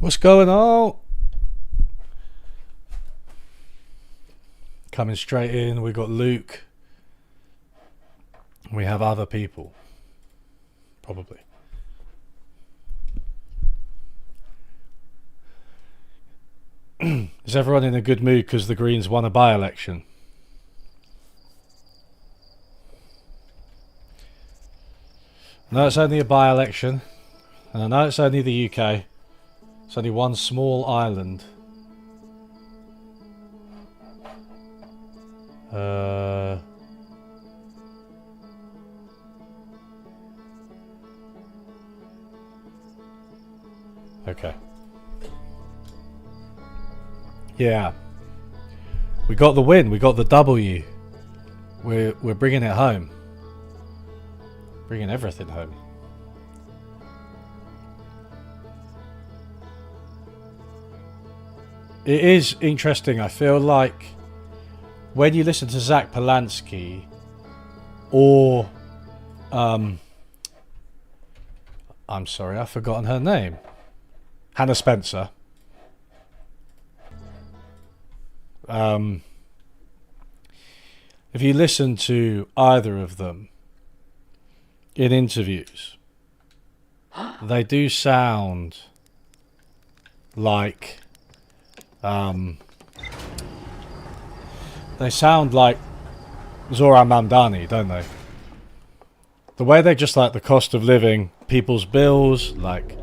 What's going on? Coming straight in, we got Luke. We have other people. Probably. Is everyone in a good mood because the Greens won a by-election? No, it's only a by-election. And I know it's only the UK. It's only one small island. Okay. Yeah. We got the win. We got the W. We're bringing it home. Bringing everything home. It is interesting. I feel like when you listen to Zach Polanski or I'm sorry, I've forgotten her name. Hannah Spencer. If you listen to either of them in interviews, they do sound like they sound like Zohran Mamdani, don't they? The way they just like the cost of living, people's bills, like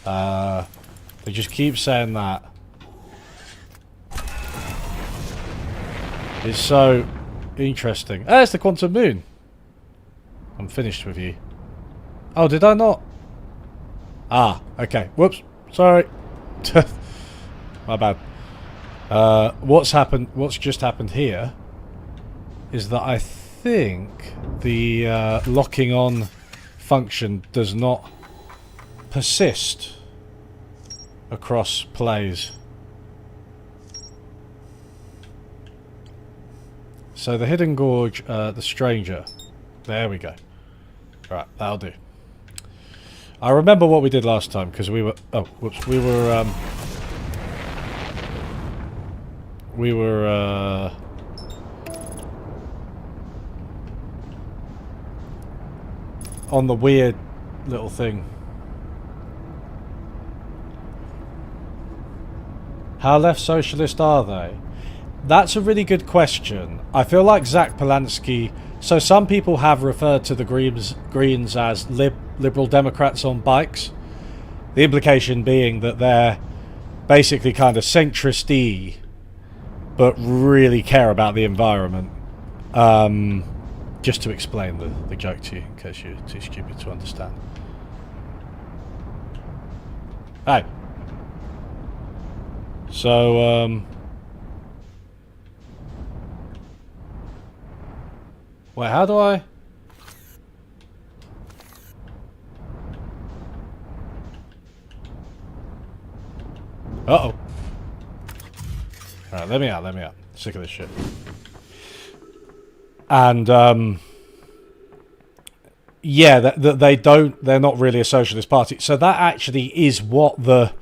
they just keep saying that. It's so interesting. Ah, it's the Quantum Moon. I'm finished with you. Oh, did I not? Ah, okay. Whoops. Sorry. My bad. What's just happened here is that I think the locking on function does not persist across plays. So the Hidden Gorge, the Stranger. There we go. Right, that'll do. I remember what we did last time because we were... Oh, whoops. We were on the weird little thing. How left socialist are they? That's a really good question. I feel like Zach Polanski... So some people have referred to the Greens as liberal Democrats on bikes. The implication being that they're basically kind of centrist-y, but really care about the environment. Just to explain the joke to you, in case you're too stupid to understand. Hey. So, wait, how do I... Uh-oh. Alright, let me out. Sick of this shit. And, yeah, they're not really a socialist party. So that actually is what the...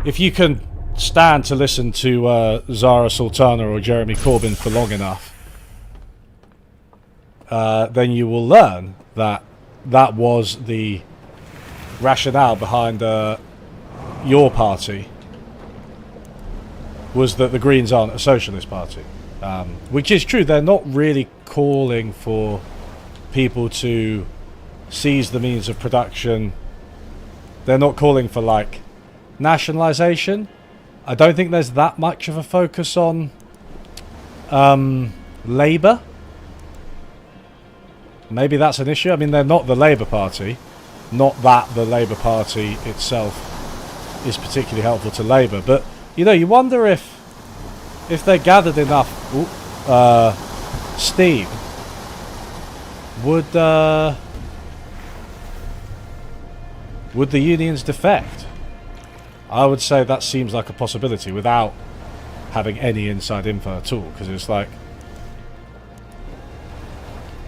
If you can stand to listen to Zara Sultana or Jeremy Corbyn for long enough, then you will learn that that was the rationale behind your party, was that the Greens aren't a socialist party. Which is true. They're not really calling for people to seize the means of production. They're not calling for, like, nationalisation. I don't think there's that much of a focus on Labour. Maybe that's an issue. I mean, they're not the Labour Party. Not that the Labour Party itself is particularly helpful to Labour. But, you know, you wonder if they gathered enough steam, would the unions defect? I would say that seems like a possibility without having any inside info at all, because it's like,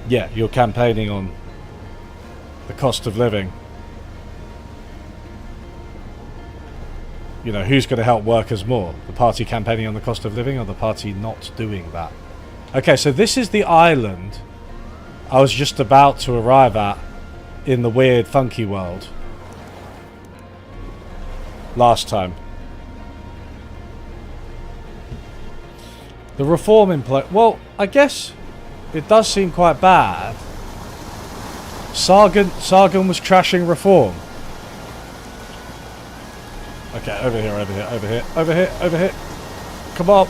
yeah, you're campaigning on the cost of living. You know, who's going to help workers more? The party campaigning on the cost of living or the party not doing that? Okay, so this is the island I was just about to arrive at in the weird, funky world. Last time. The reform in play... Well, I guess it does seem quite bad. Sargon was trashing reform. Okay, over here, over here, over here, over here, over here. Come on.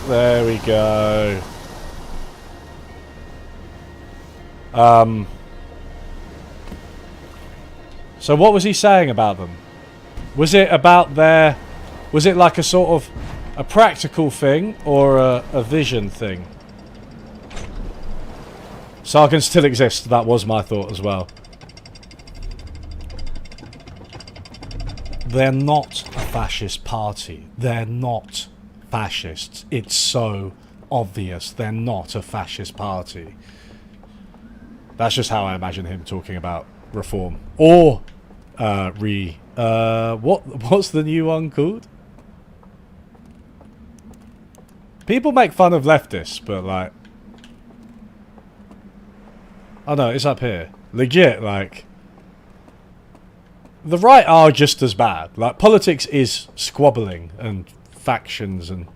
There we go. So what was he saying about them? Was it about their... Was it like a sort of a practical thing or a vision thing? Sargon still exists. That was my thought as well. They're not a fascist party. They're not fascists. It's so obvious they're not a fascist party. That's just how I imagine him talking about reform. Or, what's the new one called? People make fun of leftists, but like... Oh no, it's up here. Legit, like... The right are just as bad. Like, politics is squabbling and factions and...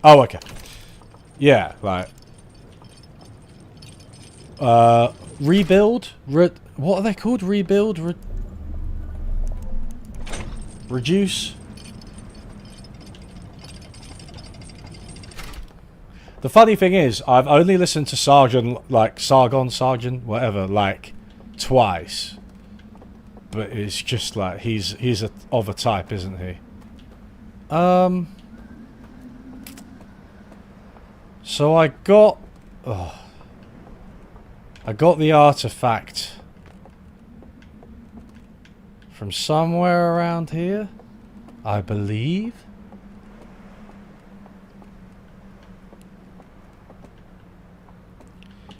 Oh, okay. Yeah, like... Rebuild? What are they called? Rebuild? Reduce? The funny thing is, I've only listened to Sargon, whatever, like, twice. But it's just like, he's of a type, isn't he? So I got... Oh, I got the artifact from somewhere around here, I believe.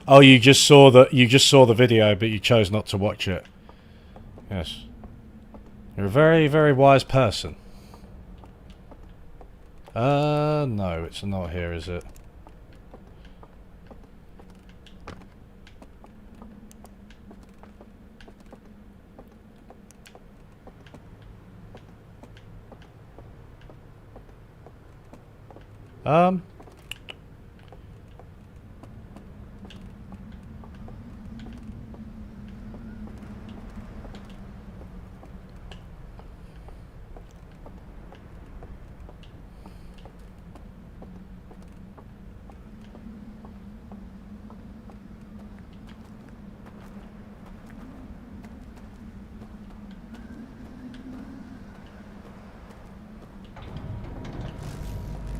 Oh, you just saw the video, but you chose not to watch it. Yes. You're a very, very wise person. No, it's not here, is it?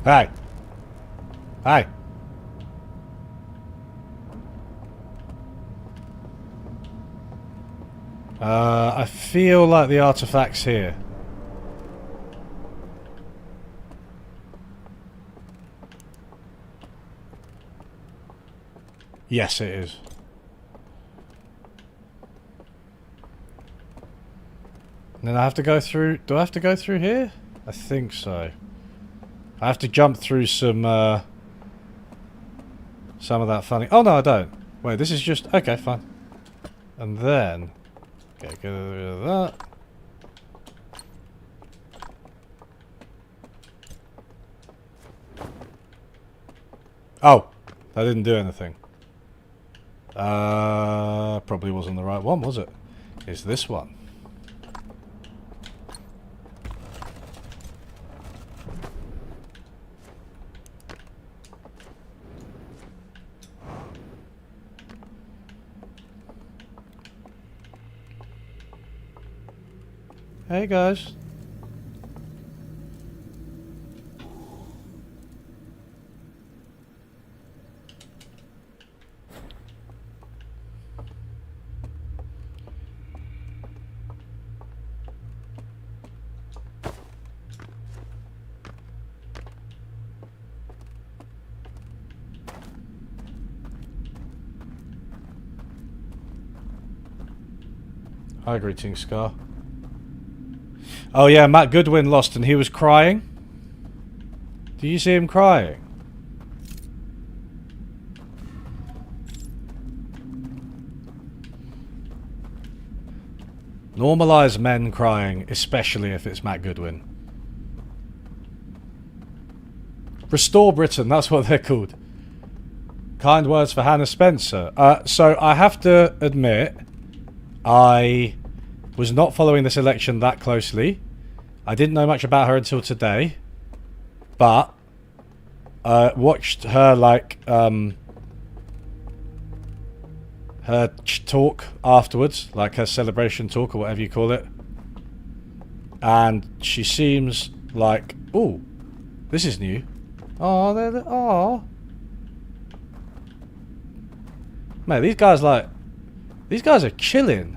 Hey. Hey. I feel like the artifact's here. Yes, it is. And then I have to go through... Do I have to go through here? I think so. I have to jump through some of that funny... Oh, no, I don't. Wait, this is just... Okay, fine. And then... Okay, get rid of that. Oh! That didn't do anything. Probably wasn't the right one, was it? It's this one. Hey guys. Hi, greetings, Scar. Oh yeah, Matt Goodwin lost and he was crying. Do you see him crying? Normalise men crying, especially if it's Matt Goodwin. Restore Britain, that's what they're called. Kind words for Hannah Spencer. So I have to admit, I was not following this election that closely. I didn't know much about her until today. But watched her, like, her talk afterwards, like her celebration talk or whatever you call it. And she seems like, ooh, this is new. Oh, oh. Mate, these guys are chilling.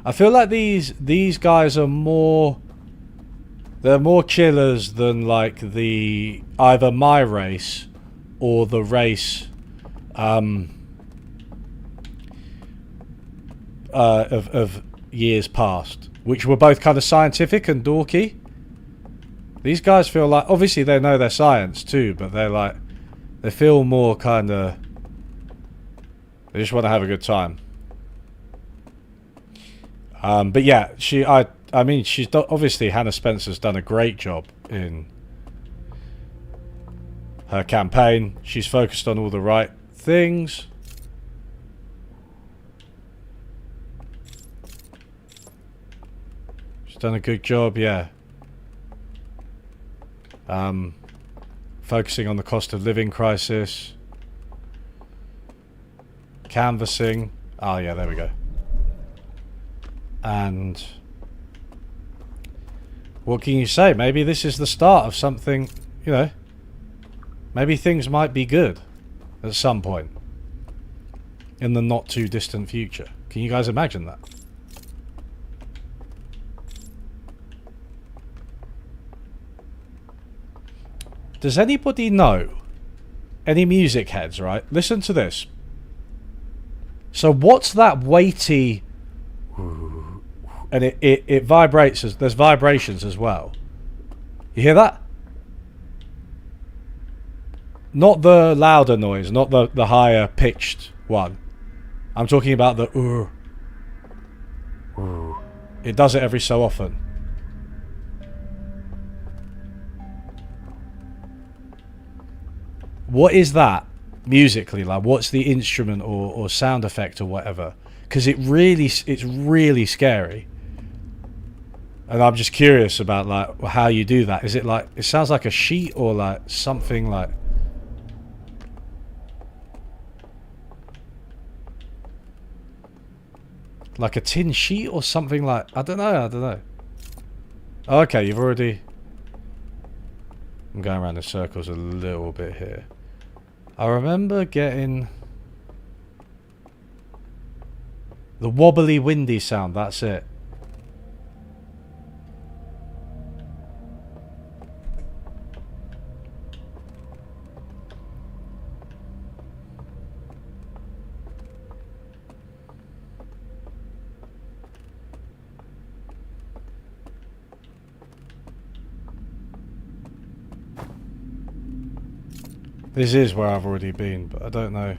I feel like these guys are more, they're more chillers than like the either my race or the race of years past, which were both kind of scientific and dorky. These guys feel like, obviously they know their science too, but they're like, they feel more kind of, they just want to have a good time. But yeah, I mean, she's obviously, Hannah Spencer's done a great job in her campaign. She's focused on all the right things. She's done a good job, yeah. Focusing on the cost of living crisis. Canvassing. Oh yeah, there we go. And what can you say? Maybe this is the start of something, you know. Maybe things might be good at some point in the not too distant future. Can you guys imagine that? Does anybody know, any music heads, right? Listen to this. So what's that weighty, and it vibrates, there's vibrations as well. You hear that? Not the louder noise, not the higher pitched one. I'm talking about the It does it every so often. What is that musically? Like, what's the instrument or sound effect or whatever? Because it's really scary. And I'm just curious about like how you do that. Is it like, it sounds like a sheet or like something like, like a tin sheet or something like, I don't know. Okay, you've already, I'm going around in circles a little bit here. I remember getting the wobbly windy sound, that's it. This is where I've already been, but I don't know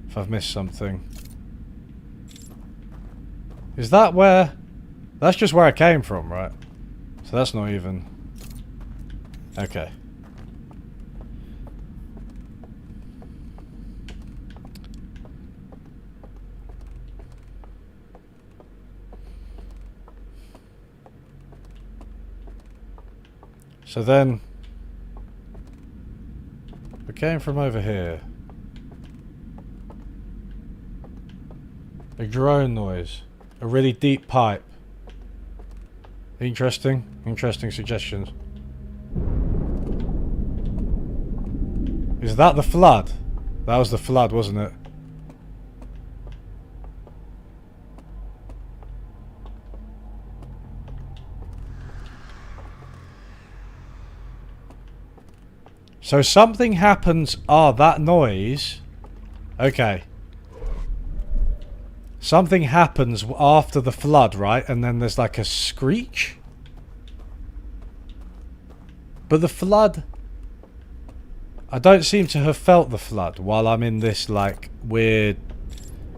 if I've missed something. Is that where... That's just where I came from, right? So that's not even... Okay. So then... We came from over here. A drone noise. A really deep pipe. Interesting. Interesting suggestions. Is that the flood? That was the flood, wasn't it? So something happens... Ah, that noise... Okay. Something happens after the flood, right? And then there's like a screech. But the flood... I don't seem to have felt the flood while I'm in this, like, weird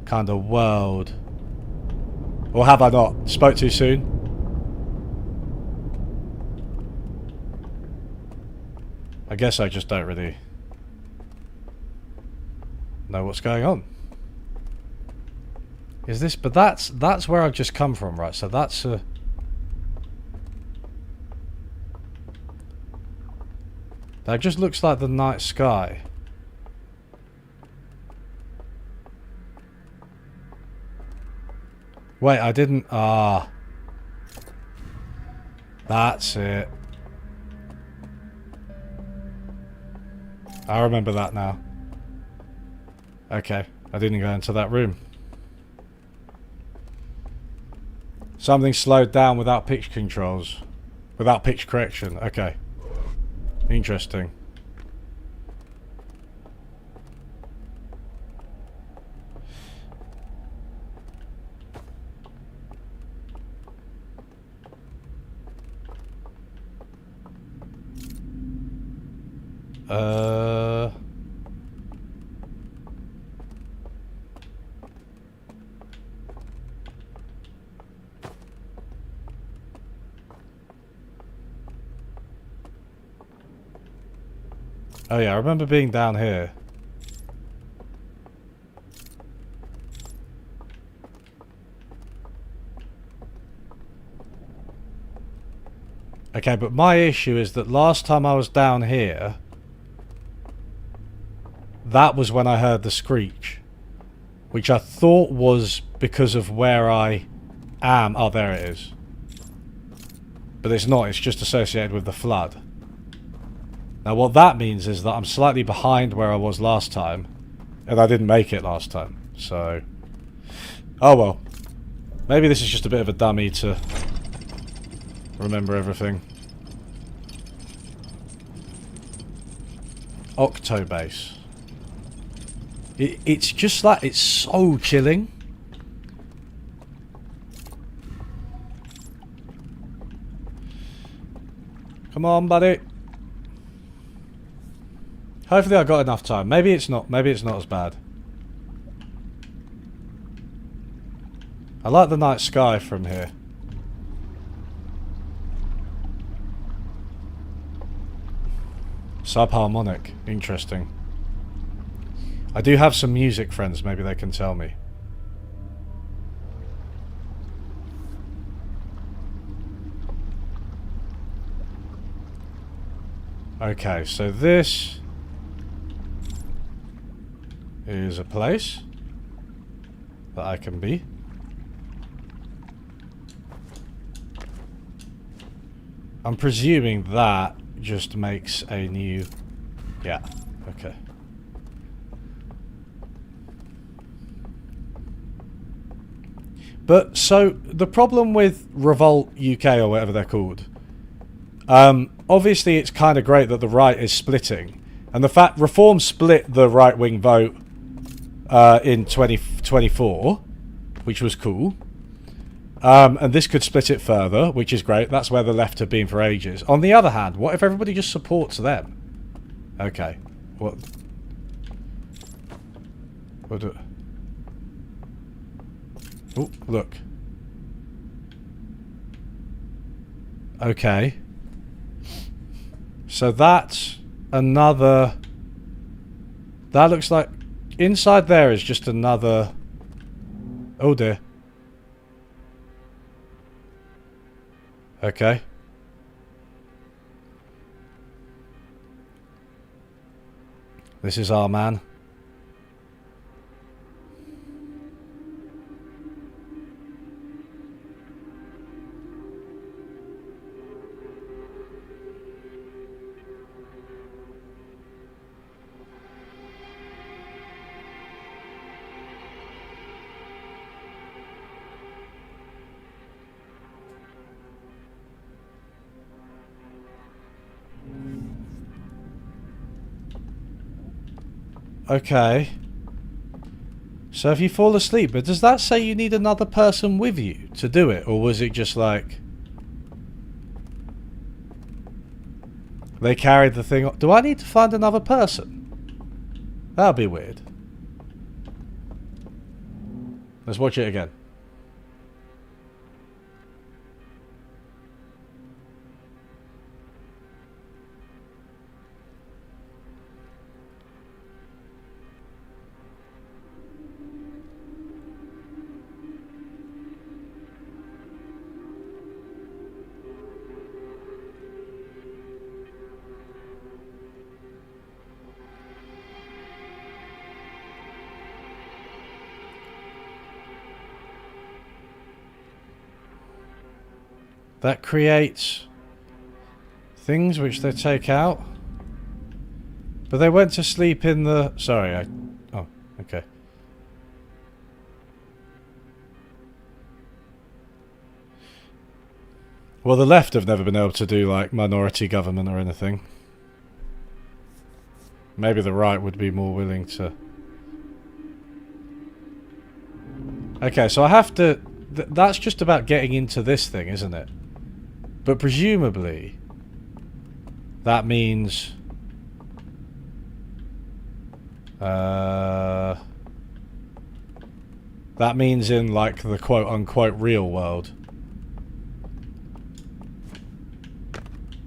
kind of world. Or have I not? Spoke too soon? I guess I just don't really know what's going on. Is this... But that's where I've just come from, right? So that's a... That just looks like the night sky. Wait, I didn't... Ah. That's it. I remember that now. Okay, I didn't go into that room. Something slowed down without pitch controls. Without pitch correction. Okay. Interesting. Oh yeah, I remember being down here. Okay, but my issue is that last time I was down here, that was when I heard the screech, which I thought was because of where I am. Oh, there it is. But it's not, it's just associated with the flood. Now what that means is that I'm slightly behind where I was last time, and I didn't make it last time, so... Oh well. Maybe this is just a bit of a dummy to remember everything. Octobase. It's just like, it's so chilling. Come on, buddy. Hopefully I got enough time. Maybe it's not as bad. I like the night sky from here. Subharmonic. Interesting. I do have some music friends, maybe they can tell me. Okay, so this is a place that I can be. I'm presuming that just makes a new... Yeah, okay. But, so, the problem with Revolt UK, or whatever they're called, obviously it's kind of great that the right is splitting. And the fact Reform split the right-wing vote in 2024, which was cool. And this could split it further, which is great. That's where the left have been for ages. On the other hand, what if everybody just supports them? Okay. What do... Oh, look. Okay. So that's another... That looks like... Inside there is just another... Oh dear. Okay. This is our man. Okay. So if you fall asleep, but does that say you need another person with you to do it? Or was it just like... they carried the thing... do I need to find another person? That would be weird. Let's watch it again. That creates things which they take out. But they went to sleep in the... sorry, oh, okay. Well, the left have never been able to do, like, minority government or anything. Maybe the right would be more willing to... okay, so I have to... that's just about getting into this thing, isn't it? But presumably... that means... that means in, like, the quote-unquote real world.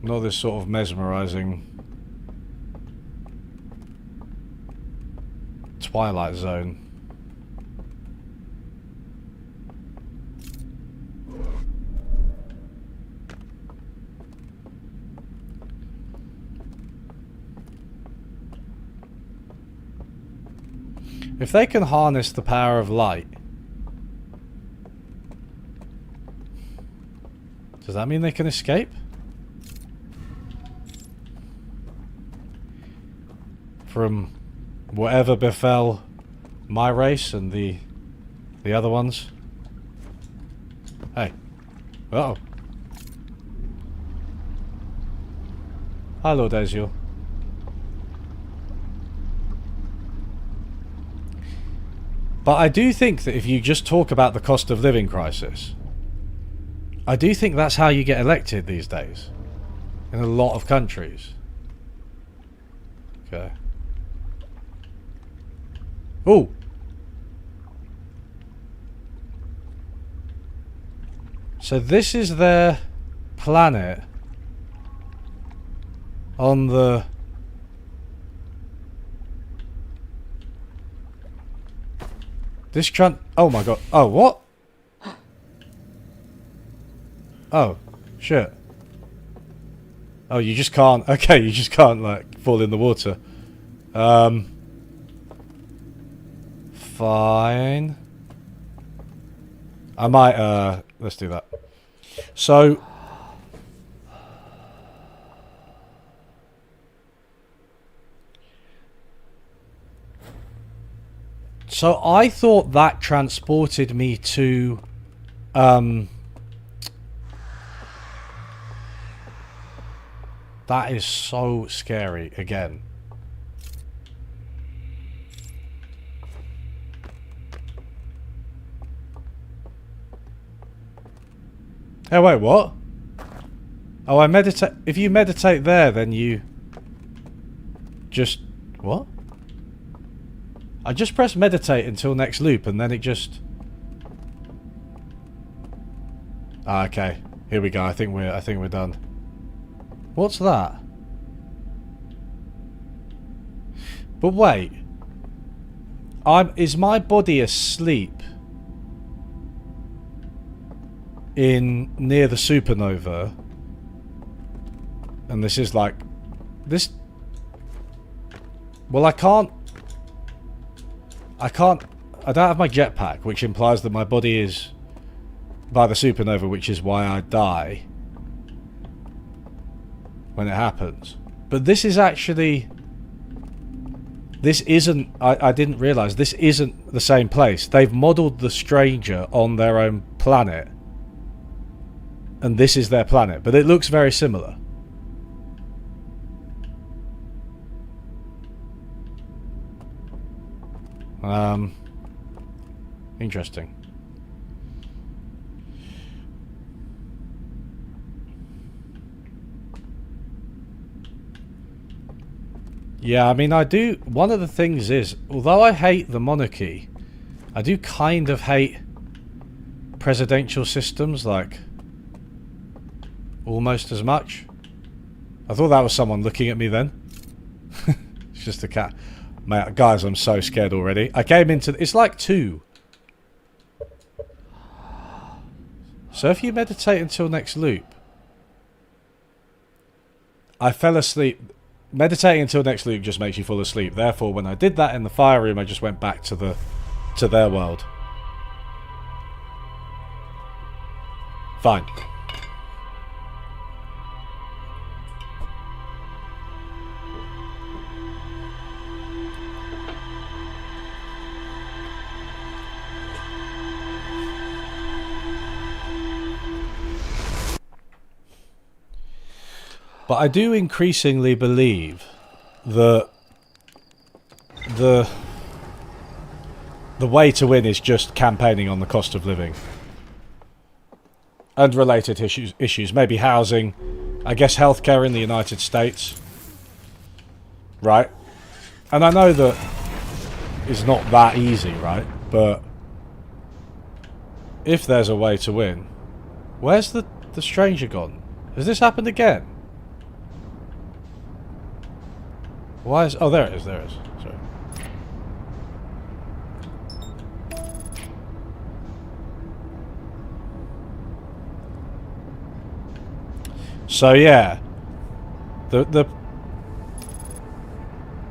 Not this sort of mesmerizing... Twilight Zone. If they can harness the power of light, does that mean they can escape? From whatever befell my race and the other ones? Hey. Uh-oh. Hi, Lord Ezreal. But I do think that if you just talk about the cost of living crisis, I do think that's how you get elected these days. In a lot of countries. Okay. Oh! So this is their planet on the... oh my god. Oh, what? Oh, shit. Oh, you just can't... okay, you just can't, like, fall in the water. Fine. I might, let's do that. So... so I thought that transported me to... that is so scary, again. Hey, wait, what? Oh, I meditate... if you meditate there, then you... just... what? I just press meditate until next loop, and then it just... ah, okay. Here we go. I think we're done. What's that? But wait. Is my body asleep in near the supernova? And this is like this. Well, I don't have my jetpack, which implies that my body is by the supernova, which is why I die when it happens. But this is actually... this isn't... I didn't realise this isn't the same place. They've modelled the Stranger on their own planet. And this is their planet. But it looks very similar. Interesting. Yeah, I mean, I do... One of the things is, although I hate the monarchy, I do kind of hate presidential systems, like, almost as much. I thought that was someone looking at me then. It's just a cat. Mate, guys, I'm so scared already. I came into... It's like 2. So if you meditate until next loop... I fell asleep... Meditating until next loop just makes you fall asleep. Therefore, when I did that in the fire room, I just went back to their world. Fine. But I do increasingly believe that the way to win is just campaigning on the cost of living. And related issues. Maybe housing. I guess healthcare in the United States. Right? And I know that it's not that easy, right? But if there's a way to win... Where's the stranger gone? Has this happened again? Why is... Oh, there it is, there it is. Sorry. So, yeah. The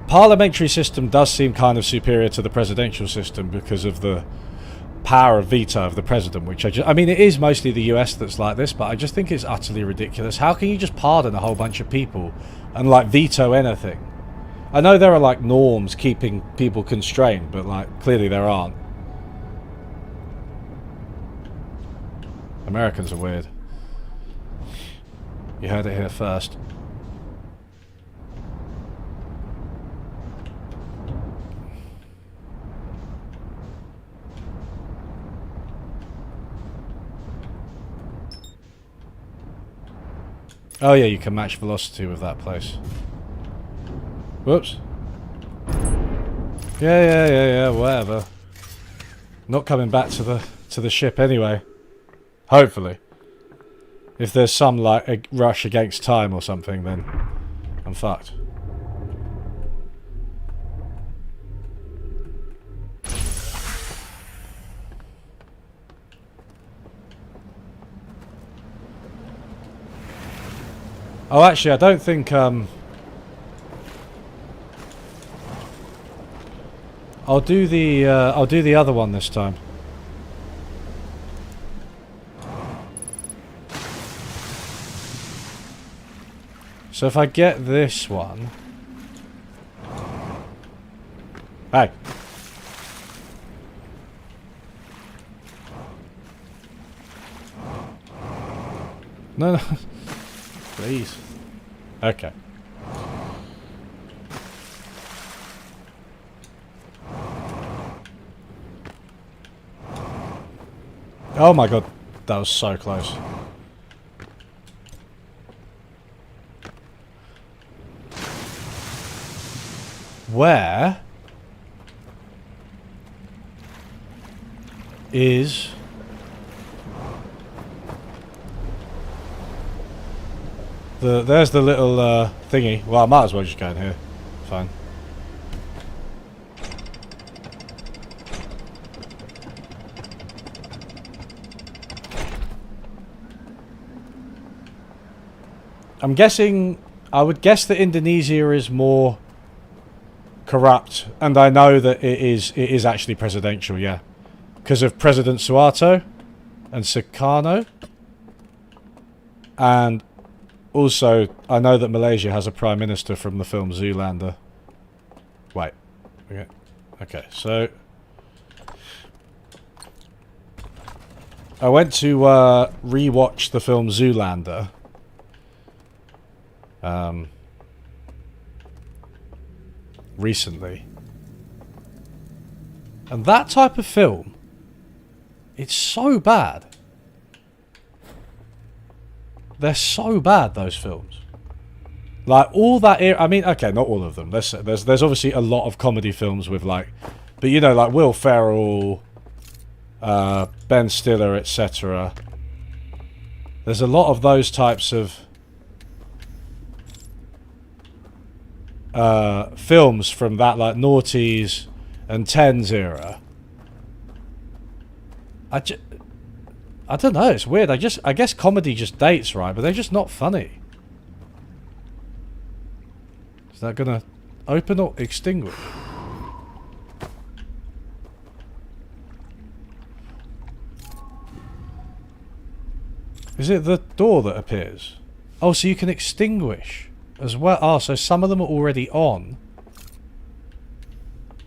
parliamentary system does seem kind of superior to the presidential system because of the power of veto of the president, which I mean, it is mostly the US that's like this, but I just think it's utterly ridiculous. How can you just pardon a whole bunch of people and, like, veto anything? I know there are, like, norms keeping people constrained, but, like, clearly there aren't. Americans are weird. You heard it here first. Oh yeah, you can match velocity with that place. Whoops. Yeah, whatever. Not coming back to the ship anyway. Hopefully. If there's some, like, a rush against time or something, then I'm fucked. Oh, actually, I don't think, I'll do the other one this time. So if I get this one... Hey! No. Please. Okay. Oh my god, that was so close. Where is there's the little thingy. Well, I might as well just go in here. Fine. I'm guessing... I would guess that Indonesia is more corrupt, and I know that it is actually presidential, yeah. Because of President Suharto and Sukarno. And also, I know that Malaysia has a prime minister from the film Zoolander. Wait. Okay, so... I went to re-watch the film Zoolander. Recently. And that type of film It's so bad. They're so bad, those films. Like, all that era... I mean, okay, not all of them. There's obviously a lot of comedy films with, like... But, you know, like Will Ferrell, Ben Stiller, etc. There's a lot of those types of films from that, like, noughties and tens era. I don't know, it's weird. I guess comedy just dates, right? But they're just not funny. Is that gonna open or extinguish? Is it the door that appears? Oh, so you can extinguish as well. Oh, so some of them are already on.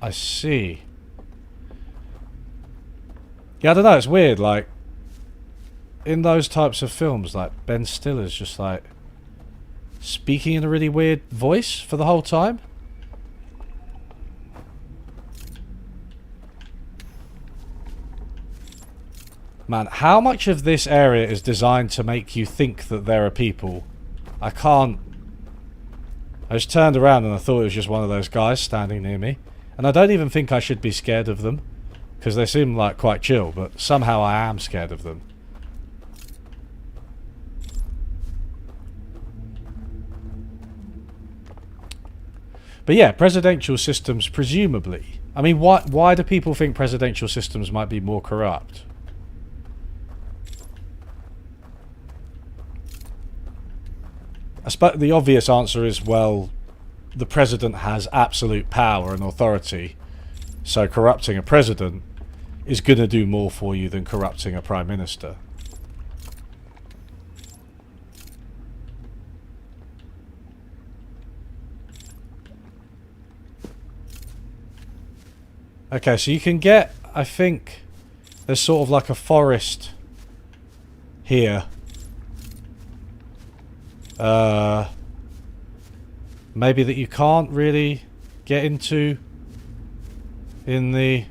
I see. Yeah, I don't know, it's weird, like, in those types of films, like, Ben Stiller's just, like, speaking in a really weird voice for the whole time. Man, how much of this area is designed to make you think that there are people? I can't... I just turned around and I thought it was just one of those guys standing near me. And I don't even think I should be scared of them. Because they seem like quite chill, but somehow I am scared of them. But yeah, presidential systems, presumably. I mean, why do people think presidential systems might be more corrupt? I suppose the obvious answer is, well, the president has absolute power and authority, so corrupting a president is going to do more for you than corrupting a prime minister. Okay, so you can get, I think, there's sort of like a forest here. Maybe that you can't really get into in the...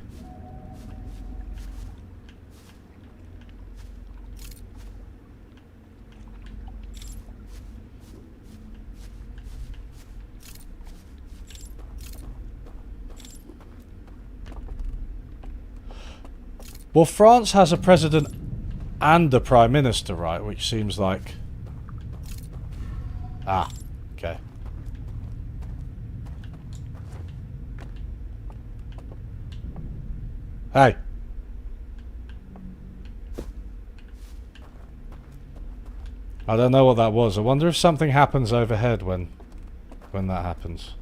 Well, France has a president and a prime minister, right? Which seems like... Ah, okay. Hey. I don't know what that was. I wonder if something happens overhead when that happens.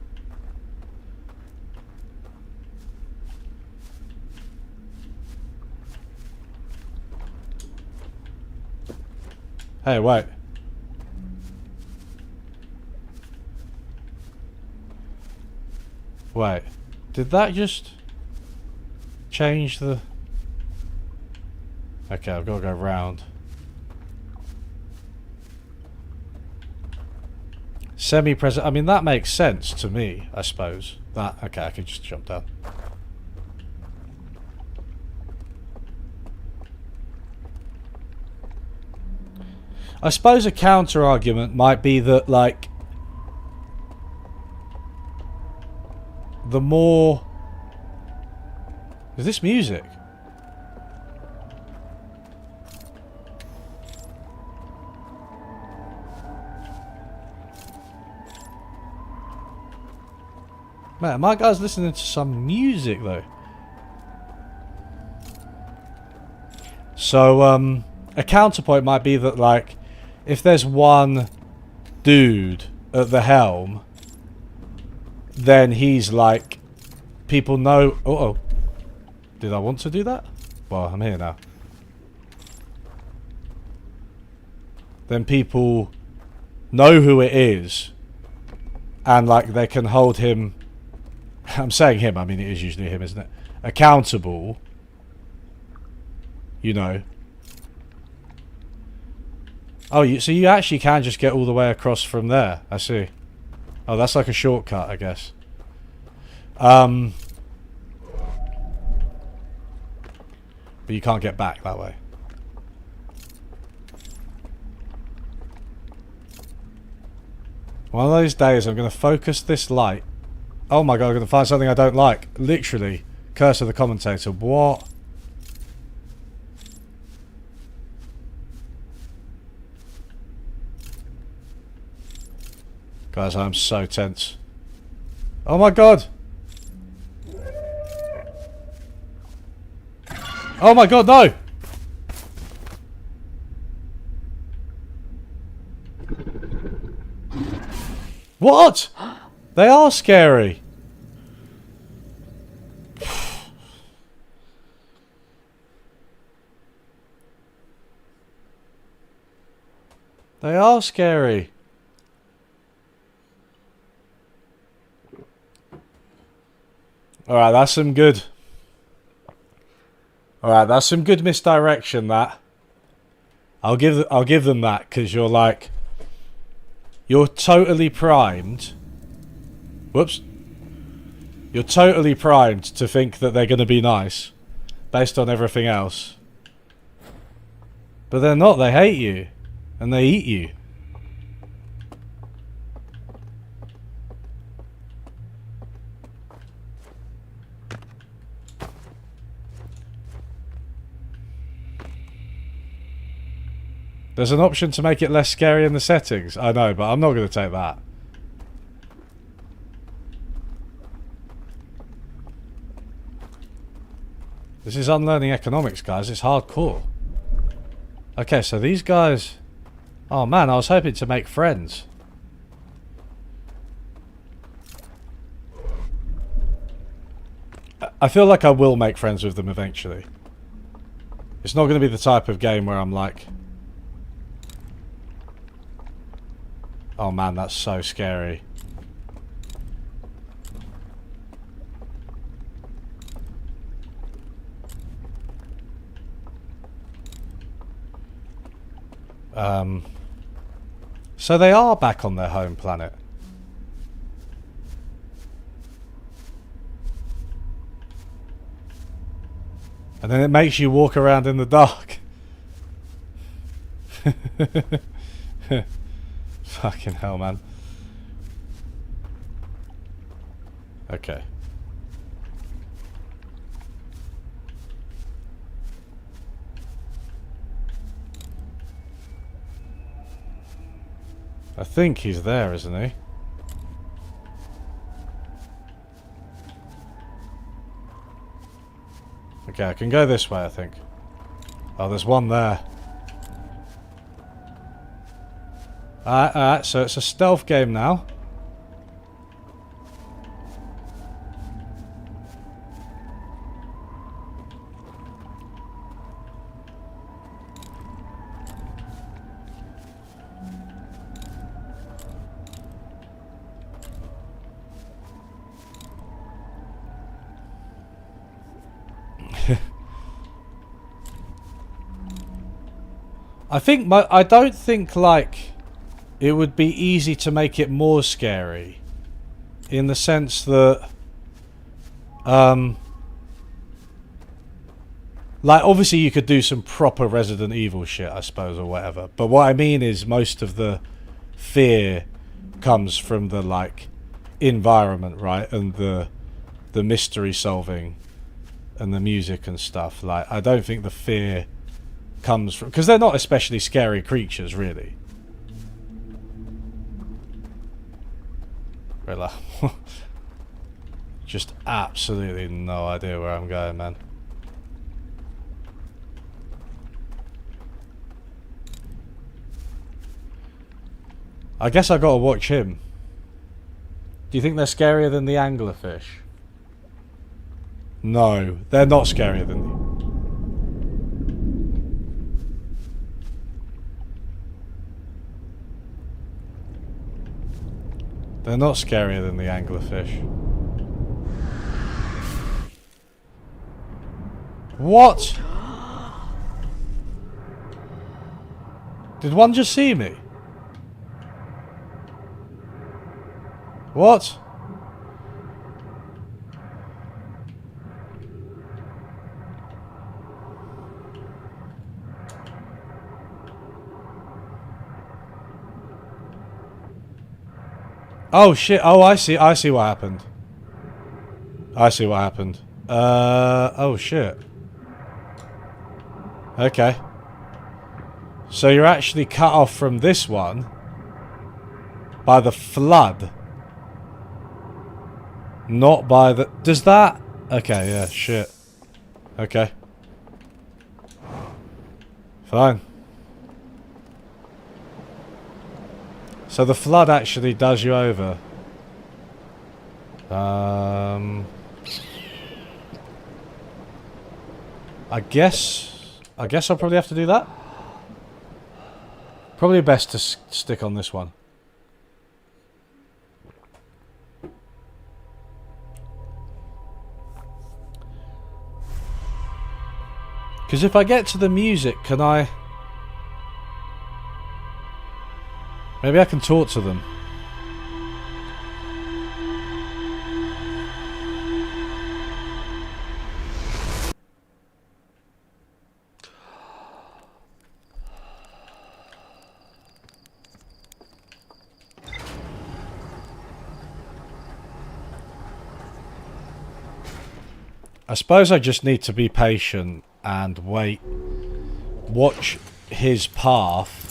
Hey, wait. Wait. Did that just change the... Okay, I've got to go round. Semi-president... I mean, that makes sense to me, I suppose. That... Okay, I can just jump down. I suppose a counter-argument might be that, like... The more... Is this music? Man, my guy's listening to some music, though. So, a counterpoint might be that, like, if there's one dude at the helm, then he's like, people know... Uh-oh. Did I want to do that? Well, I'm here now. Then people know who it is, and, like, they can hold him... I'm saying him, I mean, it is usually him, isn't it? Accountable. You know. Oh, so you actually can just get all the way across from there. I see. Oh, that's like a shortcut, I guess. But you can't get back that way. One of those days I'm going to focus this light. Oh my god, I'm going to find something I don't like. Literally. Curse of the Commentator. What? Guys, I'm so tense. Oh my god! Oh my god, no! What? They are scary. They are scary. Alright, that's some good. Alright, that's some good misdirection, that. I'll give them that, because you're like... You're totally primed. Whoops. You're totally primed to think that they're going to be nice. Based on everything else. But they're not, they hate you. And they eat you. There's an option to make it less scary in the settings. I know, but I'm not going to take that. This is unlearning economics, guys. It's hardcore. Okay, so these guys... Oh man, I was hoping to make friends. I feel like I will make friends with them eventually. It's not going to be the type of game where I'm like... Oh man, that's so scary. So they are back on their home planet. And then it makes you walk around in the dark. Fucking hell, man. Okay. I think he's there, isn't he? Okay, I can go this way, I think. Oh, there's one there. Alright, so it's a stealth game now. I don't think, like, it would be easy to make it more scary. In the sense that... like, obviously you could do some proper Resident Evil shit, I suppose, or whatever. But what I mean is most of the fear comes from the, like, environment, right? And the mystery solving and the music and stuff. Like, I don't think the fear comes from... Because they're not especially scary creatures, really. Like, just absolutely no idea where I'm going, man. I guess I gotta watch him. Do you think they're scarier than the anglerfish? No, they're not scarier than the... They're not scarier than the anglerfish. What? Did one just see me? What? Oh shit. Oh, I see. I see what happened. I see what happened. Oh shit. Okay. So you're actually cut off from this one by the flood. Not by the... Does that... Okay, yeah, shit. Okay. Fine. So the flood actually does you over. I guess I'll probably have to do that. Probably best to stick on this one. Because if I get to the music, can I... Maybe I can talk to them. I suppose I just need to be patient and wait. Watch his path.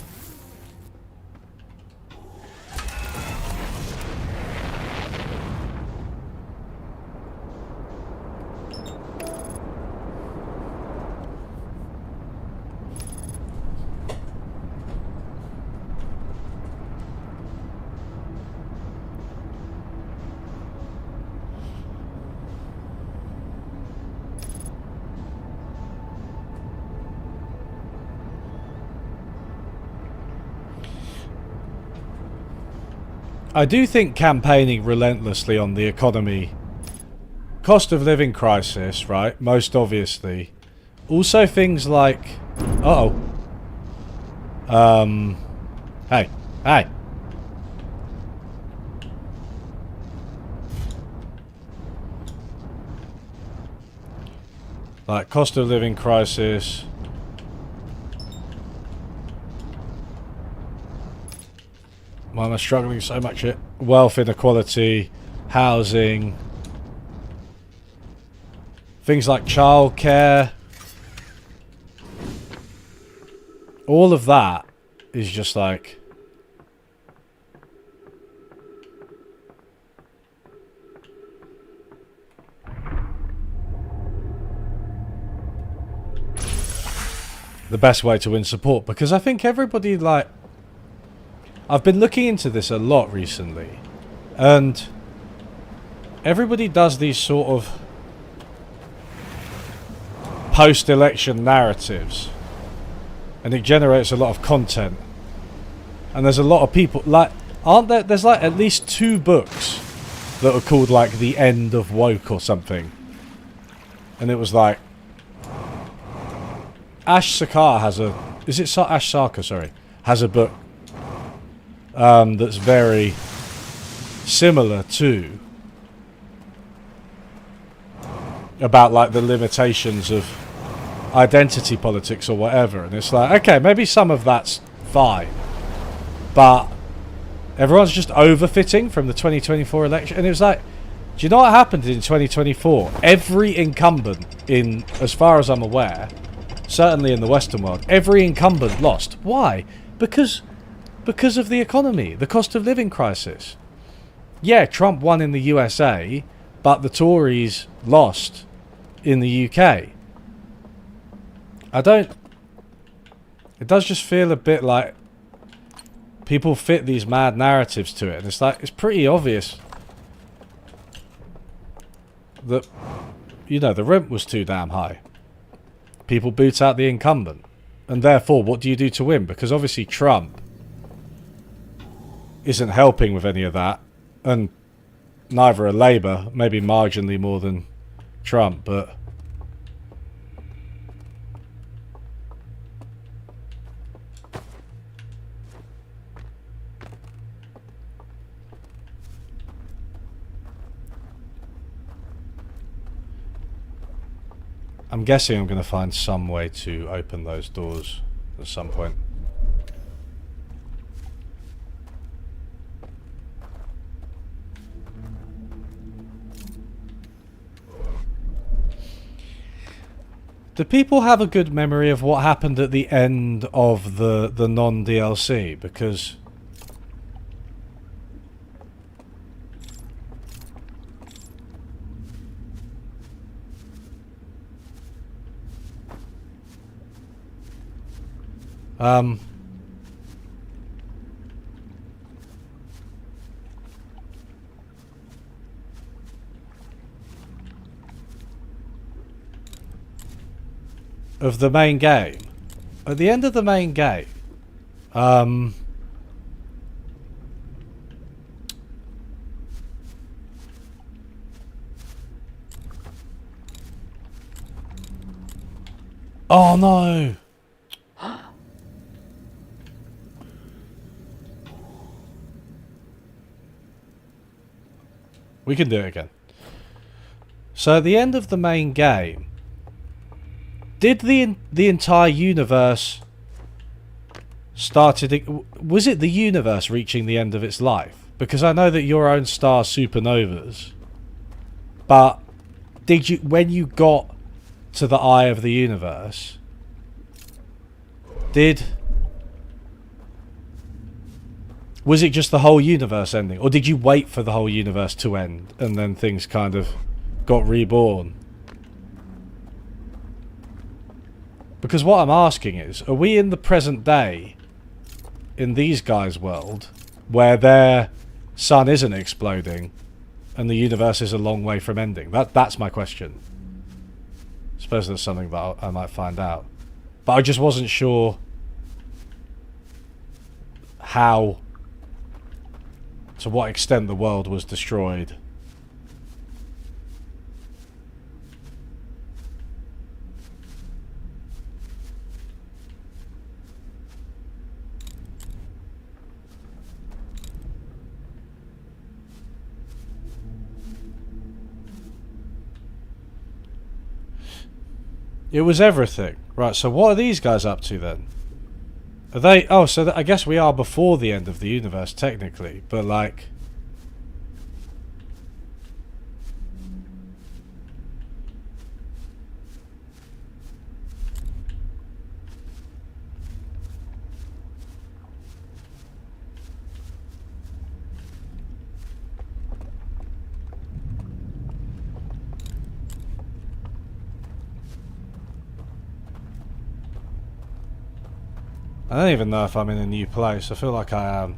I do think campaigning relentlessly on the economy, cost of living crisis, right? Most obviously. Also things like... Uh-oh. Hey. Hey. Like, cost of living crisis... Why am I struggling so much here? Wealth inequality, housing, things like childcare. All of that is just like... the best way to win support, because I think everybody, like... I've been looking into this a lot recently, and everybody does these sort of post-election narratives, and it generates a lot of content. And there's a lot of people, like, aren't there? There's like at least 2 books that are called like The End of Woke or something, and it was like Ash Sakar has a... Is it Ash Sarkar? Sorry, has a book. That's very similar to about like the limitations of identity politics or whatever, and it's like, okay, maybe some of that's fine, but everyone's just overfitting from the 2024 election. And it was like, do you know what happened in 2024? Every incumbent in, as far as I'm aware, certainly in the Western world, every incumbent lost. Why? Because of the economy, the cost of living crisis. Yeah, Trump won in the USA, but the Tories lost in the UK. It does just feel a bit like people fit these mad narratives to it. And it's like, it's pretty obvious that, you know, the rent was too damn high. People boot out the incumbent. And therefore, what do you do to win? Because obviously Trump isn't helping with any of that, and neither are Labour, maybe marginally more than Trump, but I'm guessing I'm going to find some way to open those doors at some point. Do people have a good memory of what happened at the end of the non-DLC? Because of the main game. At the end of the main game, oh no! We can do it again. So at the end of the main game, did the entire universe was it the universe reaching the end of its life? Because I know that your own star supernovas, but did you, when you got to the eye of the universe, was it just the whole universe ending, or did you wait for the whole universe to end and then things kind of got reborn? Because what I'm asking is, are we in the present day, in these guys' world, where their sun isn't exploding and the universe is a long way from ending? That's my question. I suppose there's something that I might find out. But I just wasn't sure how, to what extent the world was destroyed. It was everything. Right, so what are these guys up to then? Are they... Oh, so I guess we are before the end of the universe, technically. But, like... I don't even know if I'm in a new place. I feel like I am.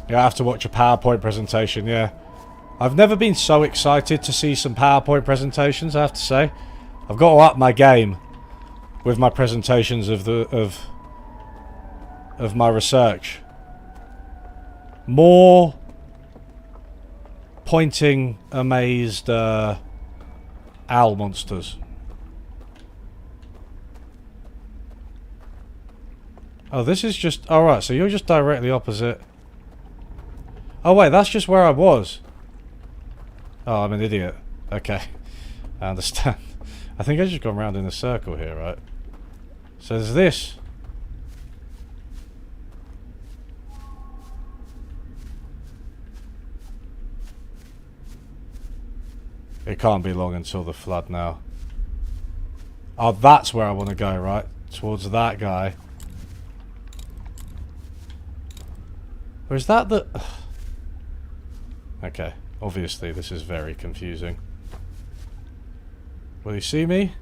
Yeah, I have to watch a PowerPoint presentation, yeah. I've never been so excited to see some PowerPoint presentations, I have to say. I've got to up my game with my presentations of my research. More pointing, amazed owl monsters. Oh, this is just... Alright, so you're just directly opposite... Oh wait, that's just where I was. Oh, I'm an idiot. Okay. I understand. I think I've just gone round in a circle here, right? So there's this. It can't be long until the flood now. Oh, that's where I want to go, right? Towards that guy. Or is that the... Okay, obviously this is very confusing. Will you see me?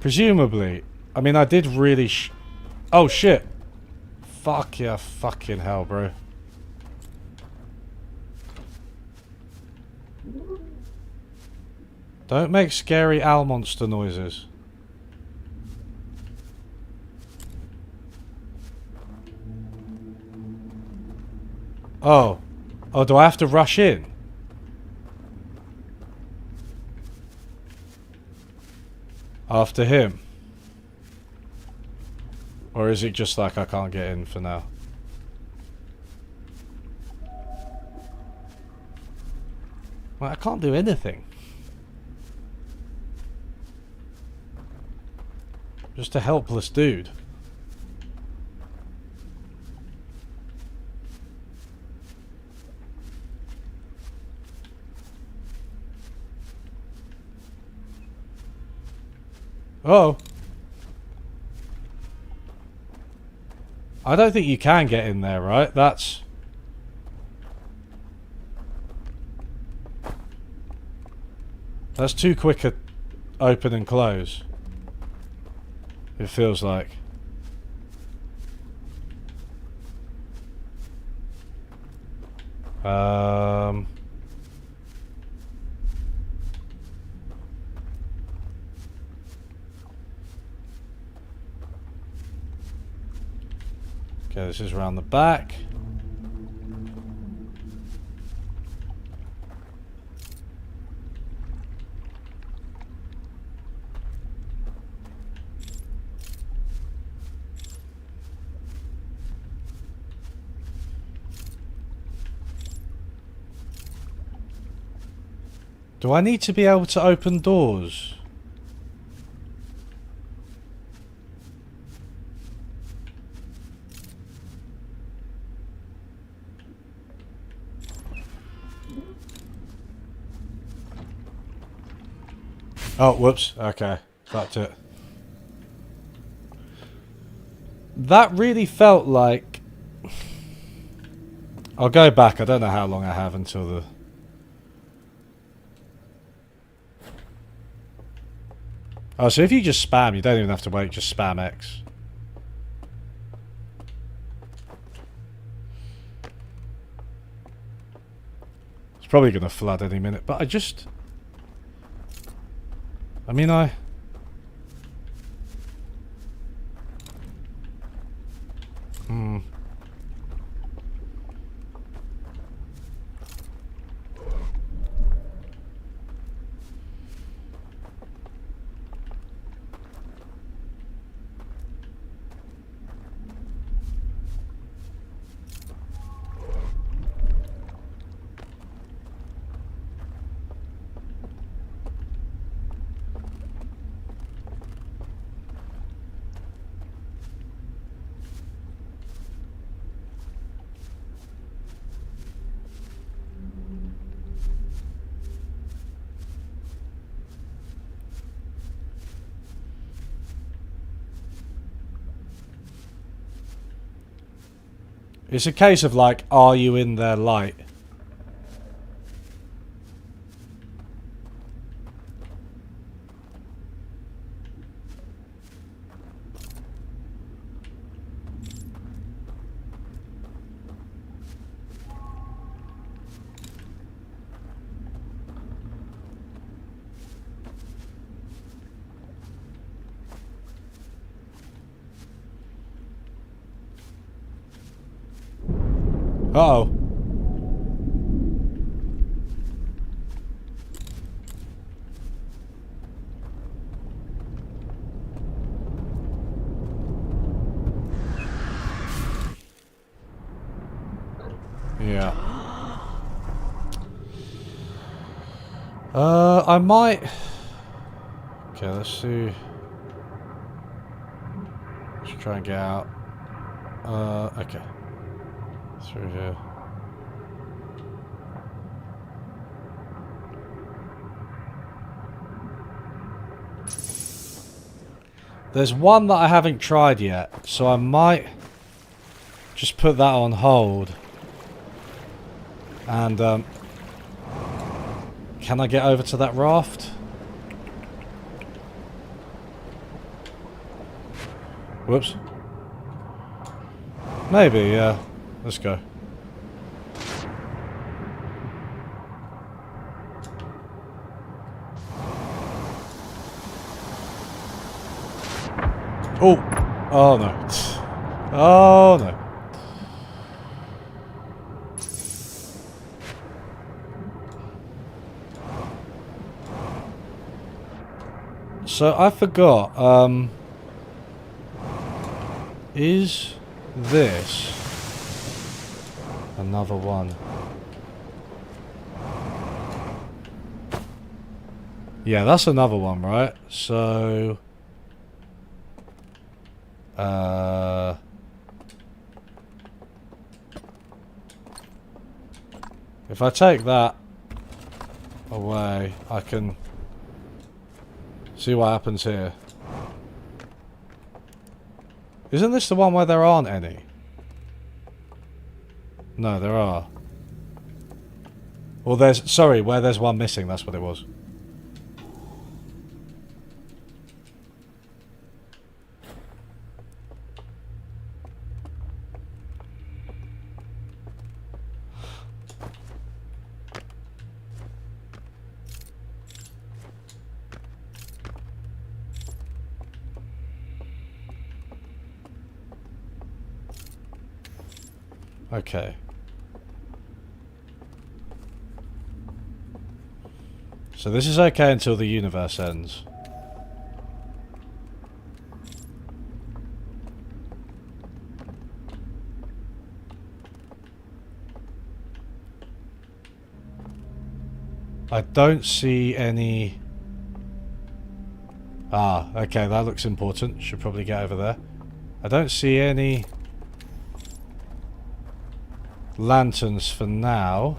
Presumably. I mean, I did really oh shit. fuck yeah, fucking hell, bro. Don't make scary owl monster noises. Oh. Oh, do I have to rush in? After him? Or is it just like I can't get in for now? Well, I can't do anything. Just a helpless dude. Oh. I don't think you can get in there, right? That's... That's too quick a open and close. It feels like. Okay, this is around the back. Do I need to be able to open doors? Oh, whoops. Okay. That's it. That really felt like... I'll go back. I don't know how long I have until the... Oh, so if you just spam, you don't even have to wait, just spam X. It's probably going to flood any minute, but I just... I mean, it's a case of like, are you in their light? Uh-oh. Yeah. I might... Okay, let's see. Let's try and get out. Okay. Through here. There's one that I haven't tried yet, so I might just put that on hold. And, can I get over to that raft? Whoops. Maybe, yeah. Let's go. Oh! Oh no. Oh no. So I forgot, is this another one? Yeah, that's another one, right? So if I take that away, I can see what happens here. Isn't this the one where there aren't any? No, there are. Well, there's... Sorry, where there's one missing, that's what it was. Okay. So this is okay until the universe ends. I don't see any... Ah, okay, that looks important. Should probably get over there. I don't see any lanterns for now.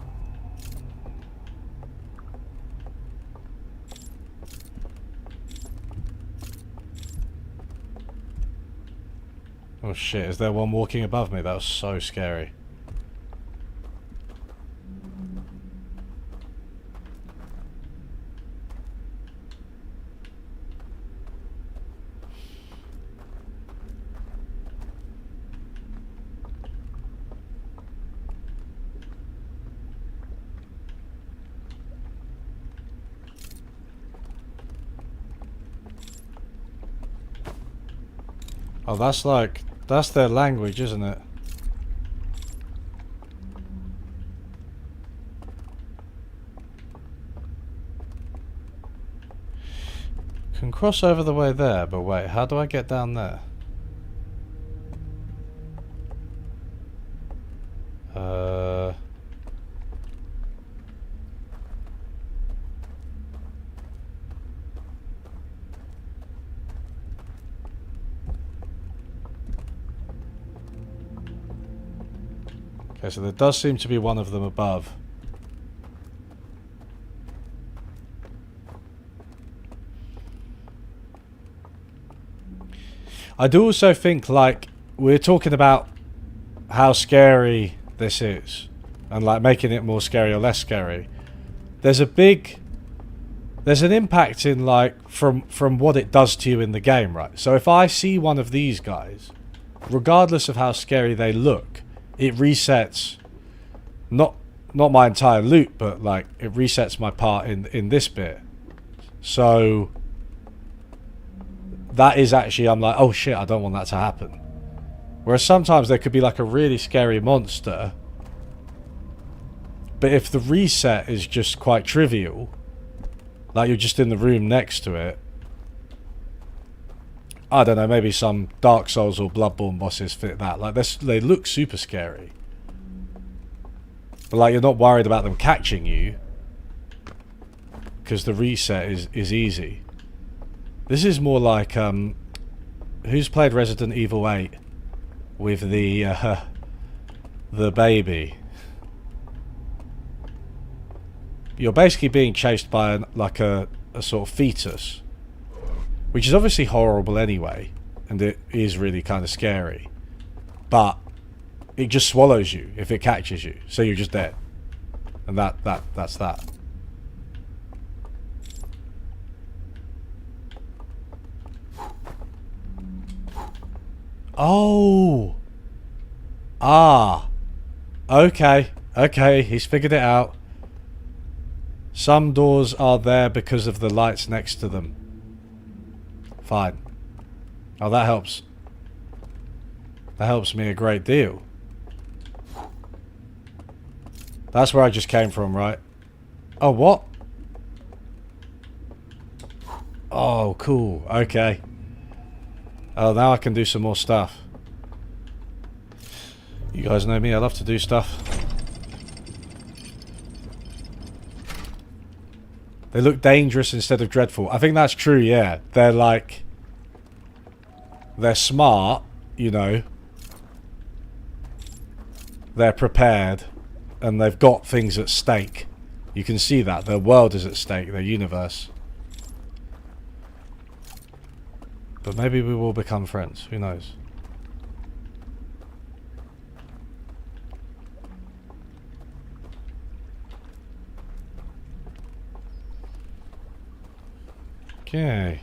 Oh shit, is there one walking above me? That was so scary. Oh, that's like... That's their language, isn't it? Can cross over the way there, but wait, how do I get down there? Okay, so there does seem to be one of them above. I do also think, like, we're talking about how scary this is, and like making it more scary or less scary. There's an impact in like from what it does to you in the game, right? So if I see one of these guys, regardless of how scary they look, it resets not my entire loot, but like it resets my part in this bit. So that is actually, I'm like, oh shit, I don't want that to happen. Whereas sometimes there could be like a really scary monster, but if the reset is just quite trivial, like you're just in the room next to it, I don't know, maybe some Dark Souls or Bloodborne bosses fit that. Like they look super scary, but like you're not worried about them catching you because the reset is easy. This is more like who's played Resident Evil 8 with the baby? You're basically being chased by like a sort of fetus, which is obviously horrible anyway, and it is really kind of scary, but it just swallows you if it catches you, so you're just dead, and that's that. Oh, Ah. Okay. Okay, he's figured it out. Some doors are there because of the lights next to them. Fine. Oh, that helps. That helps me a great deal. That's where I just came from, right? Oh, what? Oh, cool. Okay. Oh, now I can do some more stuff. You guys know me, I love to do stuff. They look dangerous instead of dreadful. I think that's true, yeah. They're like... They're smart, you know. They're prepared. And they've got things at stake. You can see that. Their world is at stake. Their universe. But maybe we will become friends. Who knows? Okay.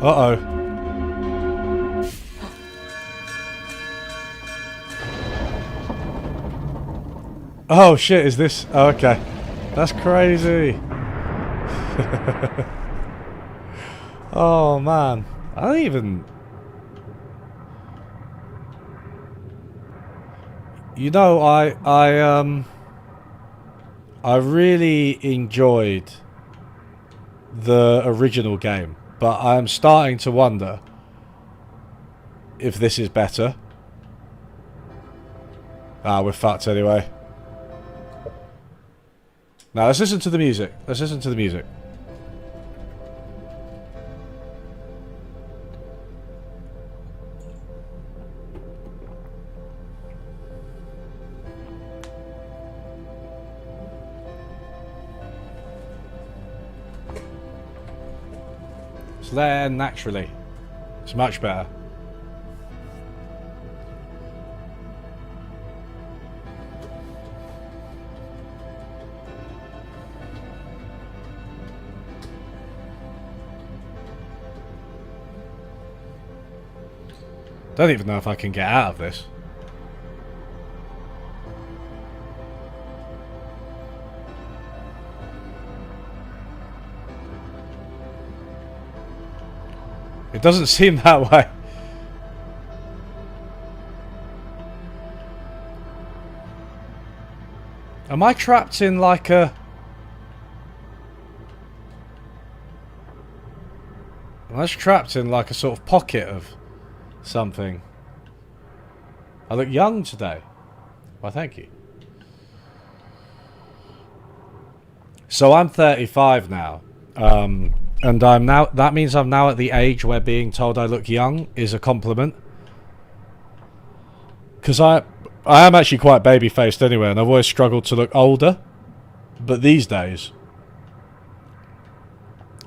Uh-oh. Oh shit, is this... Oh, okay. That's crazy. Oh man. I don't even... You know, I really enjoyed the original game, but I'm starting to wonder if this is better. Ah, we're fucked anyway. Now let's listen to the music. Let's listen to the music. It's there naturally. It's much better. Don't even know if I can get out of this. It doesn't seem that way. Am I trapped in like a... Am I trapped in like a sort of pocket of something? I look young today. Why, thank you. So I'm 35 now. And I'm now... That means I'm now at the age where being told I look young is a compliment. Because I am actually quite baby-faced anyway, and I've always struggled to look older. But these days,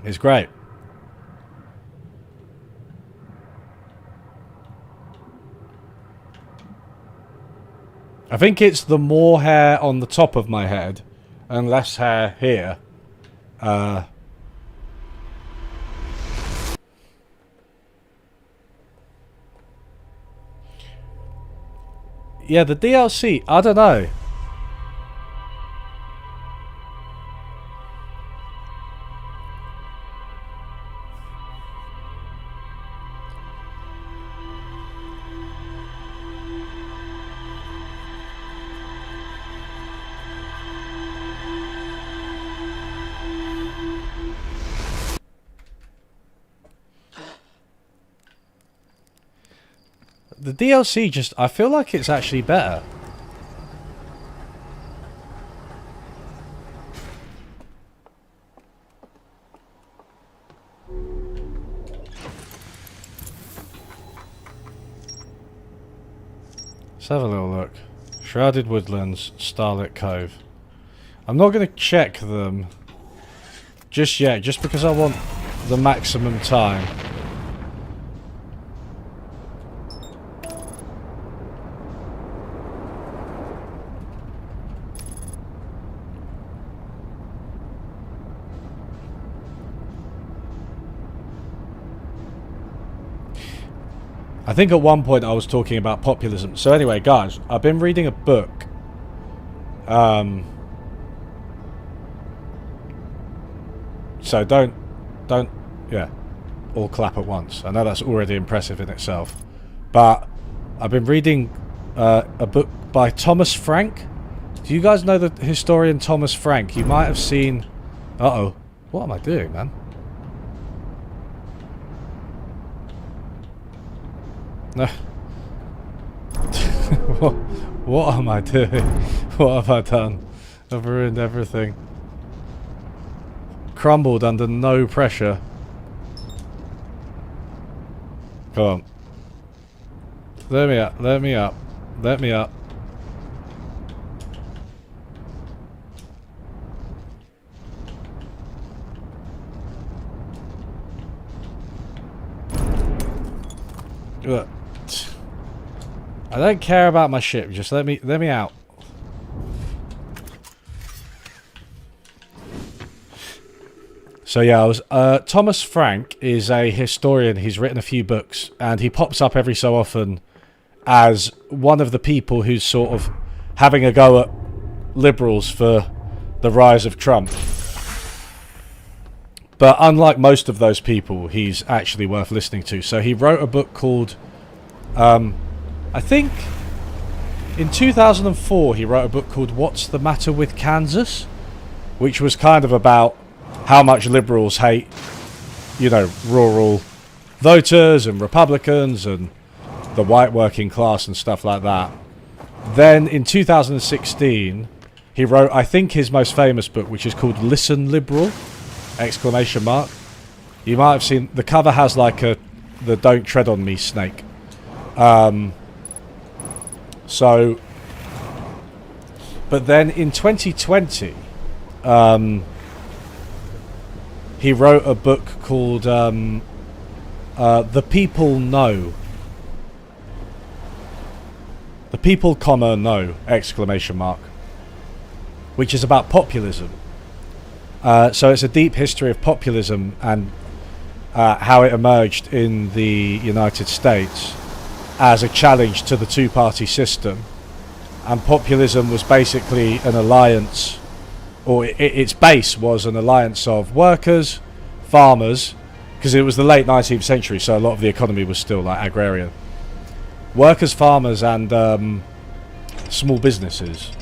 it's great. I think it's the more hair on the top of my head and less hair here. Yeah, the DLC, I don't know. The DLC just... I feel like it's actually better. Let's have a little look. Shrouded Woodlands, Starlit Cove. I'm not going to check them just yet, just because I want the maximum time. I think at one point I was talking about populism. So anyway, guys, I've been reading a book. So don't, yeah, all clap at once. I know that's already impressive in itself. But I've been reading a book by Thomas Frank. Do you guys know the historian Thomas Frank? You might have seen... Uh-oh. What am I doing, man? No. What am I doing? What have I done? I've ruined everything. Crumbled under no pressure. Come on. Let me up, let me up, let me up. Look. I don't care about my ship, just let me out. So yeah, Thomas Frank is a historian. He's written a few books, and he pops up every so often as one of the people who's sort of having a go at liberals for the rise of Trump. But unlike most of those people, he's actually worth listening to. So he wrote a book called, I think, in 2004, he wrote a book called What's the Matter with Kansas? Which was kind of about how much liberals hate, you know, rural voters and Republicans and the white working class and stuff like that. Then in 2016, he wrote, I think, his most famous book, which is called Listen Liberal! Exclamation mark. You might have seen, the cover has like the Don't Tread on Me snake. So, but then in 2020, he wrote a book called The People Know. The People, know! Exclamation mark. Which is about populism. So it's a deep history of populism and how it emerged in the United States as a challenge to the two-party system. And populism was basically an alliance, or its base was an alliance of workers, farmers, because it was the late 19th century, so a lot of the economy was still like agrarian. Workers, farmers, and small businesses.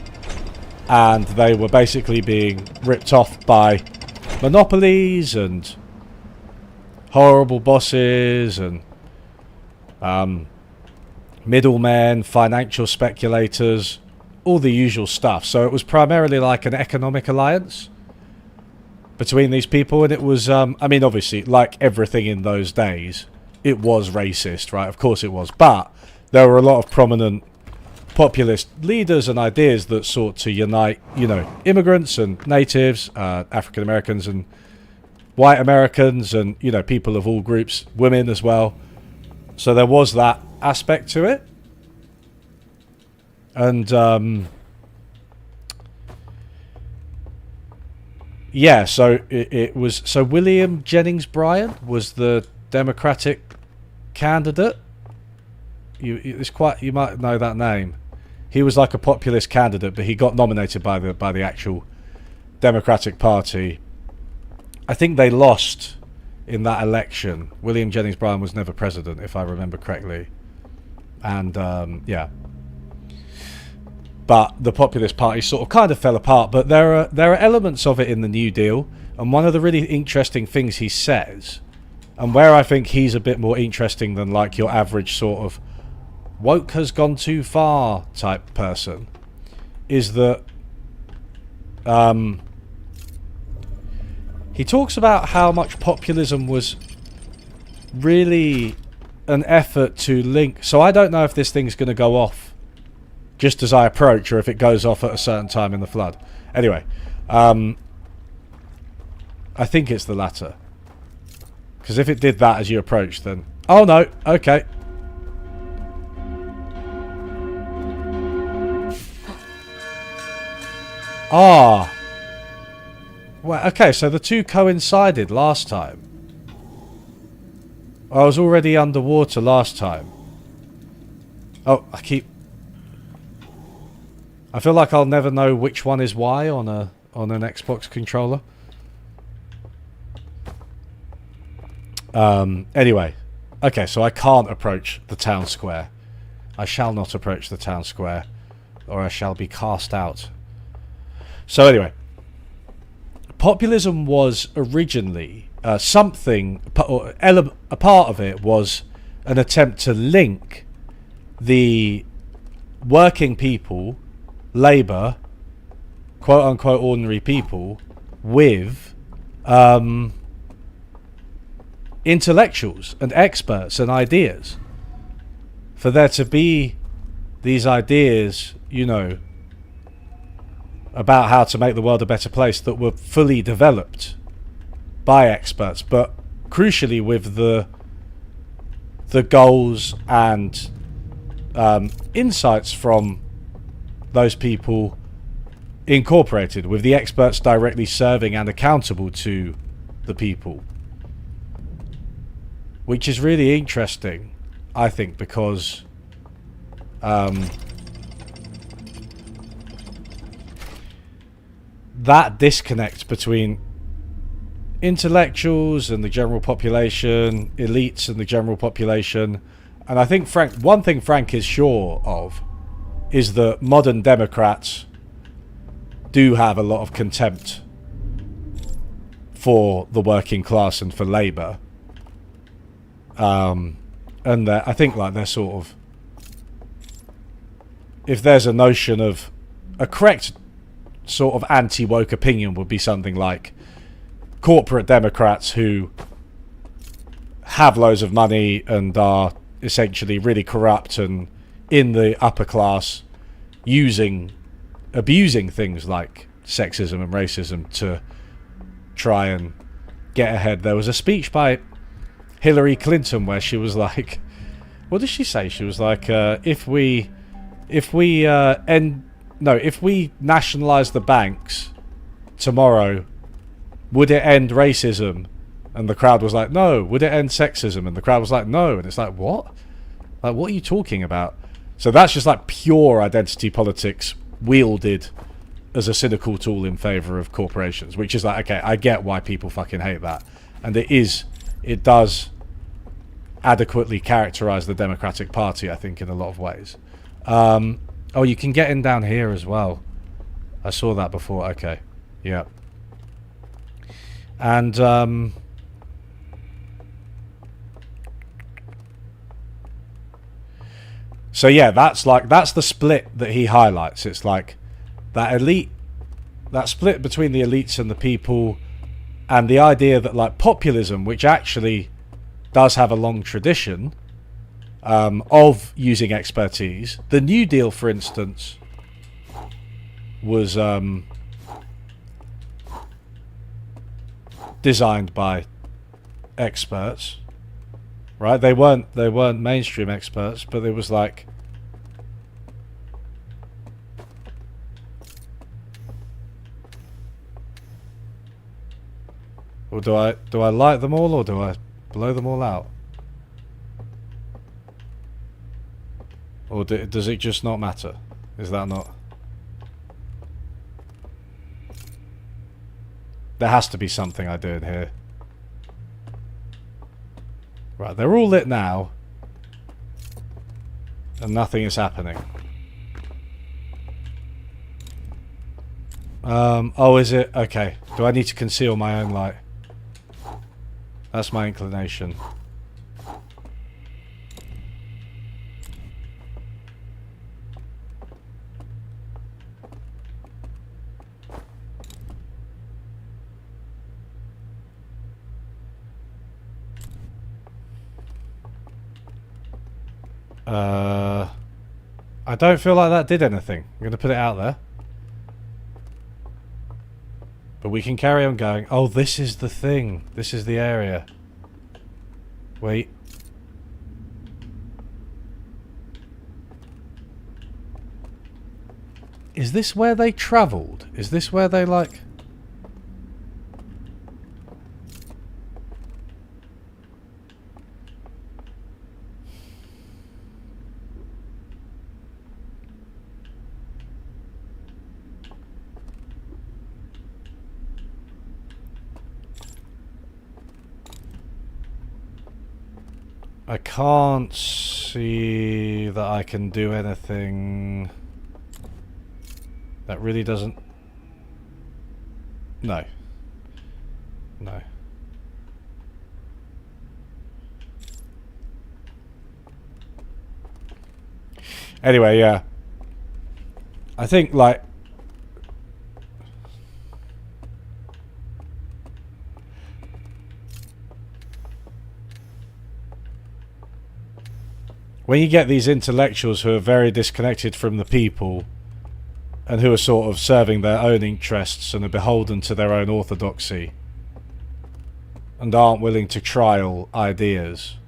And they were basically being ripped off by monopolies and horrible bosses and middlemen, financial speculators, all the usual stuff. So it was primarily like an economic alliance between these people, and it was, I mean, obviously, like everything in those days, it was racist, right? Of course it was, but there were a lot of prominent populist leaders and ideas that sought to unite, you know, immigrants and natives, African Americans and white Americans, and, you know, people of all groups, women as well. So there was that aspect to it. And yeah, so it was, so William Jennings Bryan was the Democratic candidate. It's quite, you might know that name. He was like a populist candidate, but he got nominated by the actual Democratic Party. I think they lost in that election. William Jennings Bryan was never president, if I remember correctly. And yeah, but the Populist Party sort of kind of fell apart. But there are elements of it in the New Deal, and one of the really interesting things he says, and where I think he's a bit more interesting than like your average sort of woke has gone too far type person, is that he talks about how much populism was really an effort to link. So I don't know if this thing's going to go off just as I approach, or if it goes off at a certain time in the flood. Anyway, I think it's the latter, because if it did that as you approach, then oh no, okay. Ah. Well, okay, so the two coincided last time. I was already underwater last time. Oh, I feel like I'll never know which one is why on an Xbox controller. Anyway. Okay, so I can't approach the town square. I shall not approach the town square, or I shall be cast out. So anyway, populism was originally a part of it was an attempt to link the working people, labour, quote-unquote ordinary people, with intellectuals and experts and ideas. For there to be these ideas, you know, about how to make the world a better place that were fully developed by experts, but crucially with the goals and insights from those people incorporated, with the experts directly serving and accountable to the people. Which is really interesting, I think, because that disconnect between intellectuals and the general population, elites and the general population, and I think one thing Frank is sure of is that modern Democrats do have a lot of contempt for the working class and for labour. And I think like they're sort of, if there's a notion of a correct sort of anti-woke opinion would be something like corporate Democrats who have loads of money and are essentially really corrupt and in the upper class abusing things like sexism and racism to try and get ahead. There was a speech by Hillary Clinton where she was like, what did she say? She was like, if we nationalize the banks tomorrow, would it end racism? And the crowd was like, no. Would it end sexism? And the crowd was like, no. And it's like, what? Like, what are you talking about? So that's just like pure identity politics wielded as a cynical tool in favor of corporations, which is like, okay, I get why people fucking hate that. And it does adequately characterize the Democratic Party, I think, in a lot of ways. Oh, you can get in down here as well. I saw that before. Okay. Yeah. And so yeah, that's the split that he highlights. It's like that split between the elites and the people, and the idea that like populism, which actually does have a long tradition of using expertise. The New Deal, for instance, was designed by experts, right? They weren't mainstream experts, but it was like, or do I light them all, or do I blow them all out? Or does it just not matter? Is that not? There has to be something I do in here. Right, they're all lit now. And nothing is happening. Oh, is it? Okay. Do I need to conceal my own light? That's my inclination. I don't feel like that did anything. I'm going to put it out there. But we can carry on going. Oh, this is the thing. This is the area. Wait. Is this where they travelled? Is this where they, like... I can't see that I can do anything. That really doesn't... No. No. Anyway, yeah. I think, like... when you get these intellectuals who are very disconnected from the people and who are sort of serving their own interests and are beholden to their own orthodoxy and aren't willing to trial ideas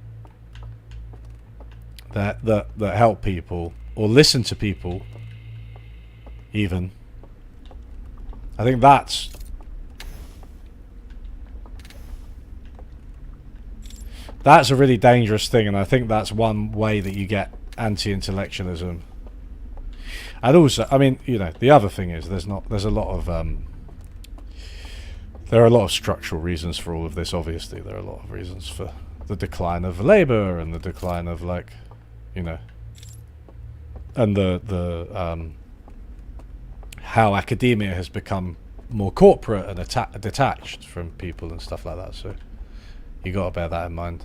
that help people or listen to people even, I think that's a really dangerous thing, and I think that's one way that you get anti-intellectualism. And also, I mean, you know, the other thing is there are a lot of structural reasons for all of this. Obviously, there are a lot of reasons for the decline of labour and the decline of, like, you know, and the how academia has become more corporate and detached from people and stuff like that. So you got to bear that in mind.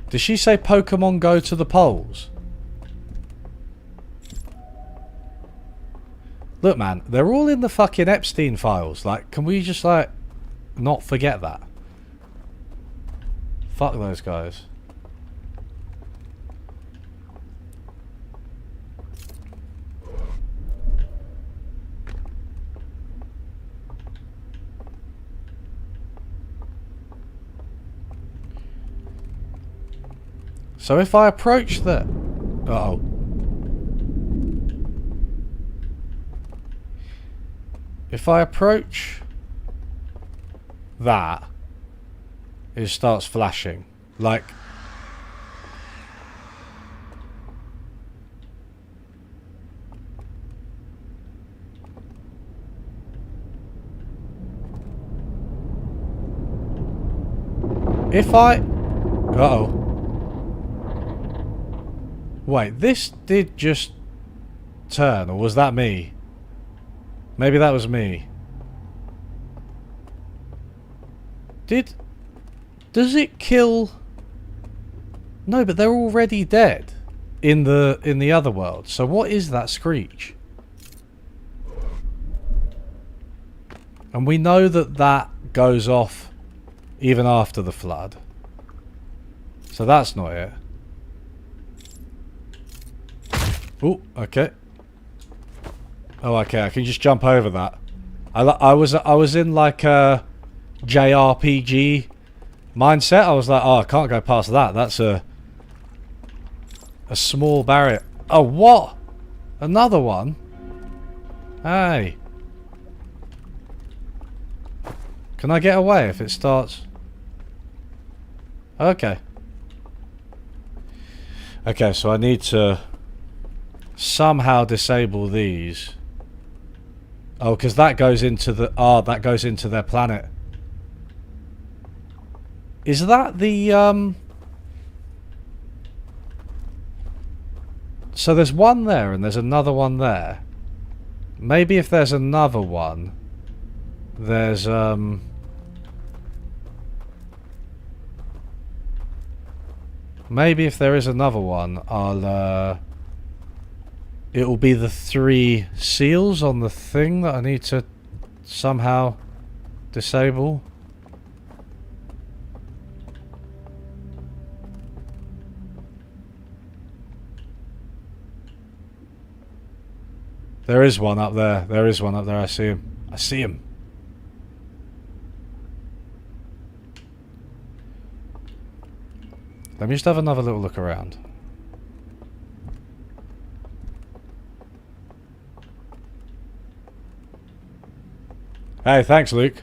Did she say Pokemon Go to the polls? Look, man, they're all in the fucking Epstein files. Like, can we just, like, not forget that? Fuck those guys. So if I approach the... Uh-oh. If I approach that, it starts flashing. Like... if I... Uh-oh. Wait, this did just turn, or was that me? Maybe that was me. Does it kill? No, but they're already dead in the other world. So what is that screech? And we know that goes off even after the flood. So that's not it. Oh, okay. Oh, okay. I can just jump over that. I was in like a JRPG mindset. I was like, oh, I can't go past that. That's a small barrier. Oh, what? Another one? Hey. Can I get away if it starts? Okay. Okay, so I need to somehow disable these. Oh, because that goes into the... Oh, that goes into their planet. Is that the... So there's one there and there's another one there. Maybe if there's another one, there's... Maybe if there is another one, I'll... It will be the 3 seals on the thing that I need to somehow disable. There is one up there. There is one up there. I see him. I see him. Let me just have another little look around. Hey, thanks, Luke.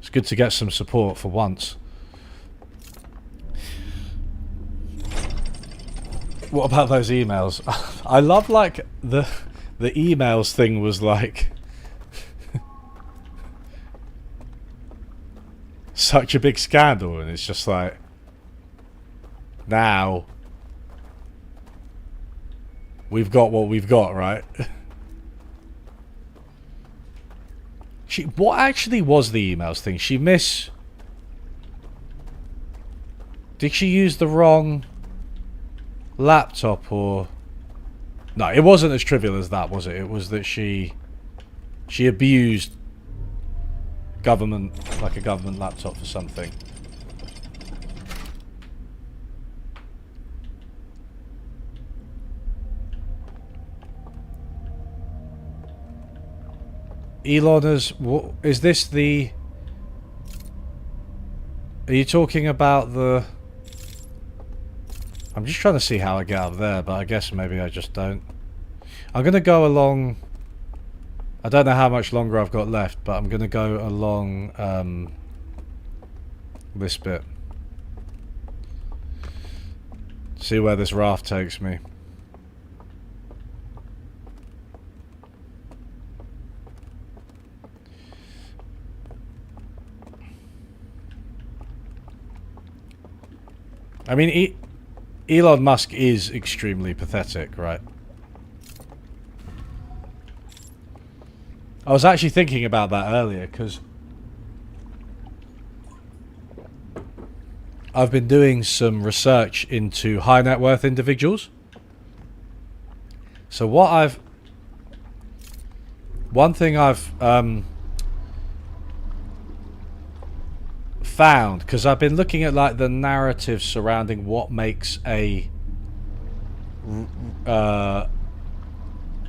It's good to get some support for once. What about those emails? I love, like, the emails thing was like... such a big scandal, and it's just like, now we've got what we've got, right? What actually was the emails thing? Did she use the wrong laptop, or... No, it wasn't as trivial as that, was it? It was that she abused government, like a government laptop for something. Elon is this the... Are you talking about the... I'm just trying to see how I get up there, but I guess maybe I just don't. I'm going to go along... I don't know how much longer I've got left, but I'm going to go along this bit. See where this raft takes me. I mean, Elon Musk is extremely pathetic, right? I was actually thinking about that earlier, because I've been doing some research into high net worth individuals. So one thing I've found, because I've been looking at like the narrative surrounding what makes a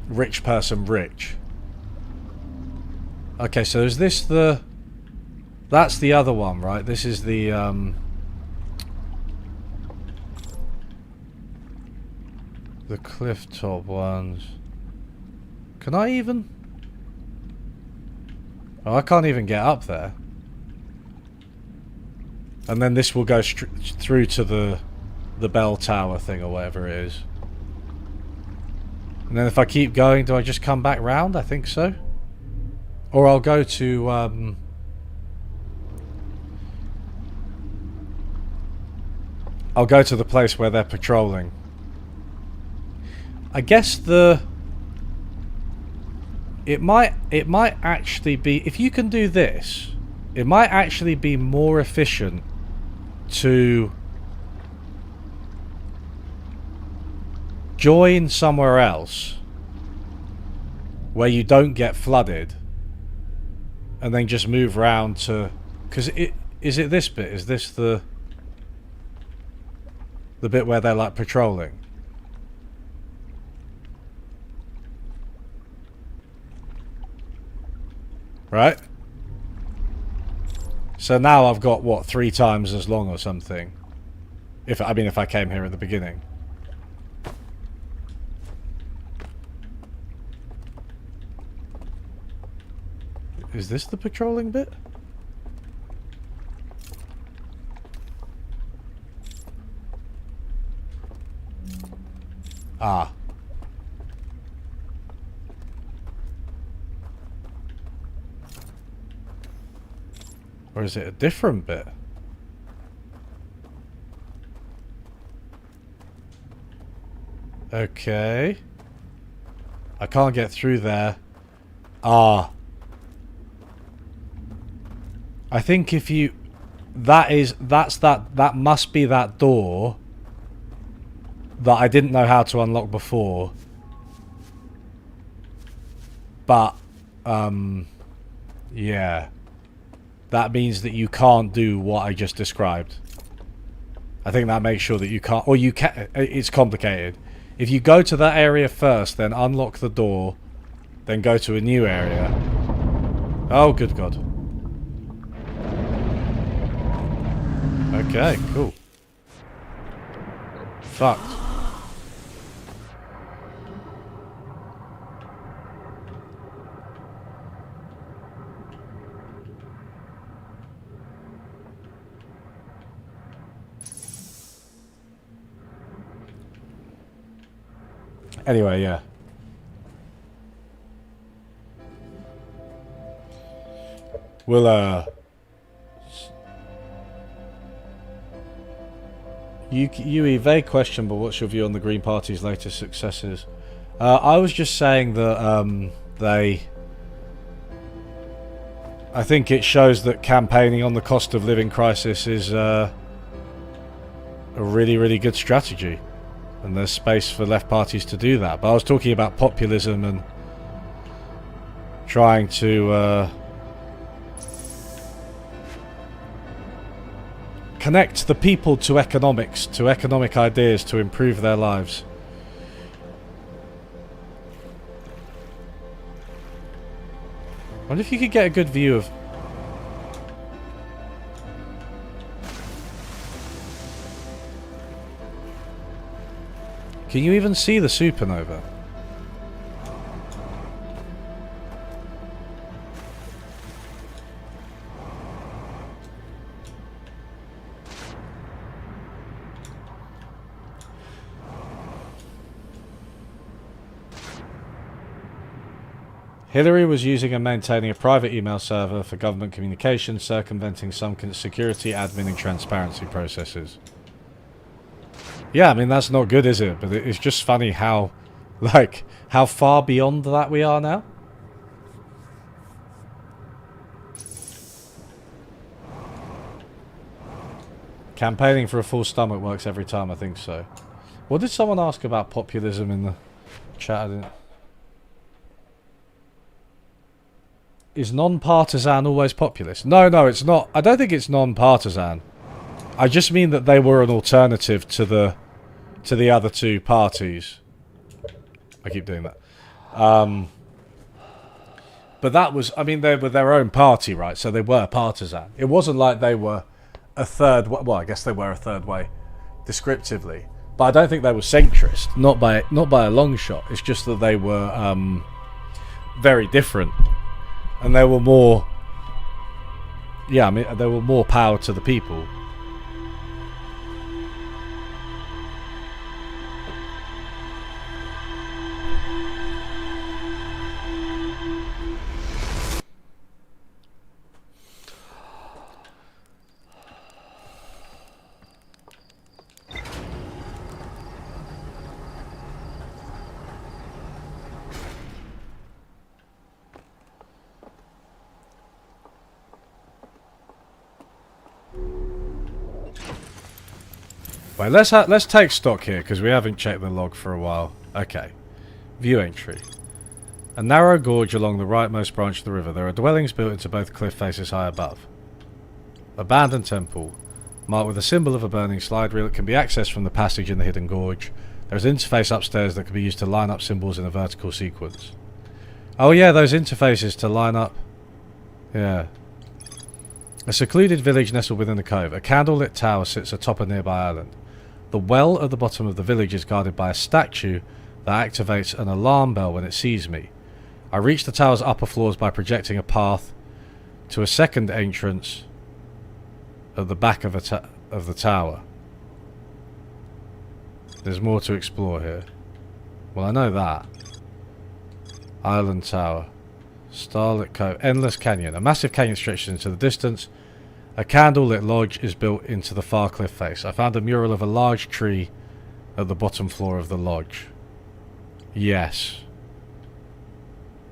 rich person rich. Okay, so is this that's the other one, right? This is the cliff top ones. Can I even... Oh, I can't even get up there. And then this will go through to the bell tower thing or whatever it is. And then if I keep going, do I just come back round? I think so. Or I'll go to the place where they're patrolling. I guess it might actually be, if you can do this, it might actually be more efficient to join somewhere else where you don't get flooded, and then just move around to... Because is it this bit? Is this the bit where they're like patrolling? Right? So now I've got, what, 3 times as long or something? If I came here at the beginning. Is this the patrolling bit? Ah. Or is it a different bit? Okay. I can't get through there. Ah. I think if you... That must be that door that I didn't know how to unlock before. But, yeah. That means that you can't do what I just described. I think that makes sure that you can't... Or you can... It's complicated. If you go to that area first, then unlock the door, then go to a new area. Oh, good God. Okay, cool. Fucked. Anyway, yeah. We'll, Yui, vague question, but what's your view on the Green Party's latest successes? I was just saying that I think it shows that campaigning on the cost of living crisis is a really, really good strategy. And there's space for left parties to do that. But I was talking about populism and trying to connect the people to economics, to economic ideas to improve their lives. I wonder if you could get a good view of... Can you even see the supernova? Hillary was using and maintaining a private email server for government communications, circumventing some security, admin and transparency processes. Yeah, I mean, that's not good, is it? But it's just funny how, like, how far beyond that we are now. Campaigning for a full stomach works every time, I think so. What did someone ask about populism in the chat? I didn't... Is non-partisan always populist? No, it's not. I don't think it's non-partisan. I just mean that they were an alternative to the other two parties. I keep doing that. But that was, I mean, they were their own party, right? So they were partisan. It wasn't like they were a third way. Well, I guess they were a third way, descriptively. But I don't think they were centrist. Not by a long shot. It's just that they were very different. And they were more... Yeah, I mean, they were more power to the people. Wait, let's take stock here, because we haven't checked the log for a while. Okay. View entry. A narrow gorge along the rightmost branch of the river. There are dwellings built into both cliff faces high above. Abandoned temple. Marked with a symbol of a burning slide reel that can be accessed from the passage in the hidden gorge. There is an interface upstairs that can be used to line up symbols in a vertical sequence. Oh yeah, those interfaces to line up. Yeah. A secluded village nestled within the cove. A candlelit tower sits atop a nearby island. The well at the bottom of the village is guarded by a statue that activates an alarm bell when it sees me. I reach the tower's upper floors by projecting a path to a second entrance at the back of the tower. There's more to explore here. Well, I know that. Island Tower. Starlit Cove. Endless Canyon. A massive canyon stretches into the distance. A candlelit lodge is built into the far cliff face. I found a mural of a large tree at the bottom floor of the lodge. Yes.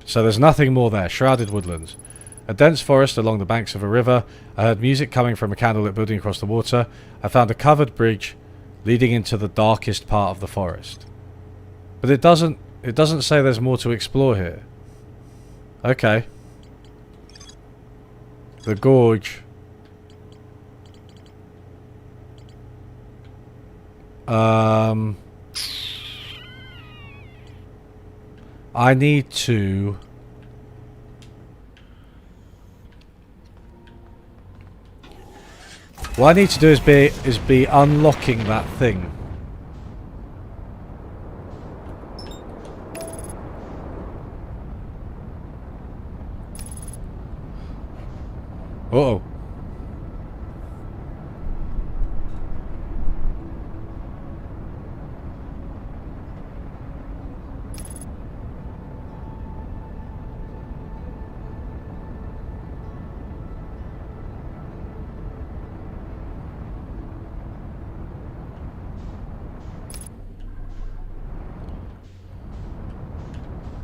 So there's nothing more there. Shrouded woodlands. A dense forest along the banks of a river. I heard music coming from a candlelit building across the water. I found a covered bridge leading into the darkest part of the forest. But it doesn't say there's more to explore here. Okay. The gorge. I need to... What I need to do is be unlocking that thing. Uh-oh.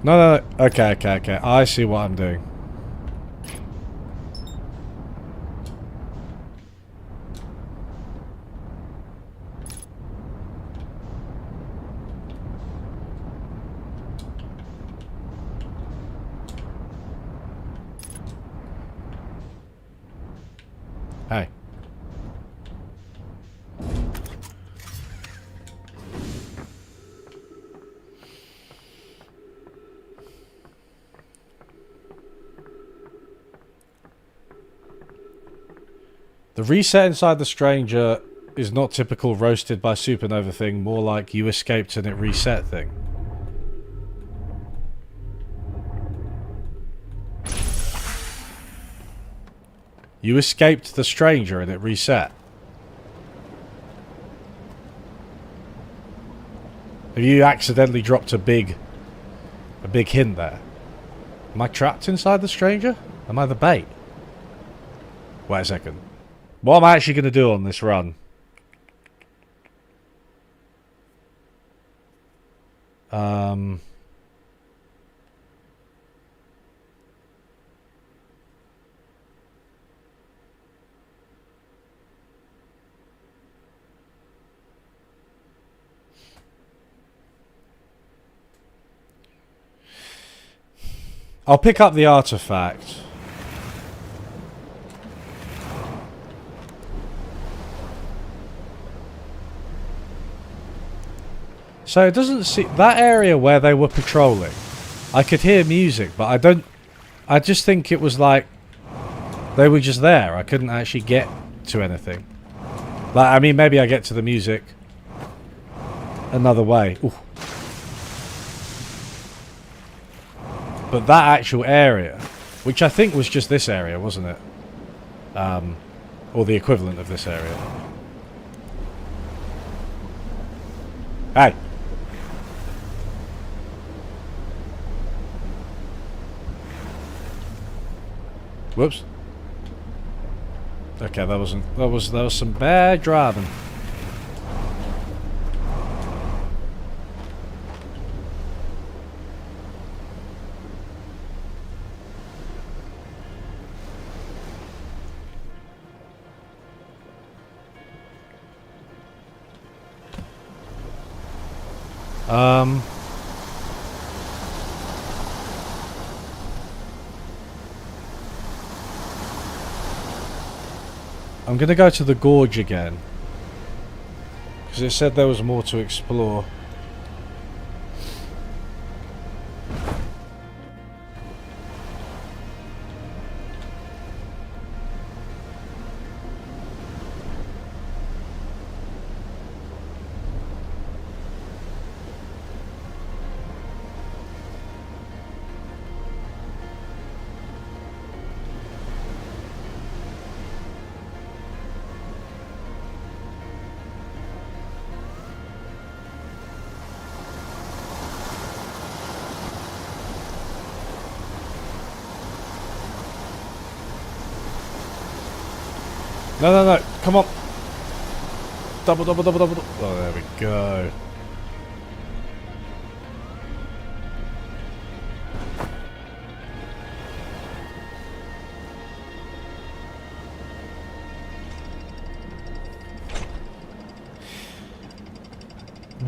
No, no, no. Okay, okay, okay. I see what I'm doing. Hey. The reset inside the stranger is not typical roasted by supernova thing, more like you escaped and it reset thing. You escaped the stranger and it reset. Have you accidentally dropped a big hint there? Am I trapped inside the stranger? Am I the bait? Wait a second. What am I actually going to do on this run? I'll pick up the artifact. So it doesn't see that area where they were patrolling. I could hear music, but I just think it was like they were just there. I couldn't actually get to anything. Like, I mean, maybe I get to the music another way. Ooh. But that actual area, which I think was just this area, wasn't it? Or the equivalent of this area. Hey! Whoops. Okay, that was some bad driving. I'm gonna go to the gorge again. Because it said there was more to explore. No, no, no. Come on. Double, double, double, double. Oh, there we go.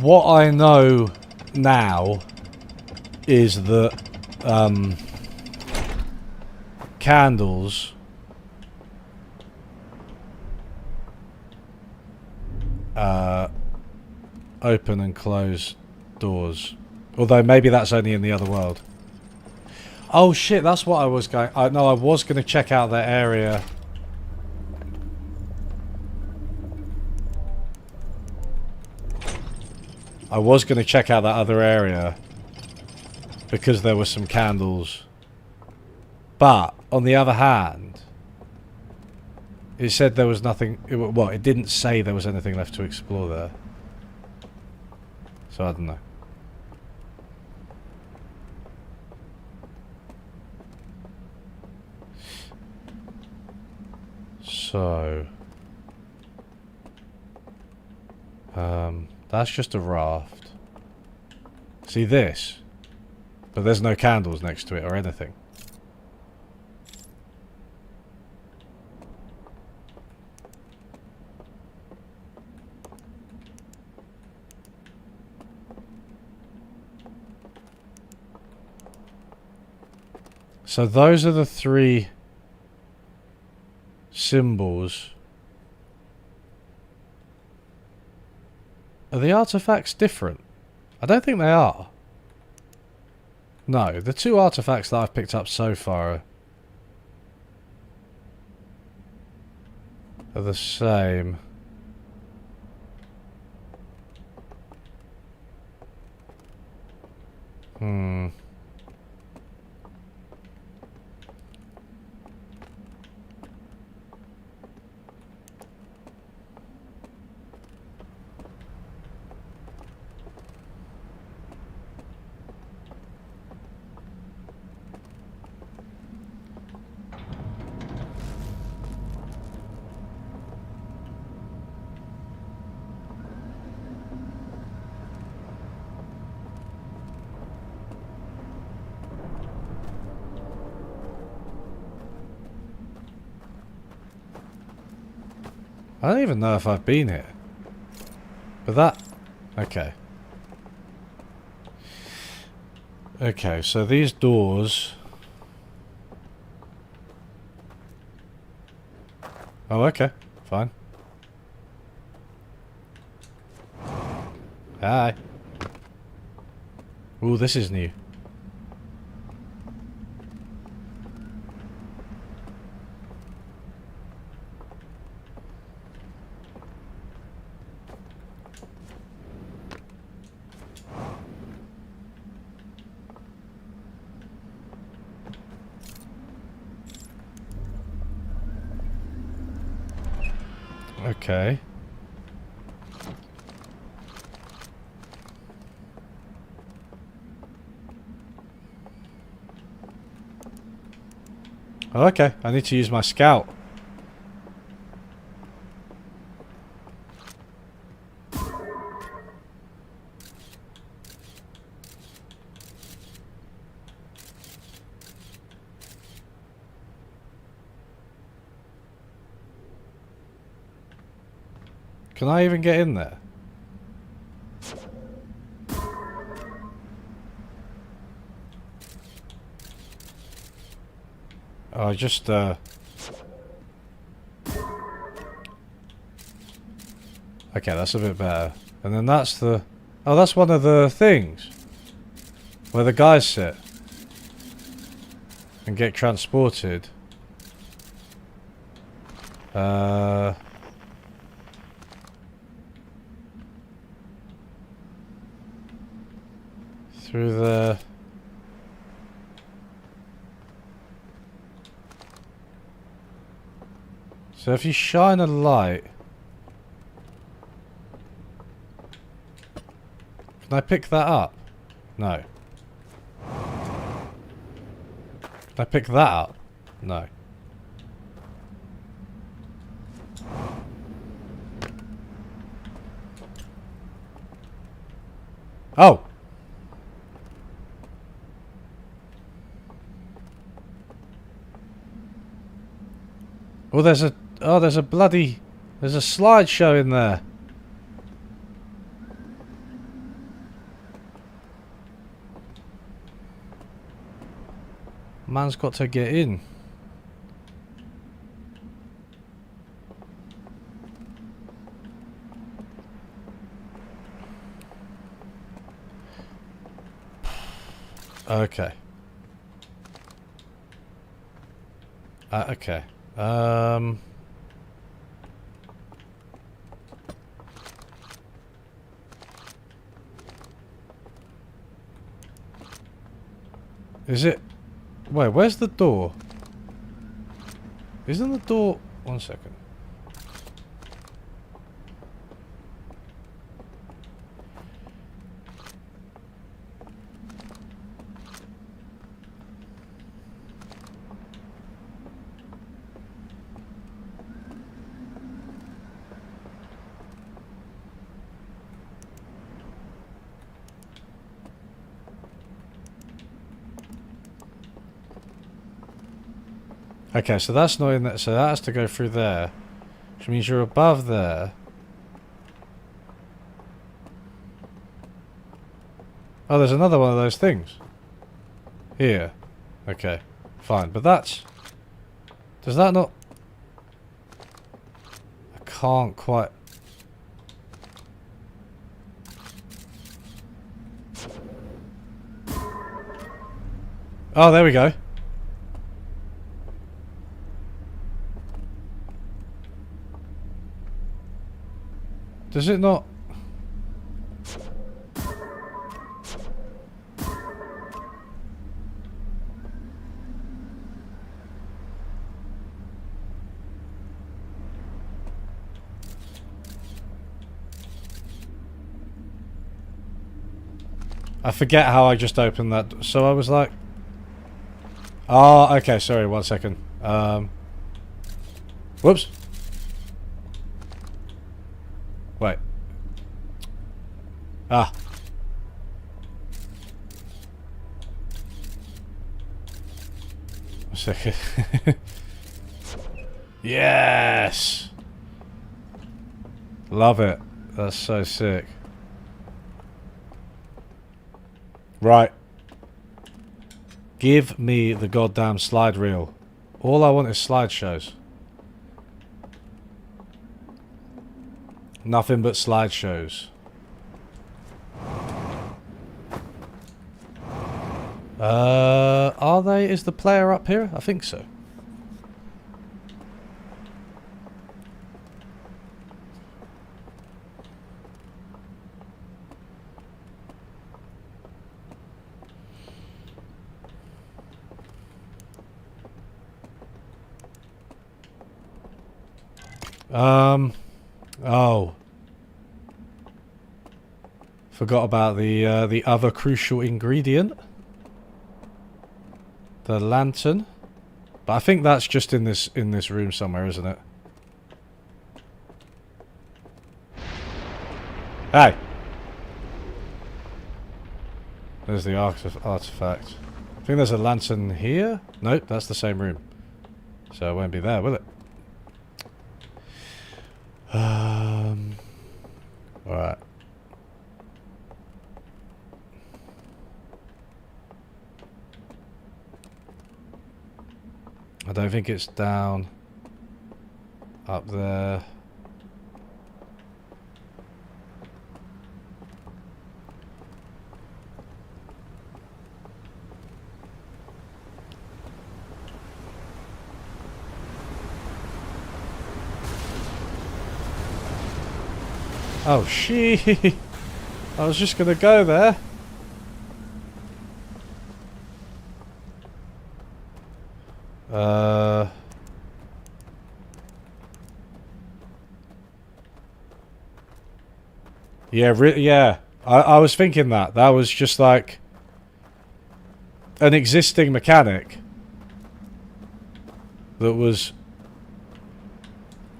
What I know now is that candles open and close doors. Although maybe that's only in the other world. Oh shit, that's what I was going... I was going to check out that area. I was going to check out that other area. Because there were some candles. But, on the other hand... It said there was nothing... Well, it didn't say there was anything left to explore there. So I don't know. So... that's just a raft. See this? But there's no candles next to it or anything. So those are the 3 symbols. Are the artifacts different? I don't think they are. No, the 2 artifacts that I've picked up so far are the same. I don't even know if I've been here. But that... Okay. Okay, so these doors... Oh, okay. Fine. Hi. Ooh, this is new. Okay. Oh, okay, I need to use my scout. Can I even get in there? Oh, just, Okay, that's a bit better. And then that's the... Oh, that's one of the things. Where the guys sit. And get transported. Through the... So if you shine a light... Can I pick that up? No. Can I pick that up? No. Oh! Oh, there's a... Oh, there's a bloody... There's a slideshow in there. Man's got to get in. Okay. Okay. Is it... Wait, where's the door? Isn't the door... One second. Okay, so that's not in there. So that has to go through there. Which means you're above there. Oh, there's another one of those things. Here. Okay. Fine. But that's... Does that not... I can't quite... Oh, there we go. Does it not... I forget how I just opened that. So I was like... Oh, okay, sorry, 1 second. Whoops. Wait. Ah. A second. Yes! Love it. That's so sick. Right. Give me the goddamn slide reel. All I want is slideshows. Nothing but slideshows. Are they? Is the player up here? I think so. Oh. Forgot about the other crucial ingredient. The lantern. But I think that's just in this room somewhere, isn't it? Hey! There's the artifact. I think there's a lantern here. Nope, that's the same room. So it won't be there, will it? Alright. I don't think it's down up there. Oh, shit. I was just going to go there. Yeah, yeah. I was thinking that. That was just like an existing mechanic that was...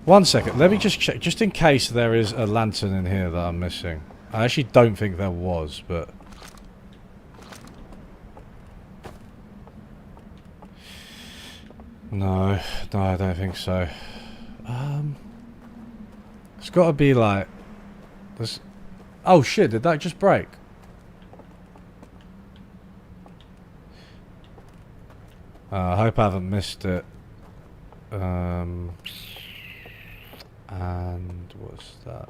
1 second, let me just check, just in case there is a lantern in here that I'm missing. I actually don't think there was, but... No, I don't think so. It's got to be like... There's... Oh shit, did that just break? I hope I haven't missed it. And what's that?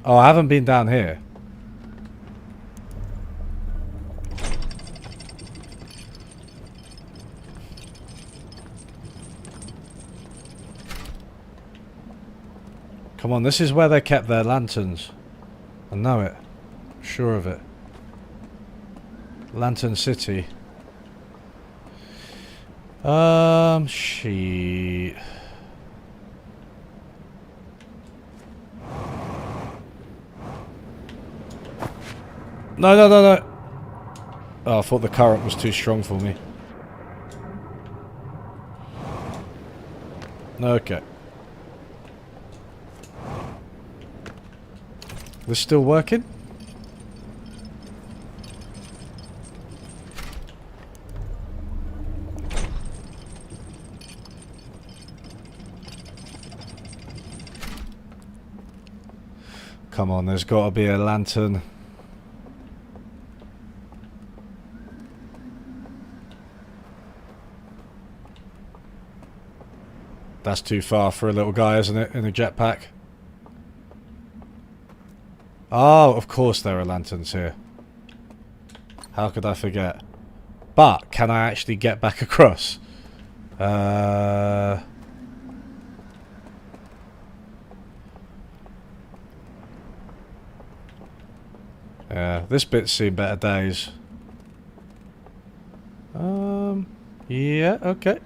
Oh, I haven't been down here. Come on, this is where they kept their lanterns. I know it. I'm sure of it. Lantern City. Shit. No. Oh, I thought the current was too strong for me. Okay. This still working? Come on, there's got to be a lantern. That's too far for a little guy, isn't it, in a jetpack? Oh, of course there are lanterns here. How could I forget? But, can I actually get back across? Yeah, this bit's seen better days. Yeah, okay.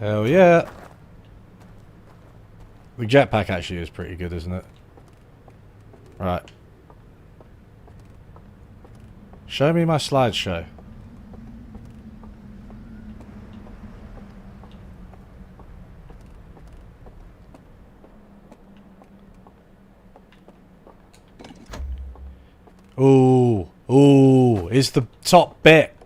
Hell yeah. The jetpack actually is pretty good, isn't it? Right. Show me my slideshow. Ooh. Ooh. Is the top bit.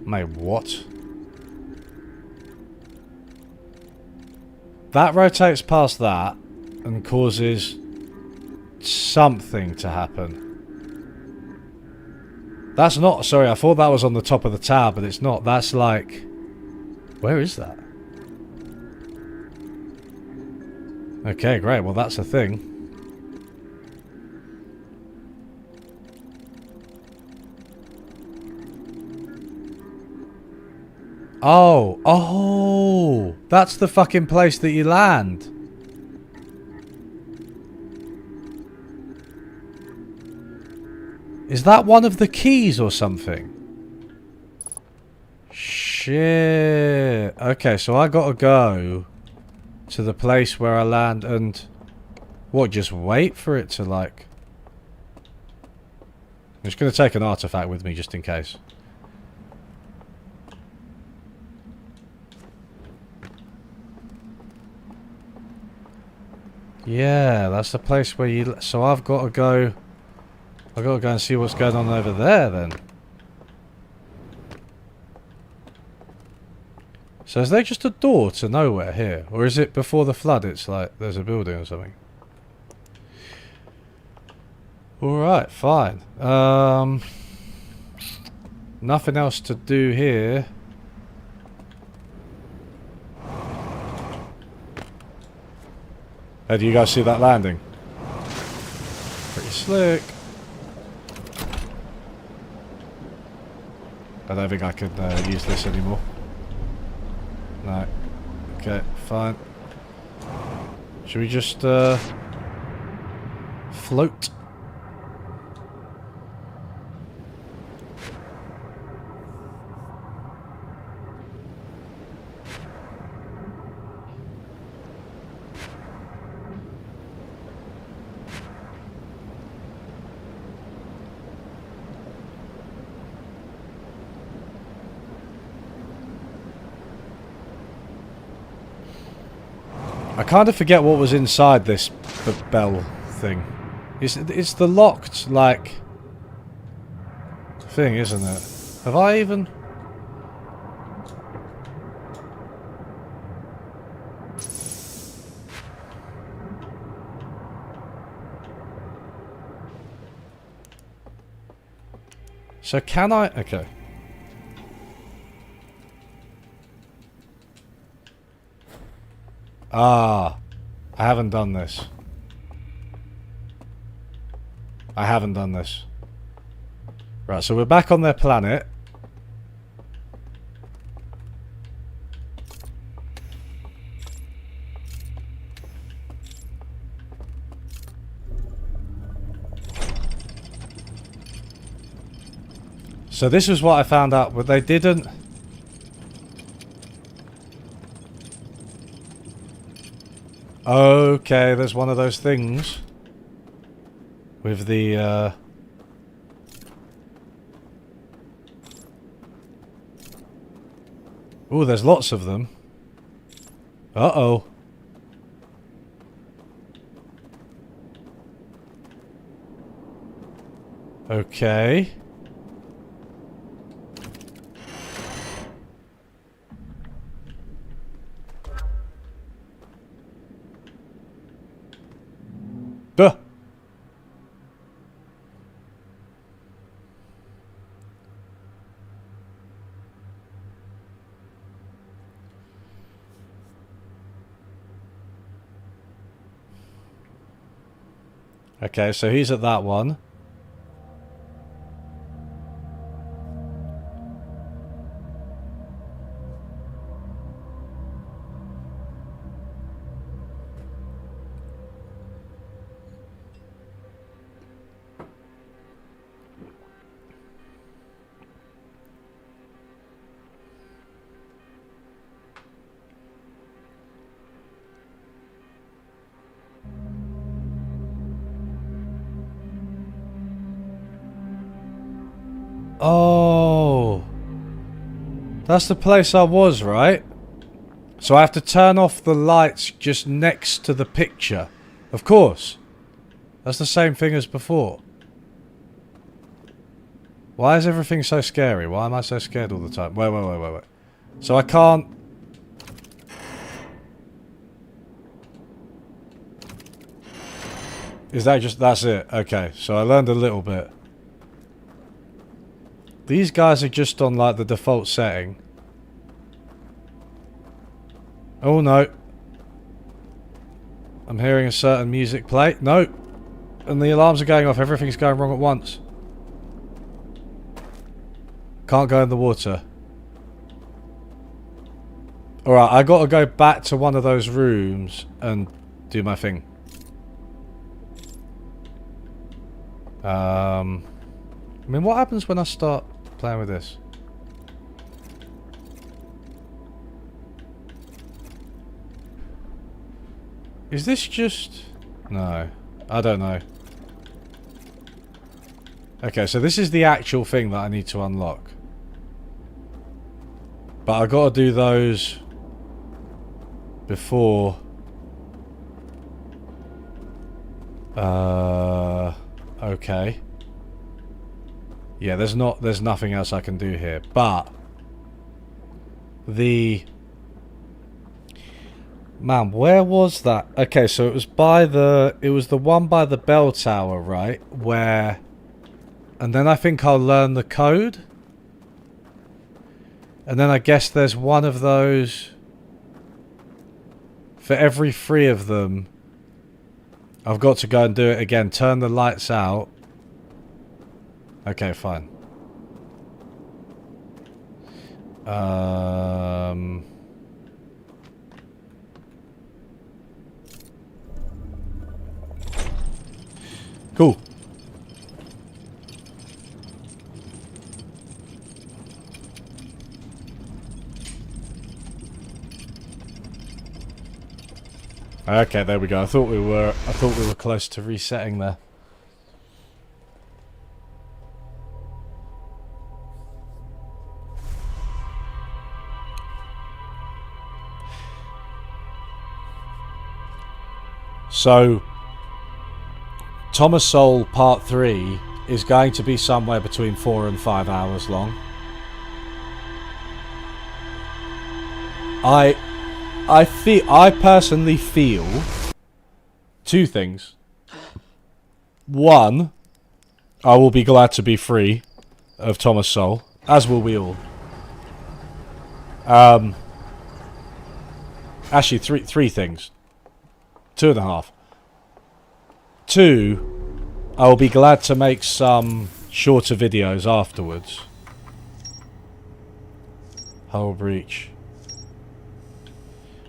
Mate, what? That rotates past that and causes something to happen. That's not... Sorry, I thought that was on the top of the tower, but it's not. That's like... Where is that? Okay, great. Well, that's a thing. Oh, oh, that's the fucking place that you land. Is that one of the keys or something? Shit. Okay, so I gotta go to the place where I land and... What, just wait for it to like... I'm just gonna take an artifact with me just in case. Yeah, that's the place where you... So I've got to go... I've got to go and see what's going on over there then. So is there just a door to nowhere here? Or is it before the flood it's like there's a building or something? Alright, fine. Nothing else to do here. Hey, do you guys see that landing? Pretty slick. I don't think I can use this anymore. No. Okay, fine. Should we just float? I kind of forget what was inside this bell thing. It's the locked, like, thing, isn't it? Have I even... So can I... Okay. Ah, I haven't done this. I haven't done this. Right, so we're back on their planet. So this is what I found out, but they didn't... Okay, there's one of those things. With the, Oh, there's lots of them. Uh-oh. Okay. Duh. Okay, so he's at that one. Oh. That's the place I was, right? So I have to turn off the lights just next to the picture. Of course. That's the same thing as before. Why is everything so scary? Why am I so scared all the time? Wait. So I can't... Is that just... That's it. Okay, so I learned a little bit. These guys are just on, like, the default setting. Oh, no. I'm hearing a certain music play. No. And the alarms are going off. Everything's going wrong at once. Can't go in the water. Alright, I gotta go back to one of those rooms and do my thing. I mean, what happens when I start playing with this? Is this just... No. I don't know. Okay, so this is the actual thing that I need to unlock. But I gotta do those... before... Okay. Yeah, there's nothing else I can do here, but the man, where was that? Okay, so it was the one by the bell tower, right? Where, and then I think I'll learn the code, and then I guess there's one of those for every 3 of them. I've got to go and do it again. Turn the lights out. Okay, fine. Cool. Okay, there we go. I thought we were close to resetting there. So, Thomas Sowell Part 3 is going to be somewhere between 4 and 5 hours long. I personally feel 2 things. 1, I will be glad to be free of Thomas Sowell, as will we all. Actually, three things. 2.5. 2, I will be glad to make some shorter videos afterwards. Hull breach.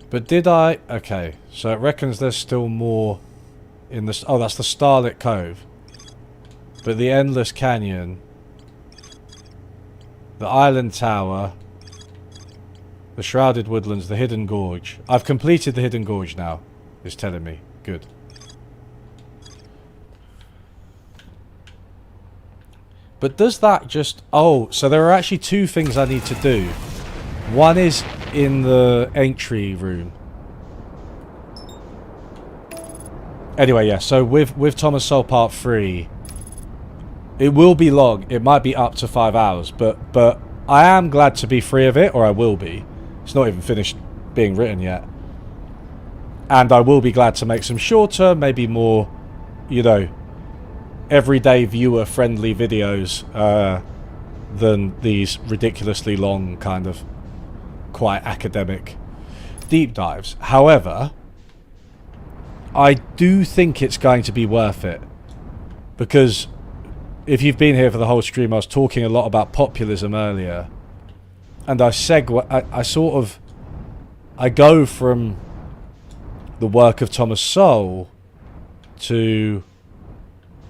But did I... Okay, so it reckons there's still more in this... Oh, that's the Starlit Cove. But the Endless Canyon... The Island Tower... The Shrouded Woodlands, the Hidden Gorge. I've completed the Hidden Gorge now, it's telling me. Good. But does that just... Oh, so there are actually two things I need to do. One is in the entry room. Anyway, yeah, so with Thomas Sowell Part 3, it will be long. It might be up to 5 hours, but I am glad to be free of it, or I will be. It's not even finished being written yet. And I will be glad to make some shorter, maybe more, you know, everyday viewer-friendly videos than these ridiculously long, kind of quite academic deep dives. However, I do think it's going to be worth it, because if you've been here for the whole stream, I was talking a lot about populism earlier, and I go from the work of Thomas Sowell to...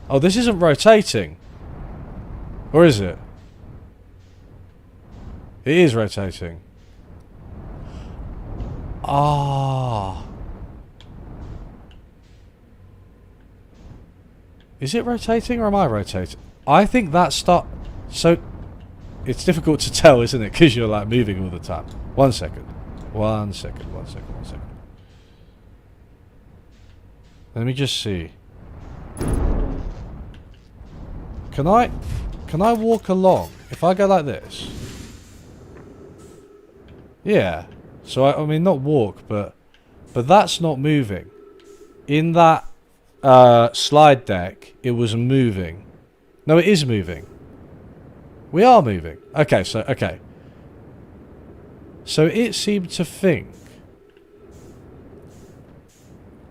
Oh, this isn't rotating. Or is it? It is rotating. Ah. Is it rotating or am I rotating? I think that So, it's difficult to tell, isn't it? Because you're like moving all the time. 1 second. 1 second, 1 second, 1 second. Let me just see. Can I walk along? If I go like this? Yeah. So I mean, not walk, but that's not moving. In that slide deck, it was moving. No, it is moving. We are moving. Okay, so okay. So it seemed to think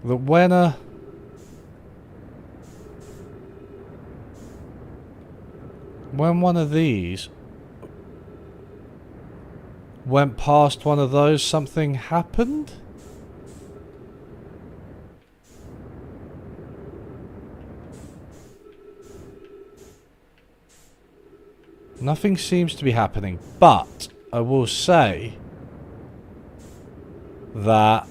that when one of these went past one of those, something happened? Nothing seems to be happening, but I will say that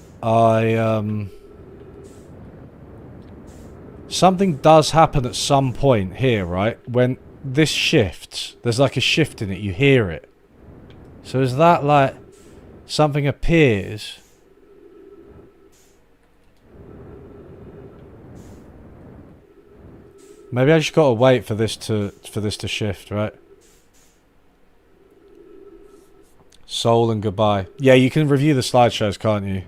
something does happen at some point here, right? When this shifts, there's like a shift in it, you hear it. So is that like something appears? Maybe I just gotta wait for this to shift, right? Soul and goodbye. Yeah, you can review the slideshows, can't you?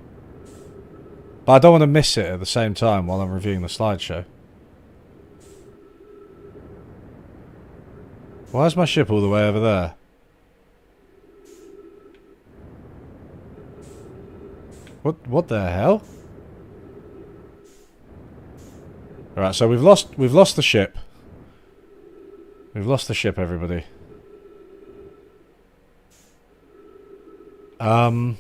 But I don't want to miss it at the same time while I'm reviewing the slideshow. Why is my ship all the way over there? What the hell? Alright, so we've lost the ship. We've lost the ship, everybody. Yeah,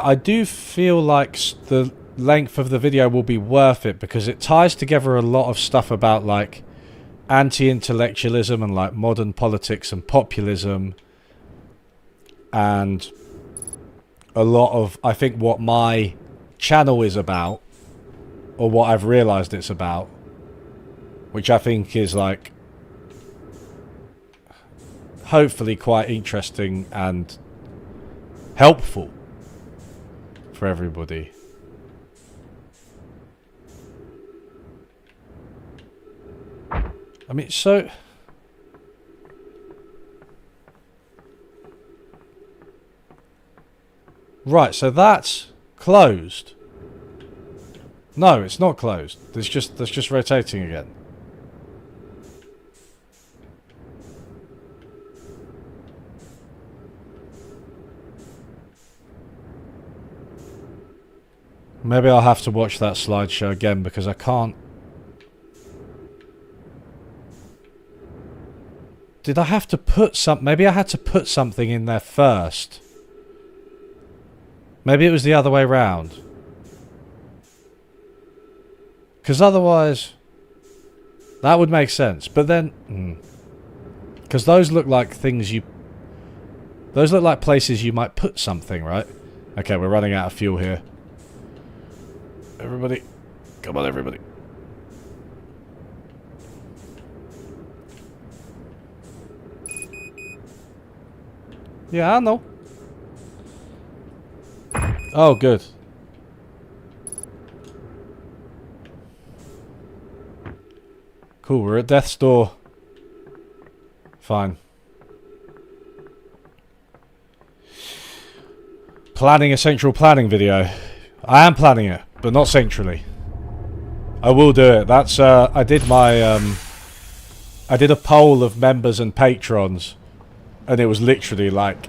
I do feel like the length of the video will be worth it because it ties together a lot of stuff about like anti-intellectualism and like modern politics and populism, and a lot of, I think, what my channel is about, or what I've realised it's about, which I think is like hopefully quite interesting and helpful for everybody. I mean, so right, so that's closed. No, it's not closed. That's just rotating again. Maybe I'll have to watch that slideshow again because I can't. Did I have to put some? Maybe I had to put something in there first. Maybe it was the other way round. Because otherwise, that would make sense. But then, because those look like things you. Those look like places you might put something, right? Okay, we're running out of fuel here. Everybody, come on, everybody. Yeah, I know. Oh, good. Cool, we're at death's door. Fine. Planning a central planning video. I am planning it, but not centrally. I will do it. That's I did my I did a poll of members and patrons, and it was literally like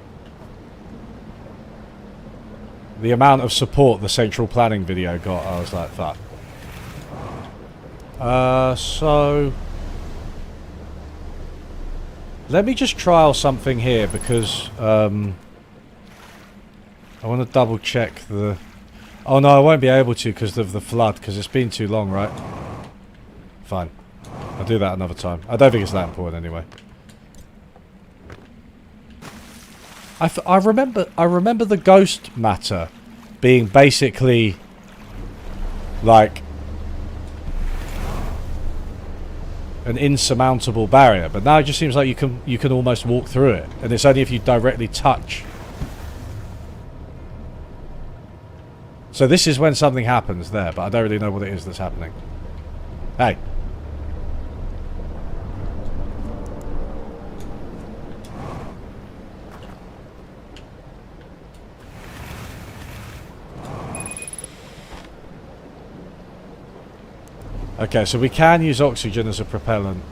the amount of support the central planning video got. I was like, fuck. So let me just trial something here because I want to double check the... Oh no, I won't be able to because of the flood, because it's been too long, right? Fine. I'll do that another time. I don't think it's that important anyway. I remember the ghost matter being basically like an insurmountable barrier, but now it just seems like you can almost walk through it, and it's only if you directly touch. So this is when something happens there, but I don't really know what it is that's happening. Hey. Okay, so we can use oxygen as a propellant.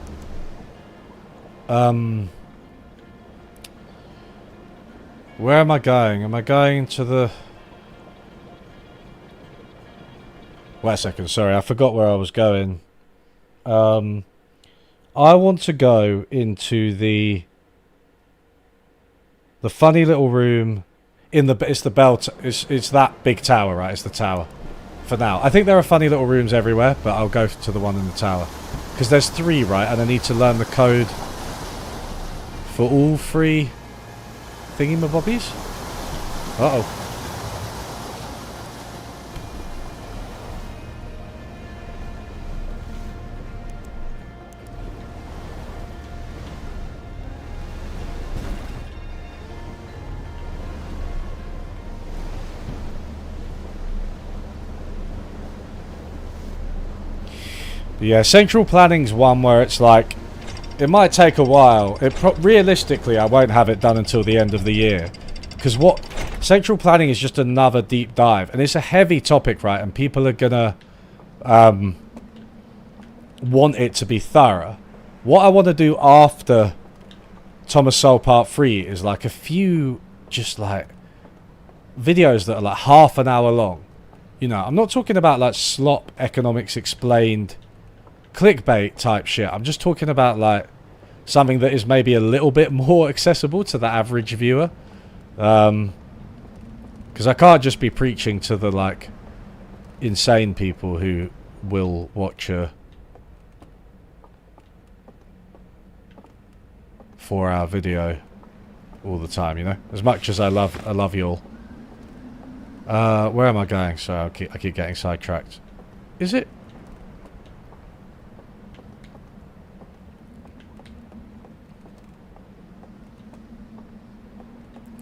Where am I going? Am I going to the... Wait a second, sorry, I forgot where I was going. I want to go into the funny little room in the... It's the bell... It's that big tower, right? It's the tower. For now. I think there are funny little rooms everywhere, but I'll go to the one in the tower. Because there's 3, right? And I need to learn the code for all 3 thingy-mabobbies. Uh-oh. Yeah, central planning's one where it's like, it might take a while. Realistically, I won't have it done until the end of the year. Because what... Central planning is just another deep dive. And it's a heavy topic, right? And people are gonna want it to be thorough. What I want to do after Thomas Sowell Part 3 is like a few just like videos that are like half an hour long. You know, I'm not talking about like slop economics explained clickbait type shit. I'm just talking about like something that is maybe a little bit more accessible to the average viewer. Because I can't just be preaching to the like insane people who will watch a 4-hour video all the time, you know? As much as I love you all. Where am I going? Sorry, I keep getting sidetracked. Is it?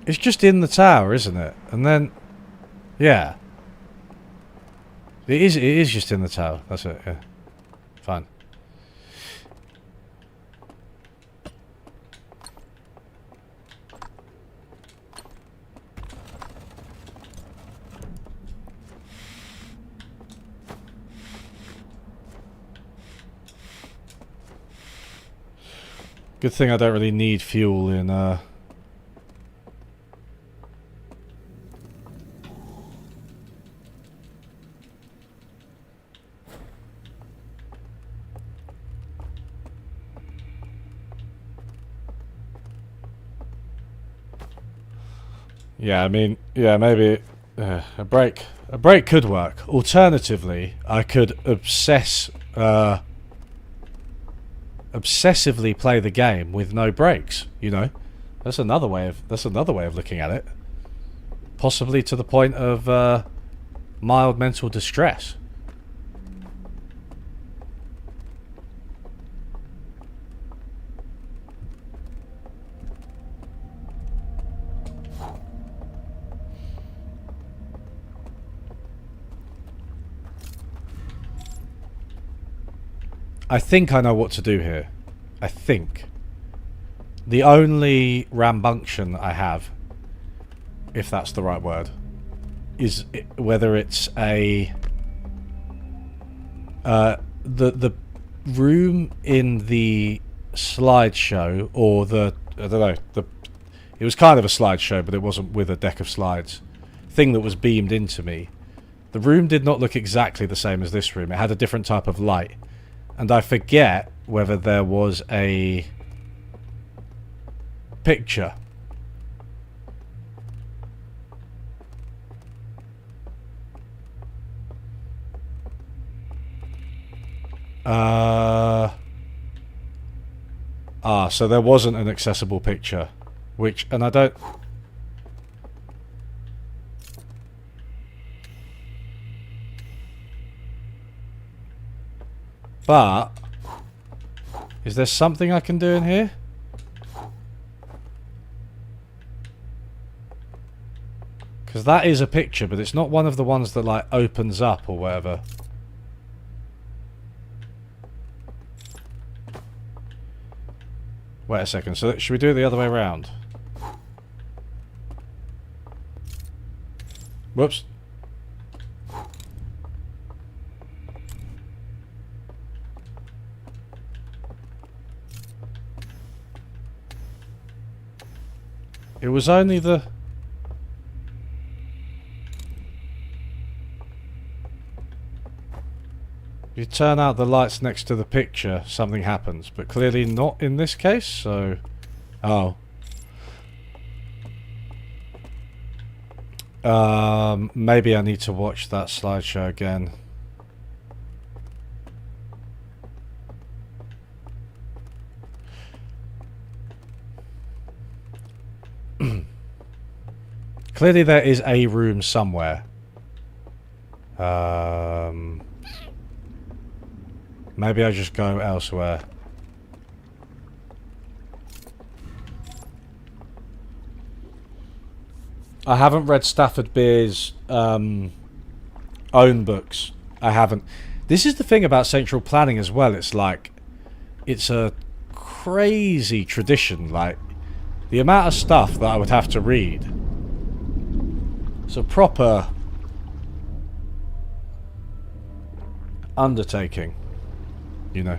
It's just in the tower, isn't it? And then, yeah. It is just in the tower. That's it, yeah. Fine. Good thing I don't really need fuel in, Yeah, I mean, yeah, maybe a break could work. Alternatively, I could obsessively play the game with no breaks. You know, that's another way of looking at it. Possibly to the point of mild mental distress. I think I know what to do here. I think. The only rambunction I have, if that's the right word, is whether it's a... the room in the slideshow, or the... I don't know, it was kind of a slideshow, but it wasn't with a deck of slides. Thing that was beamed into me. The room did not look exactly the same as this room. It had a different type of light. And I forget whether there was a picture. So there wasn't an accessible picture. Which, and I don't... But... Is there something I can do in here? Because that is a picture, but it's not one of the ones that, like, opens up or whatever. Wait a second, so should we do it the other way around? Whoops. It was only the... You turn out the lights next to the picture, something happens. But clearly not in this case, so... Oh. Maybe I need to watch that slideshow again. Clearly there is a room somewhere. Maybe I just go elsewhere. I haven't read Stafford Beer's own books. I haven't. This is the thing about central planning as well. It's like, it's a crazy tradition. Like, the amount of stuff that I would have to read. It's a proper undertaking, you know.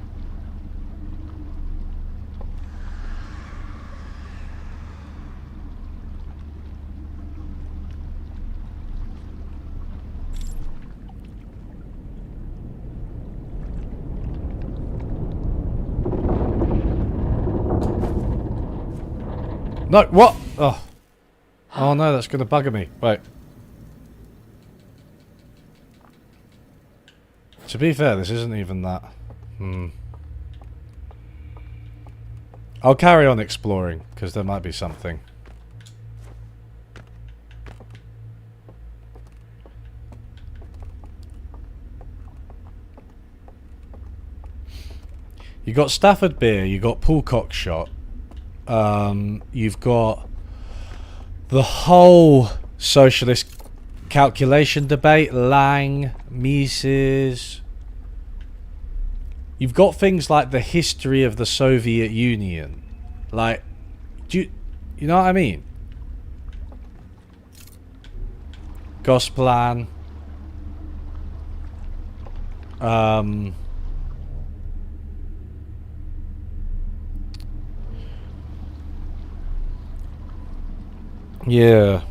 No, what? Oh. Oh no, that's going to bugger me. Wait. To be fair, this isn't even that. I'll carry on exploring, because there might be something. You got Stafford Beer, you got Paul Cockshott, you've got the whole socialist calculation debate, Lang, Mises. You've got things like the history of the Soviet Union. Like, you know what I mean? Gosplan. Yeah.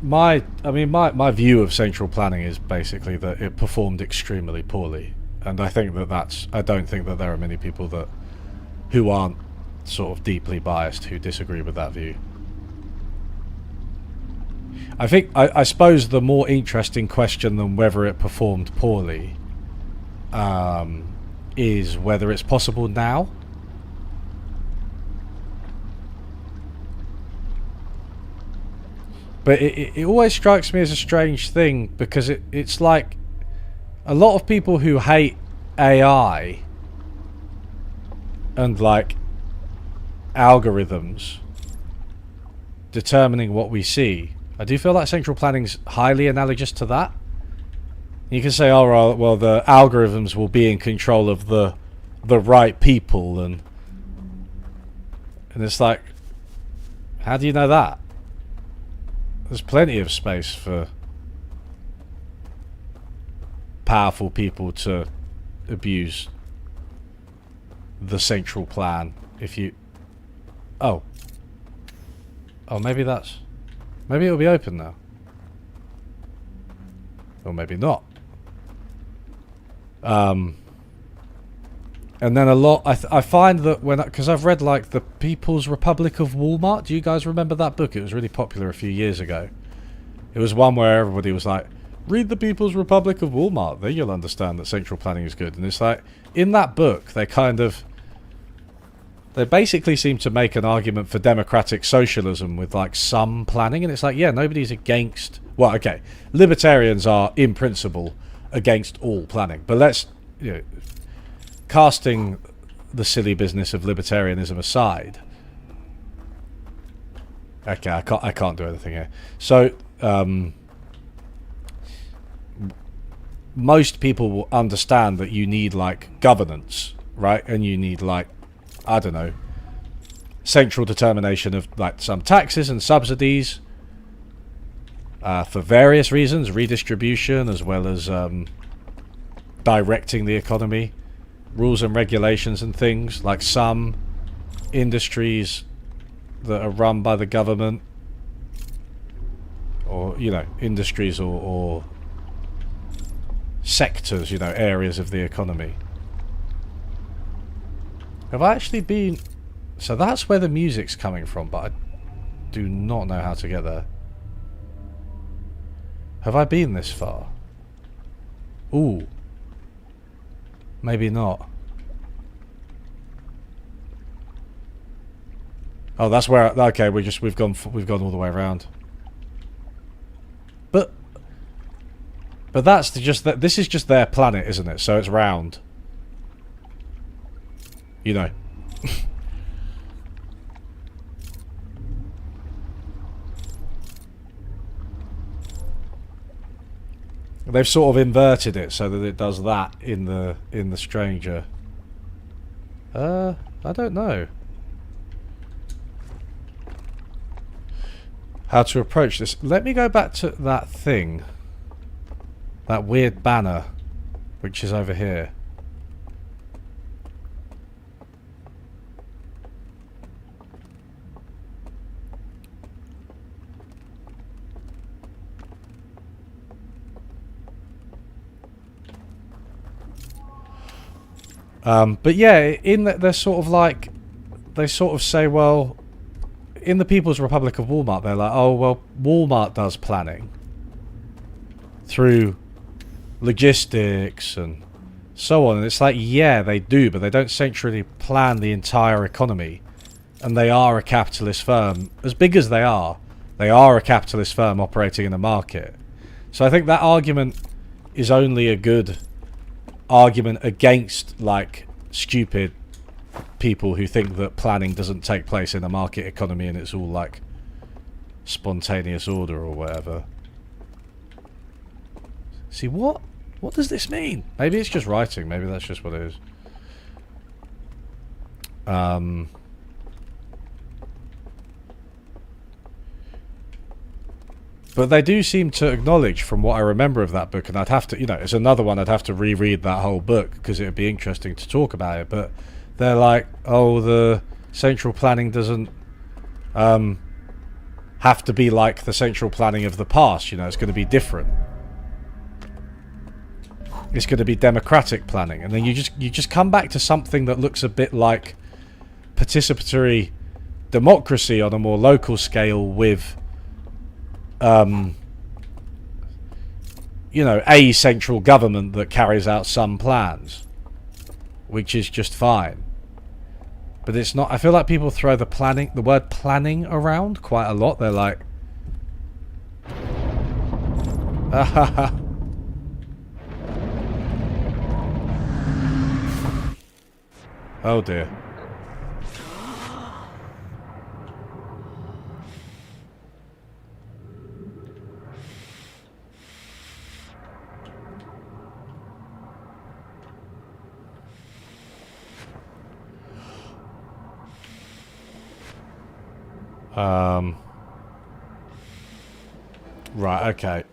My view of central planning is basically that it performed extremely poorly, and I think that I don't think that there are many people who aren't sort of deeply biased who disagree with that view. I suppose the more interesting question than whether it performed poorly is whether it's possible now. But it always strikes me as a strange thing, because it's like, a lot of people who hate AI and like algorithms determining what we see, I do feel like central planning's highly analogous to that. You can say, oh well, the algorithms will be in control of the right people, and it's like, how do you know that? There's plenty of space for powerful people to abuse the central plan. If you... Oh, maybe it'll be open now. Or maybe not. And then a lot, I find that because I've read like The People's Republic of Walmart. Do you guys remember that book? It was really popular a few years ago. It was one where everybody was like, read The People's Republic of Walmart, then you'll understand that central planning is good. And it's like, in that book, they basically seem to make an argument for democratic socialism with like some planning. And it's like, yeah, nobody's against... Well, okay, libertarians are in principle against all planning. But let's, casting the silly business of libertarianism aside. Okay, I can't do anything here. So, most people will understand that you need like governance, right? And you need like, I don't know, central determination of like some taxes and subsidies for various reasons, redistribution as well as directing the economy, rules and regulations and things. Like some industries that are run by the government, or industries or sectors, areas of the economy. Have I actually been... So that's where the music's coming from, but I do not know how to get there. Have I been this far? Ooh. Maybe not. Oh, that's where... Okay, we've gone all the way around. But that's just that. This is just their planet, isn't it? So it's round. They've sort of inverted it so that it does that in the Stranger. I don't know how to approach this. Let me go back to that thing. That weird banner, which is over here. But yeah, in that they're sort of like, they sort of say, well, in the People's Republic of Walmart, they're like, oh, well, Walmart does planning through logistics and so on. And it's like, yeah, they do, but they don't centrally plan the entire economy. And they are a capitalist firm. As big as they are a capitalist firm operating in a market. So I think that argument is only a good argument against, like, stupid people who think that planning doesn't take place in a market economy and it's all, like, spontaneous order or whatever. See, what does this mean? Maybe it's just writing. Maybe that's just what it is. But they do seem to acknowledge, from what I remember of that book, and I'd have to, it's another one I'd have to reread that whole book because it would be interesting to talk about it. But they're like, oh, the central planning doesn't have to be like the central planning of the past. It's going to be different. It's going to be democratic planning, and then you just come back to something that looks a bit like participatory democracy on a more local scale with a central government that carries out some plans, which is just fine. But it's not. I feel like people throw the word planning around quite a lot. They're like, Oh dear. Right, okay.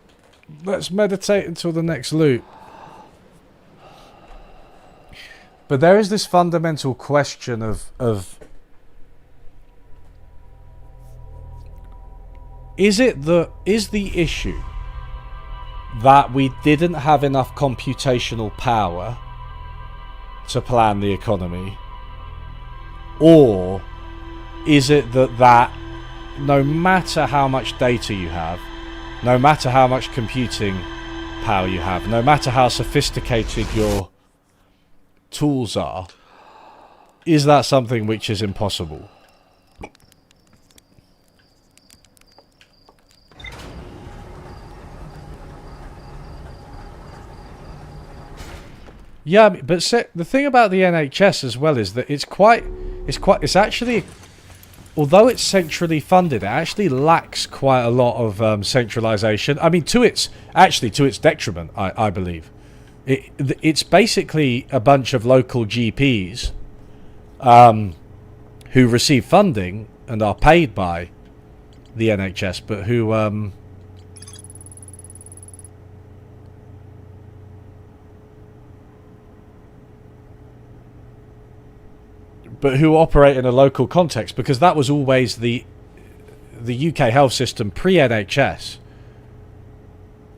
Let's meditate until the next loop. But there is this fundamental question of is the issue that we didn't have enough computational power to plan the economy, or is it that no matter how much data you have, no matter how much computing power you have, no matter how sophisticated your tools are, is that something which is impossible? Yeah, but the thing about the NHS as well is that it's actually, although it's centrally funded, it actually lacks quite a lot of centralisation. I mean, to its detriment, I believe. It's basically a bunch of local GPs who receive funding and are paid by the NHS, but who operate in a local context, because that was always the UK health system pre-NHS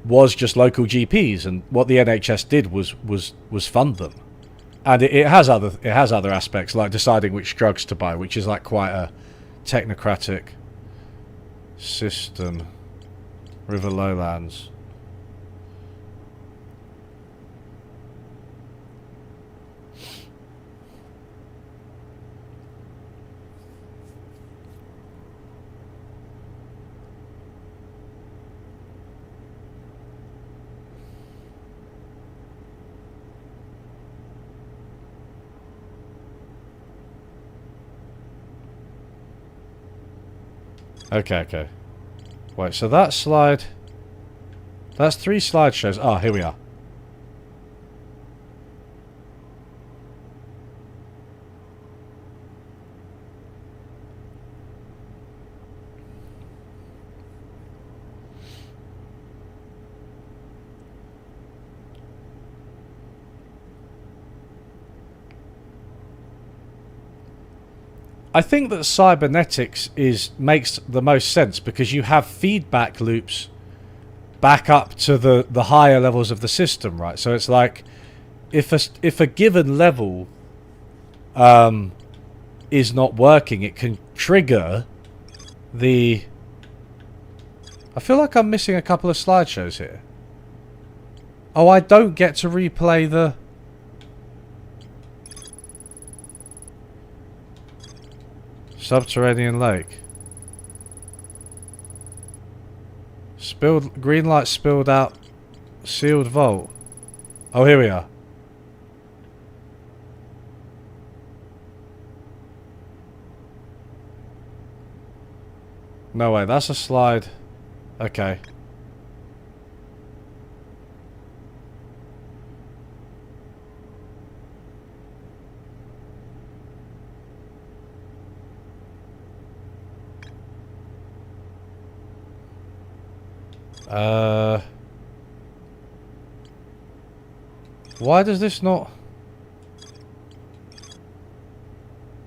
was just local GPs, and what the NHS did was fund them. And it has other aspects, like deciding which drugs to buy, which is like quite a technocratic system. River Lowlands. Okay. Wait, so that slide... That's 3 slideshows. Ah, here we are. I think that cybernetics makes the most sense because you have feedback loops back up to the higher levels of the system, right? So it's like if a given level is not working, it can trigger the... I feel like I'm missing a couple of slideshows here. Oh, I don't get to replay the... Subterranean lake. Spilled... Green light spilled out. Sealed vault. Oh, here we are. No way, that's a slide. Okay. Why does this not...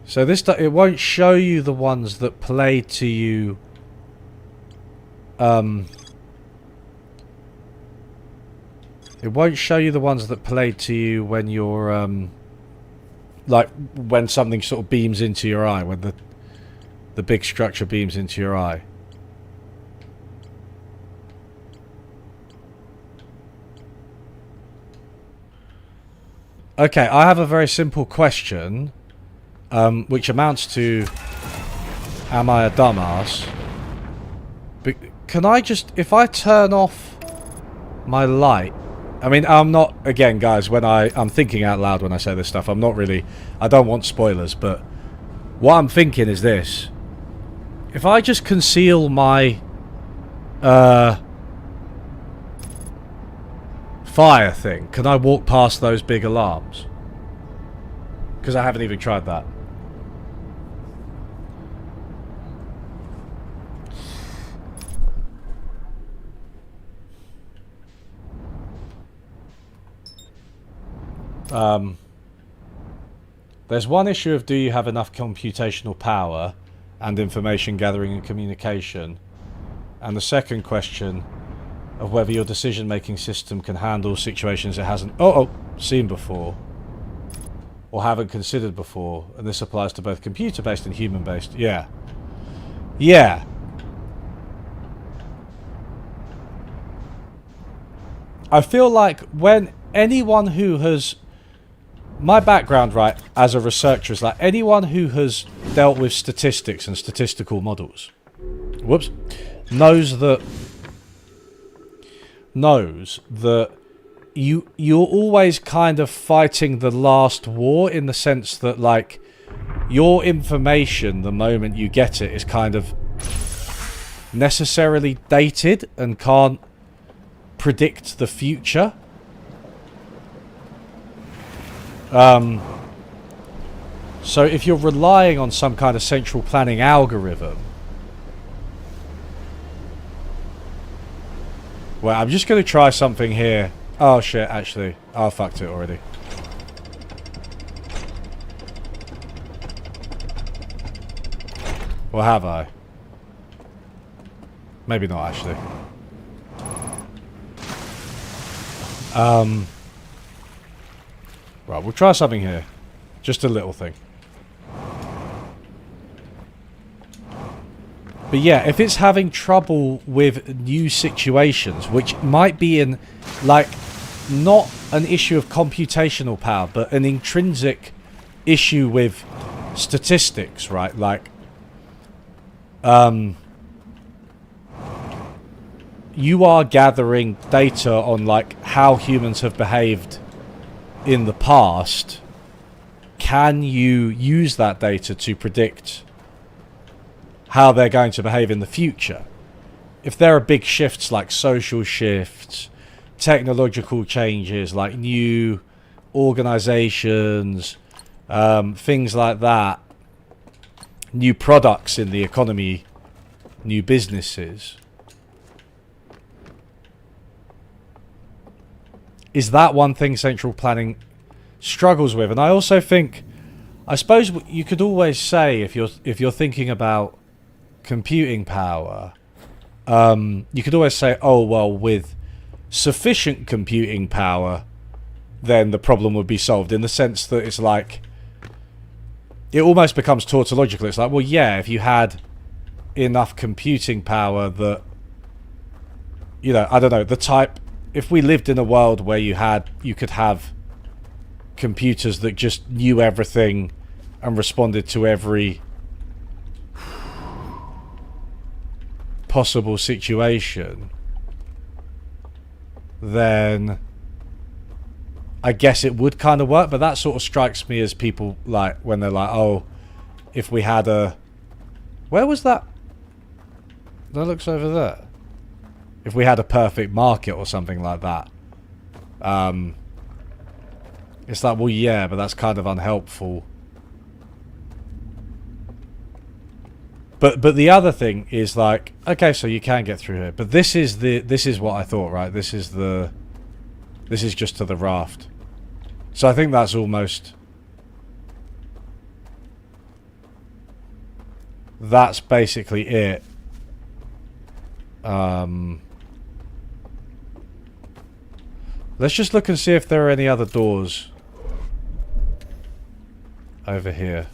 So this... It won't show you the ones that play to you... It won't show you the ones that play to you when you're... like, when something sort of beams into your eye. When the big structure beams into your eye. Okay, I have a very simple question, which amounts to, am I a dumbass? Can I just, if I turn off my light I mean, I'm not, again, guys, when I'm thinking out loud when I say this stuff, I'm not really, I don't want spoilers, but what I'm thinking is this. If I just conceal my, fire thing, can I walk past those big alarms? Because I haven't even tried that. There's one issue of do you have enough computational power and information gathering and communication, and the second question of whether your decision-making system can handle situations it hasn't seen before or haven't considered before, and this applies to both computer-based and human-based. Yeah. I feel like when anyone who has... My background, right, as a researcher is like anyone who has dealt with statistics and statistical models, knows that you're always kind of fighting the last war, in the sense that, like, your information, the moment you get it, is kind of necessarily dated and can't predict the future. So if you're relying on some kind of central planning algorithm... Well, I'm just going to try something here. Oh shit, actually. I fucked it already. Or have I? Maybe not, actually. Right, we'll try something here. Just a little thing. But yeah, if it's having trouble with new situations, which might be in, like, not an issue of computational power, but an intrinsic issue with statistics, right? Like, you are gathering data on, like, how humans have behaved in the past. Can you use that data to predict how they're going to behave in the future? If there are big shifts, like social shifts, technological changes, like new organizations, things like that, new products in the economy, new businesses, is that one thing central planning struggles with? And I also think, I suppose you could always say, if you're thinking about computing power, you could always say, oh well, with sufficient computing power, then the problem would be solved. In the sense that it's like, it almost becomes tautological. It's like, well, yeah, if you had enough computing power that, you know, I don't know, the type... If we lived in a world where you could have computers that just knew everything and responded to every possible situation, then I guess it would kind of work. But that sort of strikes me as people, like, when they're like, oh, if we had a... Where was that? That looks over there. If we had a perfect market or something like that. It's like, well, yeah, but that's kind of unhelpful. But the other thing is, like, okay, so you can get through here, but this is what I thought, right? This is just to the raft. So I think that's almost... That's basically it. Let's just look and see if there are any other doors over here.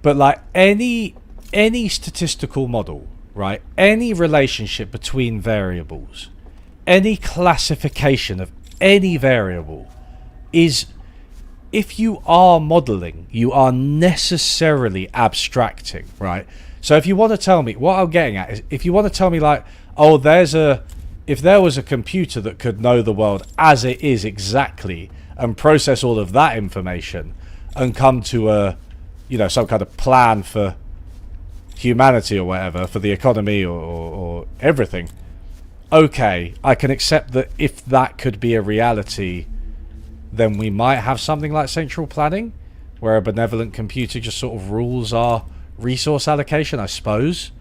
But like any any statistical model, right? Any relationship between variables, any classification of any variable is, if you are modeling, you are necessarily abstracting, right? So if you want to tell me, what I'm getting at is, if you want to tell me like, oh, if there was a computer that could know the world as it is exactly and process all of that information and come to a, some kind of plan for humanity or whatever, for the economy or everything, okay, I can accept that if that could be a reality, then we might have something like central planning, where a benevolent computer just sort of rules our resource allocation, I suppose.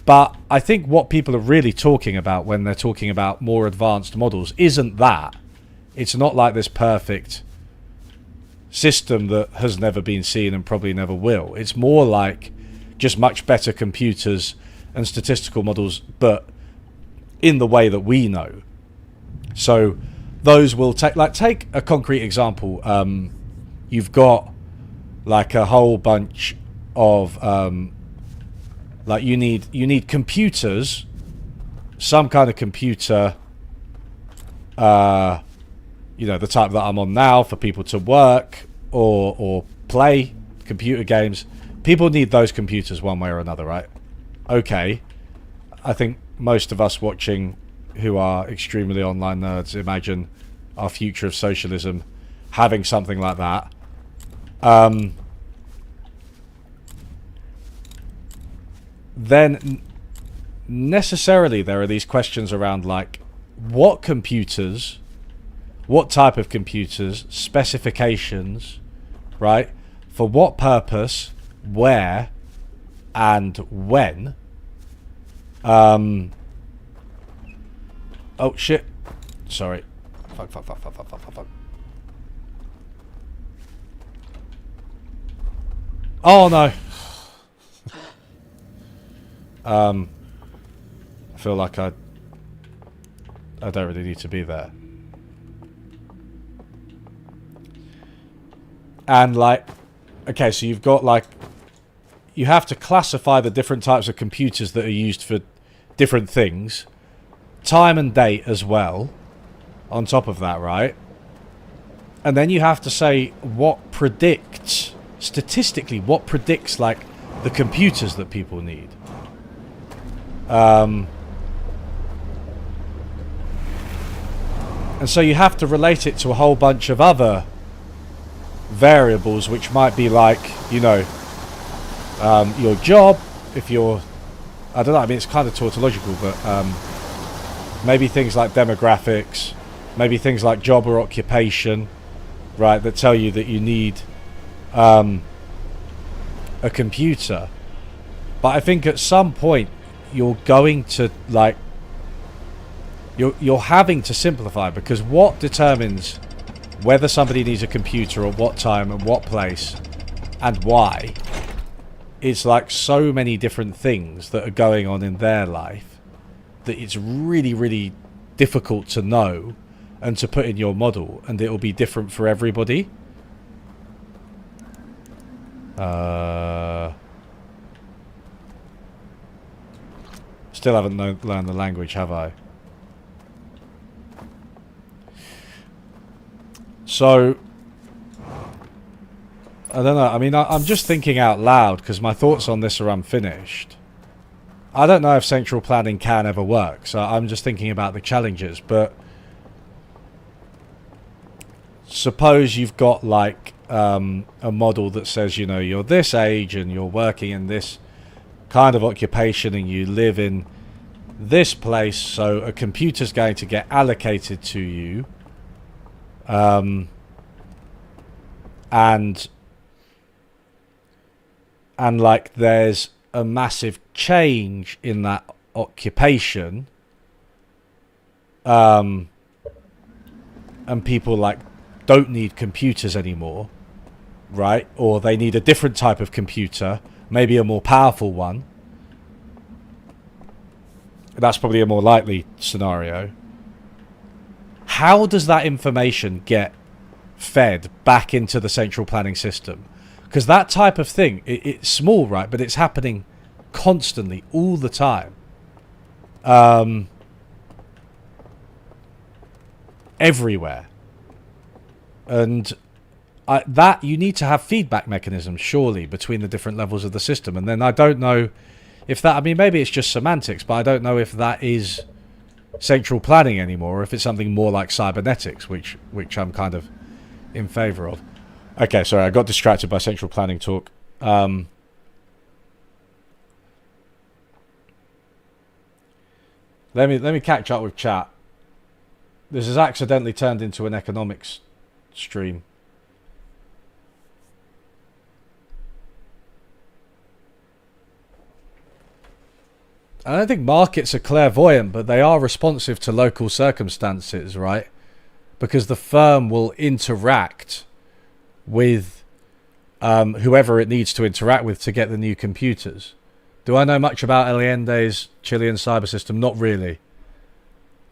But I think what people are really talking about when they're talking about more advanced models isn't that. It's not like this perfect system that has never been seen and probably never will. It's more like just much better computers and statistical models, but in the way that we know. So those will take a concrete example. You've got like a whole bunch of like you need computers, some kind of computer, the type that I'm on now for people to work or play computer games. People need those computers one way or another, right? Okay. I think most of us watching who are extremely online nerds imagine our future of socialism having something like that. Then necessarily there are these questions around like what computers, what type of computers, specifications, right? For what purpose, where, and when. Oh shit. Sorry. Fuck. Oh no. I feel like I don't really need to be there. And like, okay, so you've got like, you have to classify the different types of computers that are used for different things, time and date as well, on top of that, right? And then you have to say what predicts, statistically, what predicts like the computers that people need. And so you have to relate it to a whole bunch of other variables, which might be like, your job, if you're, I don't know, I mean, it's kind of tautological, but maybe things like demographics, maybe things like job or occupation, right, that tell you that you need a computer. But I think at some point you're going to like, you're having to simplify, because what determines whether somebody needs a computer or what time and what place and why, it's like so many different things that are going on in their life that it's really, really difficult to know and to put in your model, and it will be different for everybody. Still haven't learned the language, have I? So, I don't know. I mean, I'm just thinking out loud because my thoughts on this are unfinished. I don't know if central planning can ever work, so I'm just thinking about the challenges. But suppose you've got like a model that says, you're this age and you're working in this kind of occupation and you live in this place, so a computer's going to get allocated to you. And like there's a massive change in that occupation, and people like don't need computers anymore, right? Or they need a different type of computer, maybe a more powerful one. That's probably a more likely scenario. How does that information get fed back into the central planning system? Because that type of thing, it's small, right? But it's happening constantly, all the time. Everywhere. And that you need to have feedback mechanisms, surely, between the different levels of the system. And then I don't know if that, I mean, maybe it's just semantics, but I don't know if that is central planning anymore, or if it's something more like cybernetics, which I'm kind of in favour of. Okay, sorry, I got distracted by central planning talk. Let me catch up with chat. This has accidentally turned into an economics stream. I don't think markets are clairvoyant, but they are responsive to local circumstances, right? Because the firm will interact with whoever it needs to interact with to get the new computers. Do I know much about Allende's Chilean cyber system? Not really.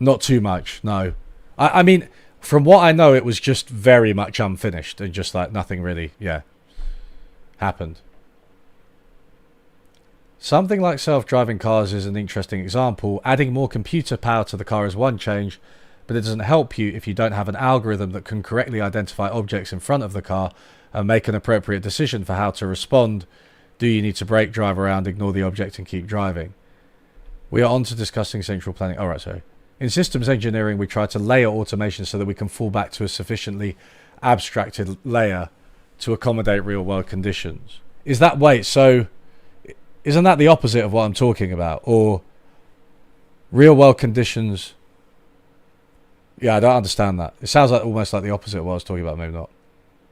Not too much, no. I mean, from what I know, it was just very much unfinished and just like nothing really, happened. Something like self-driving cars is an interesting example. Adding more computer power to the car is one change, but it doesn't help you if you don't have an algorithm that can correctly identify objects in front of the car and make an appropriate decision for how to respond. Do you need to brake, drive around, ignore the object and keep driving? We are on to discussing central planning. Alright, sorry. In systems engineering, we try to layer automation so that we can fall back to a sufficiently abstracted layer to accommodate real-world conditions. Is that, wait, so isn't that the opposite of what I'm talking about? Or real-world conditions? Yeah, I don't understand that. It sounds like almost like the opposite of what I was talking about, maybe not.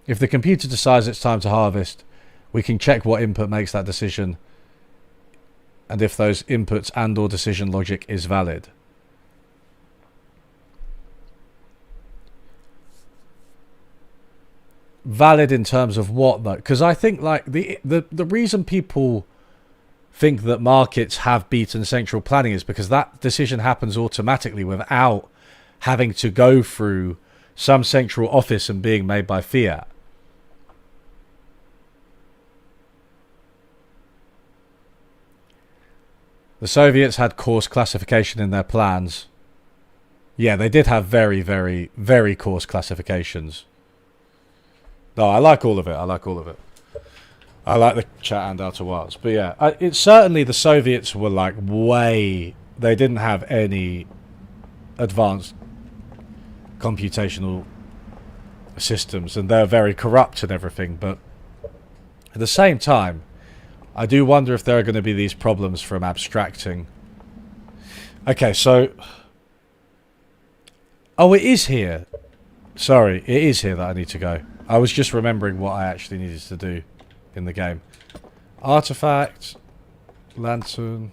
If the computer decides it's time to harvest, we can check what input makes that decision and if those inputs and or decision logic is valid. Valid in terms of what, though? Because I think like the reason people think that markets have beaten central planning is because that decision happens automatically without having to go through some central office and being made by fiat. The Soviets had coarse classification in their plans. Yeah, they did have very, very, very coarse classifications. No, I like all of it. I like all of it. I like the chat and Outer Wilds. But yeah, it's certainly the Soviets were like way... They didn't have any advanced computational systems and they're very corrupt and everything. But at the same time, I do wonder if there are going to be these problems from abstracting. Okay, so... Oh, it is here. Sorry, it is here that I need to go. I was just remembering what I actually needed to do in the game. Artifact, lantern.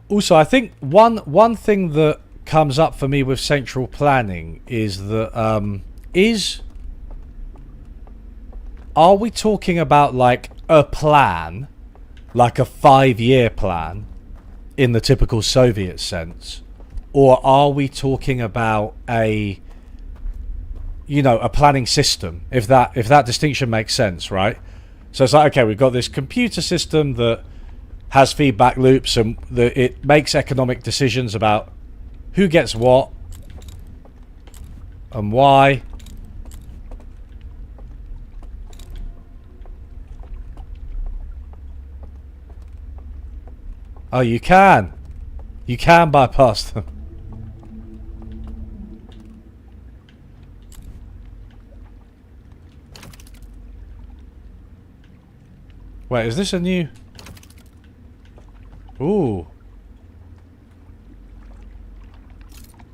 Also, I think one thing that comes up for me with central planning is that are we talking about like a plan, like a 5-year plan in the typical Soviet sense, or are we talking about a planning system, if that distinction makes sense, right? So it's like, okay, we've got this computer system that has feedback loops and it makes economic decisions about who gets what and why. Oh, you can bypass them. Wait, is this a new... Ooh.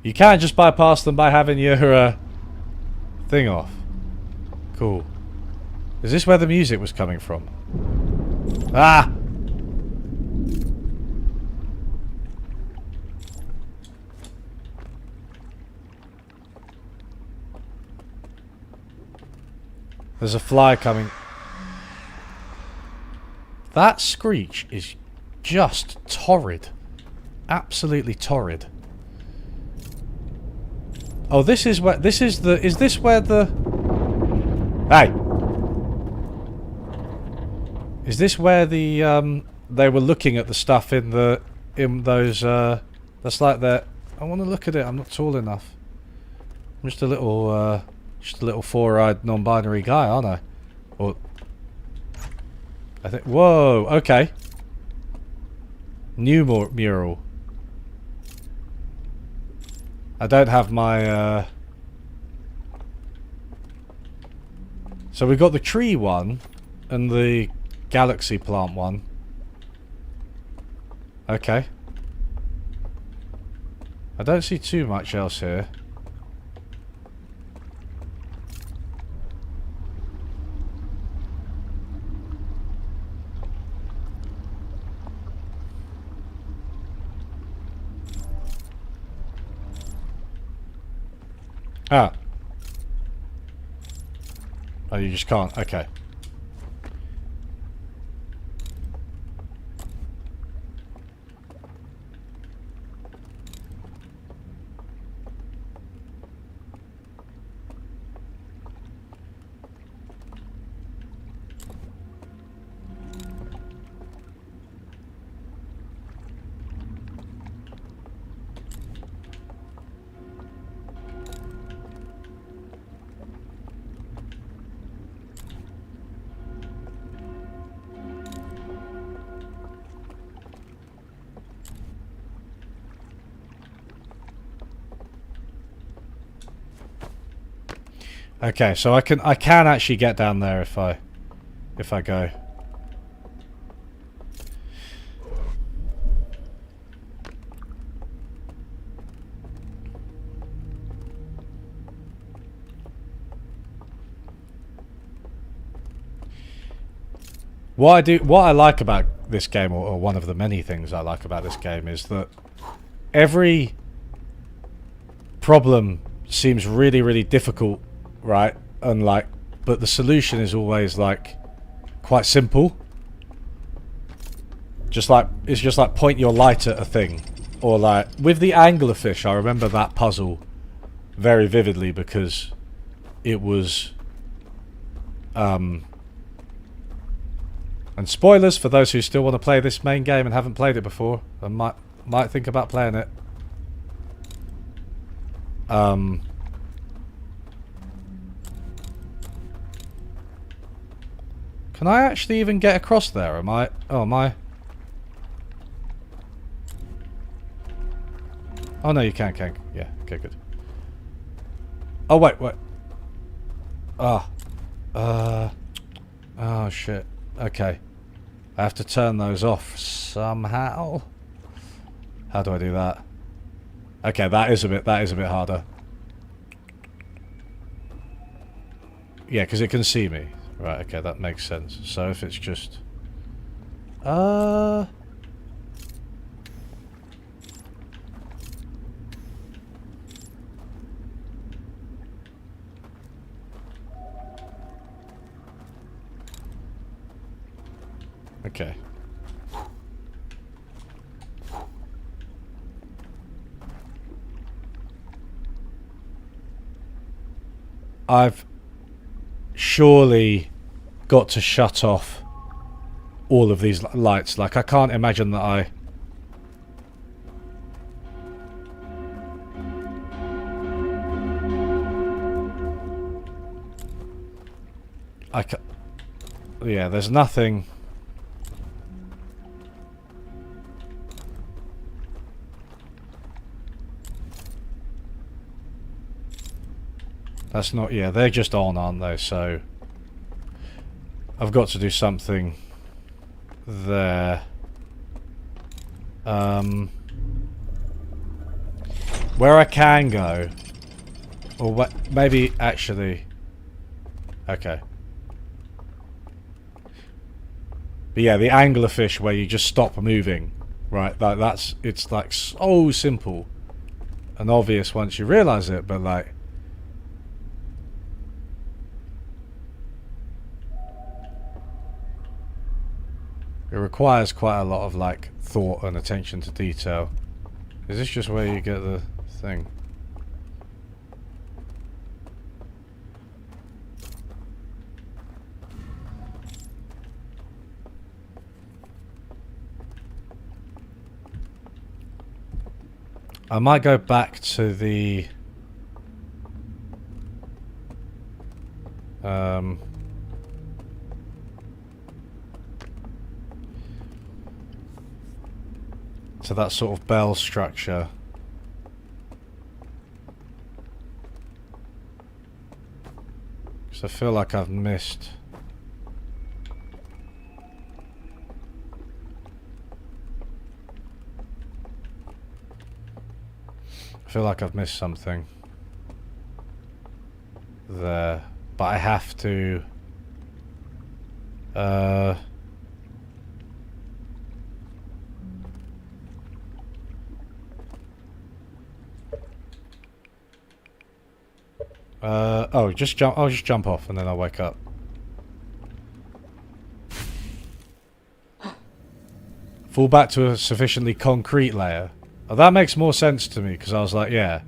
You can't just bypass them by having your thing off. Cool. Is this where the music was coming from? Ah! There's a fly coming. That screech is just torrid. Absolutely torrid. Oh, this is where... This is the... Is this where the... Hey! Is this where the, they were looking at the stuff in the... In those, That's like that... I want to look at it. I'm not tall enough. I'm just a little, four-eyed, non-binary guy, aren't I? Or... I think... Whoa! Okay. New mural. I don't have my, So we've got the tree one and the galaxy plant one. Okay. I don't see too much else here. Ah. Oh, you just can't. Okay. Okay, so I can actually get down there if I go. What I like about this game, or one of the many things I like about this game, is that every problem seems really, really difficult, right? And like, but the solution is always like quite simple. Just like, it's just like point your light at a thing. Or like with the anglerfish, I remember that puzzle very vividly because it was and spoilers for those who still want to play this main game and haven't played it before and might think about playing it. Can I actually even get across there? Am I... Oh, am I... Oh, no, you can. Yeah, okay, good. Oh, wait. Ah. Oh, shit. Okay. I have to turn those off somehow. How do I do that? Okay, that is a bit harder. Yeah, because it can see me. Right, okay, that makes sense. So if it's just... Okay. I've surely got to shut off all of these lights. Like, I can't imagine that yeah, there's nothing. That's not... Yeah, they're just on, aren't they? So I've got to do something there. Where I can go, or what? Maybe actually. Okay. But yeah, the anglerfish where you just stop moving, right? That's it's like so simple and obvious once you realise it, but like. It requires quite a lot of, like, thought and attention to detail. Is this just where you get the thing? I might go back to the to that sort of bell structure. Because I feel like I've missed. I feel like I've missed something there, but I have to oh, just jump. I'll just jump off and then I'll wake up. Fall back to a sufficiently concrete layer. Oh, that makes more sense to me, because I was like, yeah.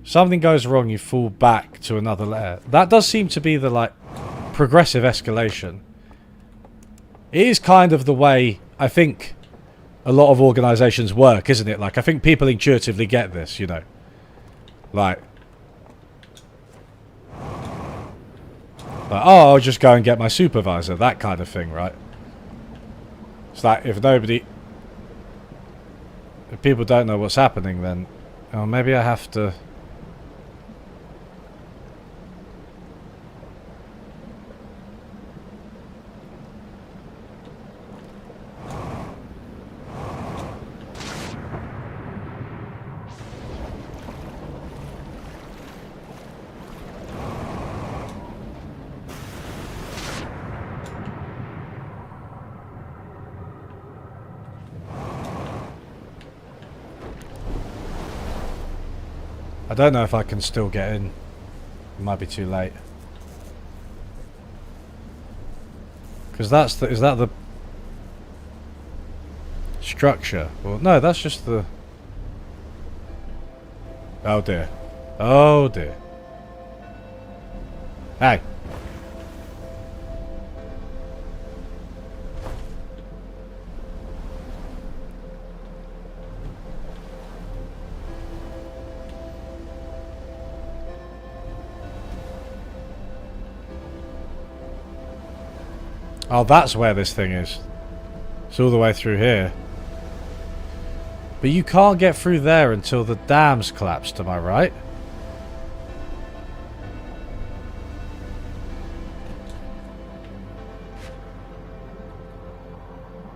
Something goes wrong, you fall back to another layer. That does seem to be the, like, progressive escalation. It is kind of the way I think a lot of organisations work, isn't it? Like, I think people intuitively get this, you know. Like, oh, I'll just go and get my supervisor, that kind of thing, right? It's like, if people don't know what's happening, then, oh, maybe I have to. I don't know if I can still get in. It might be too late. Because that's the... Is that the... structure? Well, no, that's just the... Oh dear. Oh dear. Hey. Oh, that's where this thing is. It's all the way through here. But you can't get through there until the dam's collapsed, am I right?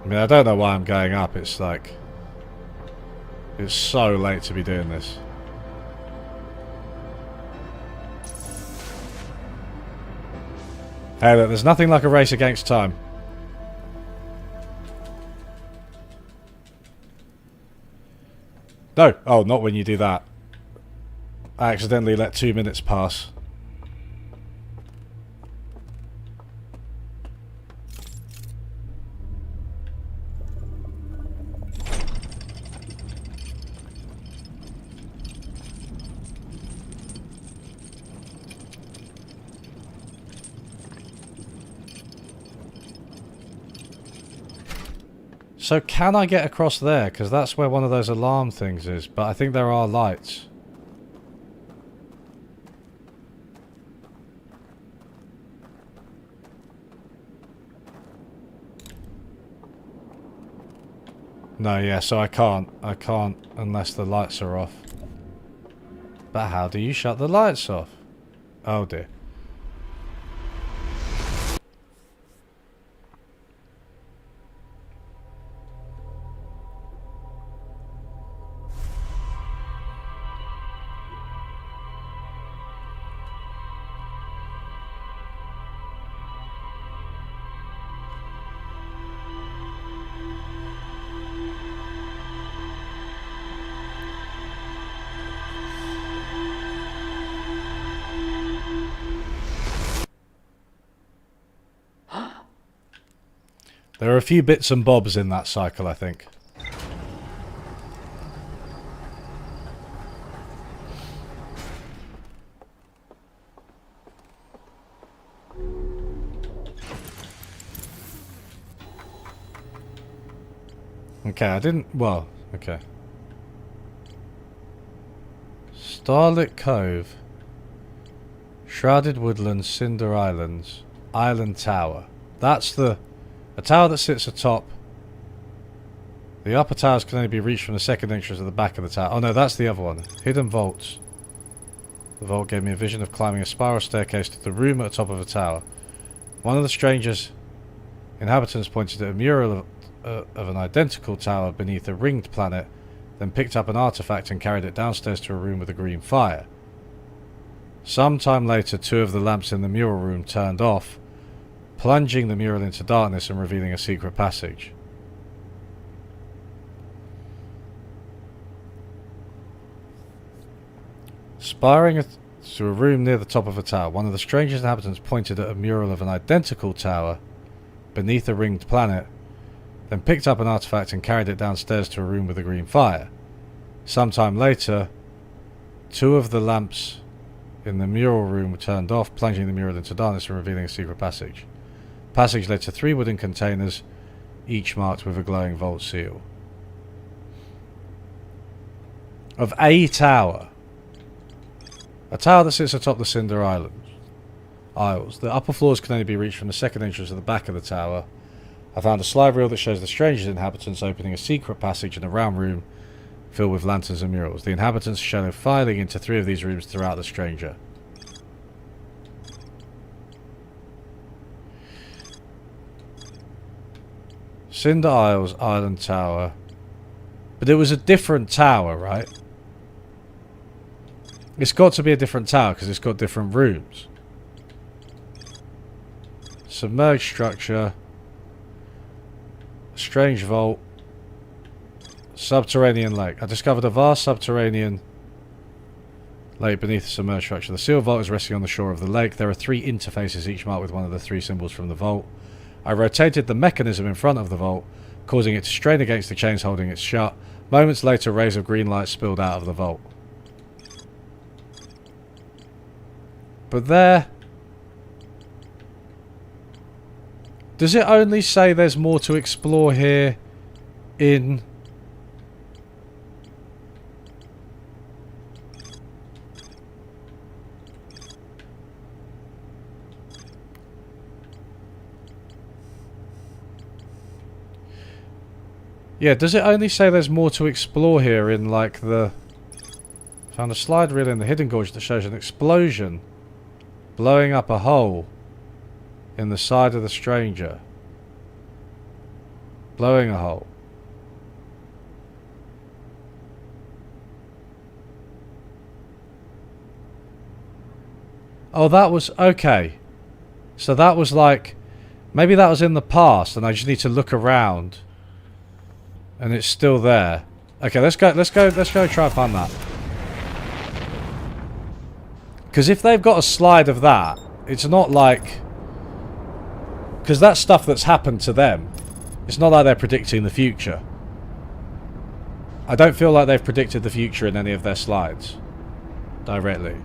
I mean, I don't know why I'm going up. It's like... It's so late to be doing this. Hey, look, there's nothing like a race against time. No! Oh, not when you do that. I accidentally let 2 minutes pass. So can I get across there? Because that's where one of those alarm things is. But I think there are lights. No, yeah, so I can't. I can't unless the lights are off. But how do you shut the lights off? Oh dear. There are a few bits and bobs in that cycle, I think. Okay, I didn't... Well, okay. Starlit Cove. Shrouded Woodlands, Cinder Islands. Island Tower. That's the... A tower that sits atop. The upper towers can only be reached from the second entrance at the back of the tower. Oh no, that's the other one. Hidden vaults. The vault gave me a vision of climbing a spiral staircase to the room at the top of a tower. One of the strangers' inhabitants pointed at a mural of an identical tower beneath a ringed planet, then picked up an artifact and carried it downstairs to a room with a green fire. Some time later, 2 of the lamps in the mural room turned off, plunging the mural into darkness and revealing a secret passage. Spiring to a room near the top of a tower, one of the strangest inhabitants pointed at a mural of an identical tower beneath a ringed planet, then picked up an artifact and carried it downstairs to a room with a green fire. Sometime later, 2 of the lamps in the mural room were turned off, plunging the mural into darkness and revealing a secret passage. Passage led to 3 wooden containers, each marked with a glowing vault seal. Of a tower. A tower that sits atop the Cinder Isles. The upper floors can only be reached from the second entrance at the back of the tower. I found a slide reel that shows the strangest inhabitants opening a secret passage in a round room filled with lanterns and murals. The inhabitants show filing into 3 of these rooms throughout the stranger. Cinder Isles, Island Tower. But it was a different tower, right? It's got to be a different tower because it's got different rooms. Submerged structure. Strange vault. Subterranean lake. I discovered a vast subterranean lake beneath the submerged structure. The sealed vault is resting on the shore of the lake. There are 3 interfaces, each marked with one of the 3 symbols from the vault. I rotated the mechanism in front of the vault, causing it to strain against the chains holding it shut. Moments later, rays of green light spilled out of the vault. But there... Does it only say there's more to explore here in... Yeah, does it only say there's more to explore here in, like, the... Found a slide reel in the Hidden Gorge that shows an explosion blowing up a hole in the side of the stranger. Blowing a hole. Oh, that was... Okay. So that was like... Maybe that was in the past and I just need to look around. And it's still there. Okay, let's go try and find that. Because if they've got a slide of that, it's not like... Because that's stuff that's happened to them. It's not like they're predicting the future. I don't feel like they've predicted the future in any of their slides. Directly.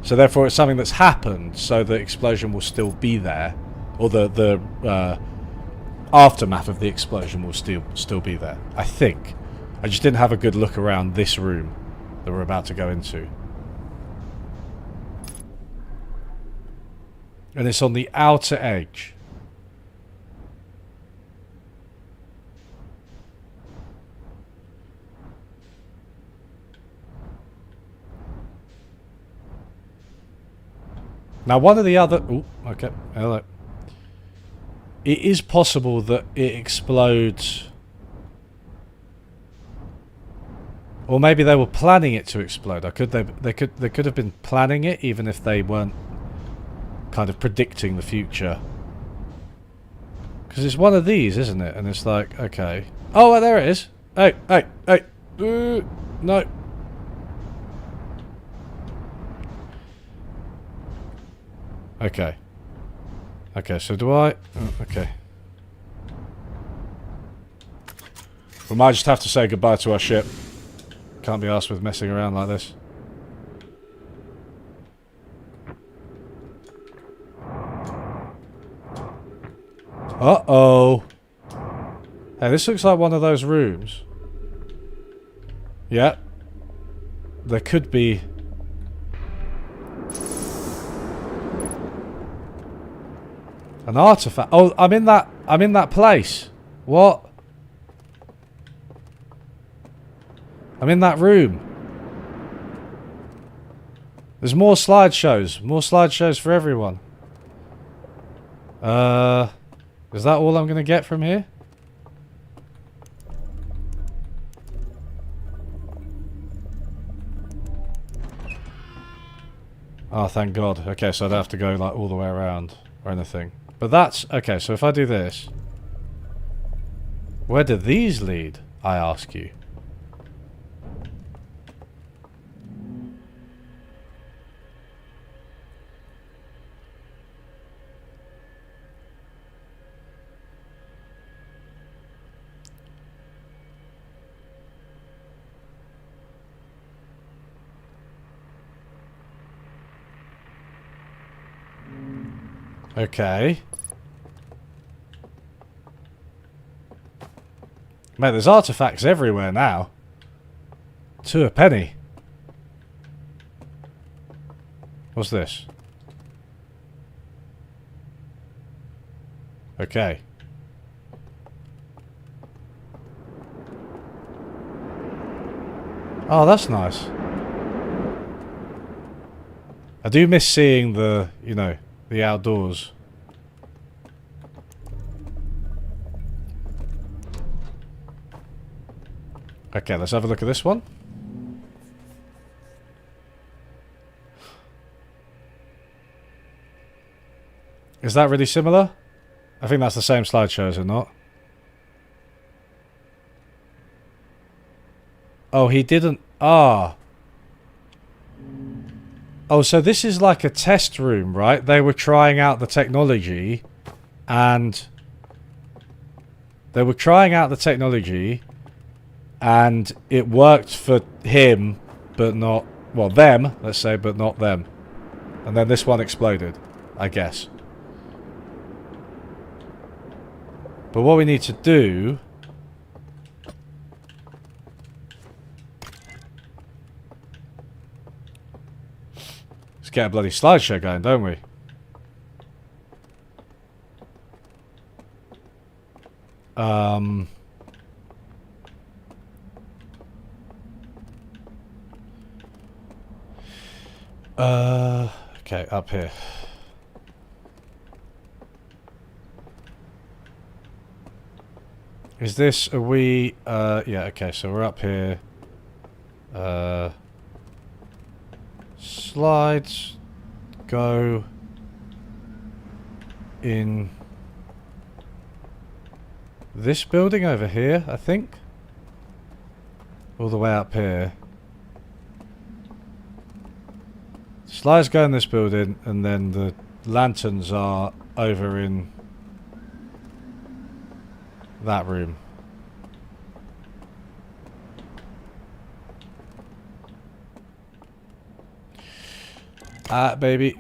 So therefore it's something that's happened, so the explosion will still be there. Or the aftermath of the explosion will still be there. I think. I just didn't have a good look around this room that we're about to go into. And it's on the outer edge. Now one of the other... Ooh, okay. Hello. It is possible that it explodes... Or maybe they were planning it to explode. They could have been planning it even if they weren't kind of predicting the future. Because it's one of these, isn't it? And it's like, okay. Oh, well, there it is. Hey. No. Okay. Okay, so do I... Oh, okay. We might just have to say goodbye to our ship. Can't be arsed with messing around like this. Uh-oh. Hey, this looks like one of those rooms. Yeah. There could be... an artifact. Oh, I'm in that place. What? I'm in that room. There's more slideshows. More slideshows for everyone. Is that all I'm gonna get from here? Oh, thank God. Okay, so I don't have to go like all the way around or anything. But that's... okay, so if I do this... where do these lead, I ask you? Okay. Mate, there's artifacts everywhere now. 2 a penny. What's this? Okay. Oh, that's nice. I do miss seeing the, you know, the outdoors. Okay, let's have a look at this one. Is that really similar? I think that's the same slideshow, is it not? Oh, he didn't... ah. Oh, so this is like a test room, right? They were trying out the technology, and... they were trying out the technology, and it worked for him, but not... well, them, let's say, but not them. And then this one exploded, I guess. But what we need to do... is get a bloody slideshow going, don't we? Okay, up here. Is this, are we, yeah, okay, so we're up here. Slides go in this building over here, I think. All the way up here. Slides go in this building, and then the lanterns are over in that room. Baby.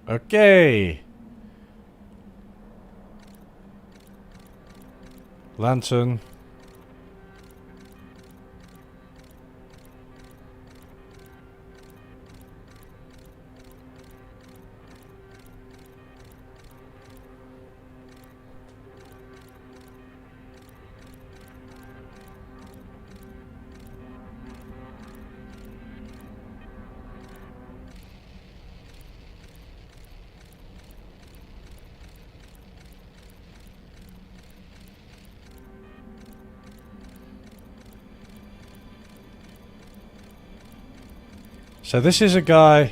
Okay. Lantern. So this is a guy...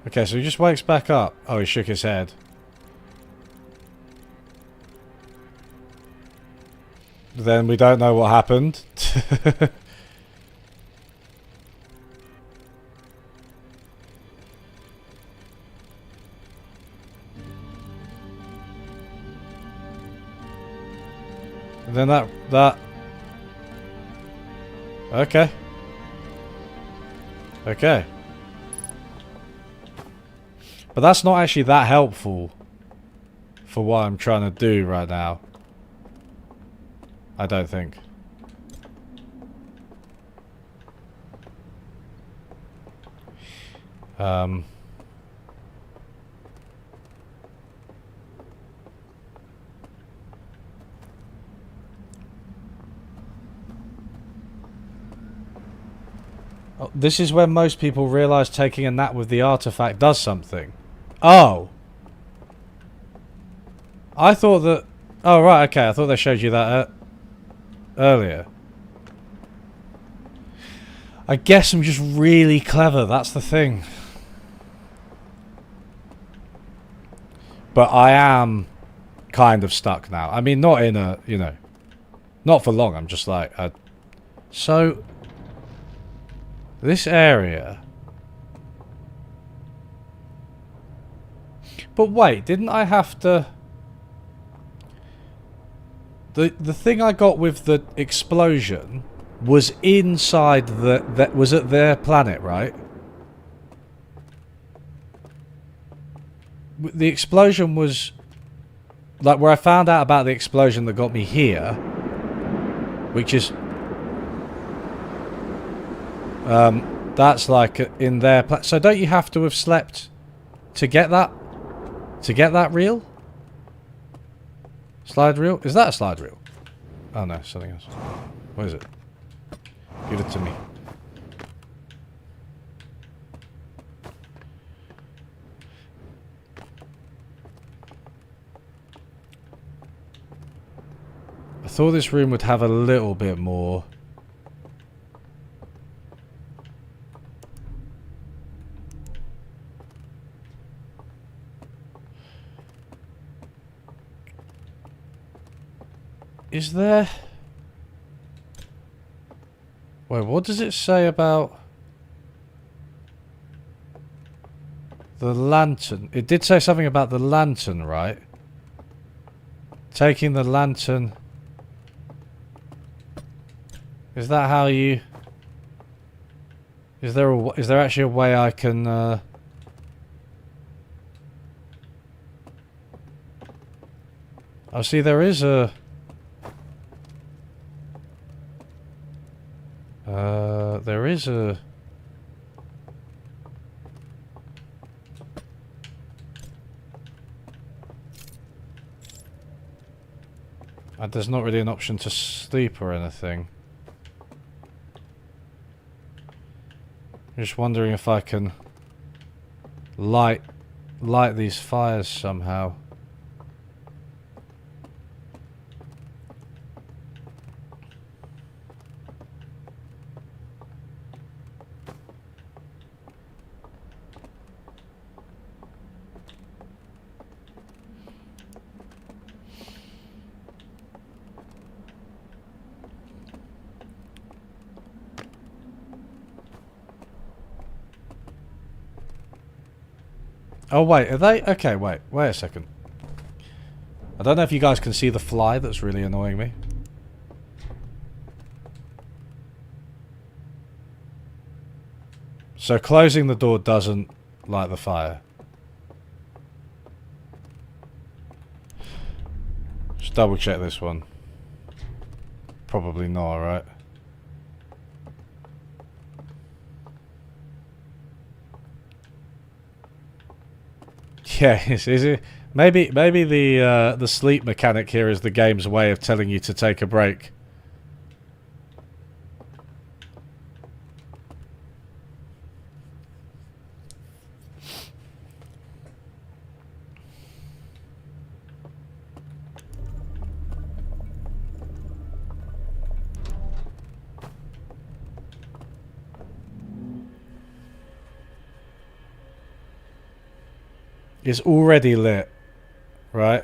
Okay, so he just wakes back up. Oh, he shook his head. Then we don't know what happened. And then that... Okay. Okay. But that's not actually that helpful for what I'm trying to do right now. I don't think. Oh, this is when most people realise taking a nap with the artifact does something. Oh! I thought that... Oh, right, okay. I thought they showed you that earlier. I guess I'm just really clever. That's the thing. But I am kind of stuck now. I mean, not in a... You know... Not for long. I'm just like... So... This area... But wait, didn't I have to... The thing I got with the explosion was inside that was at their planet, right? The explosion was... Like, where I found out about the explosion that got me here, which is... that's like in their planet. So don't you have to have slept to get that? To get that reel? Slide reel? Is that a slide reel? Oh no, something else. What is it? Give it to me. I thought this room would have a little bit more. Is there... Wait, what does it say about... the lantern? It did say something about the lantern, right? Taking the lantern... Is that how you... Is there actually a way I can... Oh, see, there is a... there is a... there's not really an option to sleep or anything. I'm just wondering if I can light these fires somehow. Oh wait, are they... Okay, wait a second. I don't know if you guys can see the fly that's really annoying me. So closing the door doesn't light the fire. Just double check this one. Probably not, right? Yeah, is it? Maybe the sleep mechanic here is the game's way of telling you to take a break. It's already lit, right?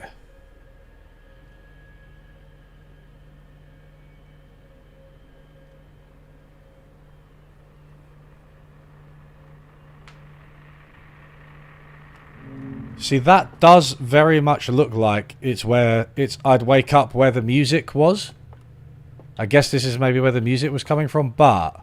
See, that does very much look like it's where I'd wake up where the music was. I guess this is maybe where the music was coming from, but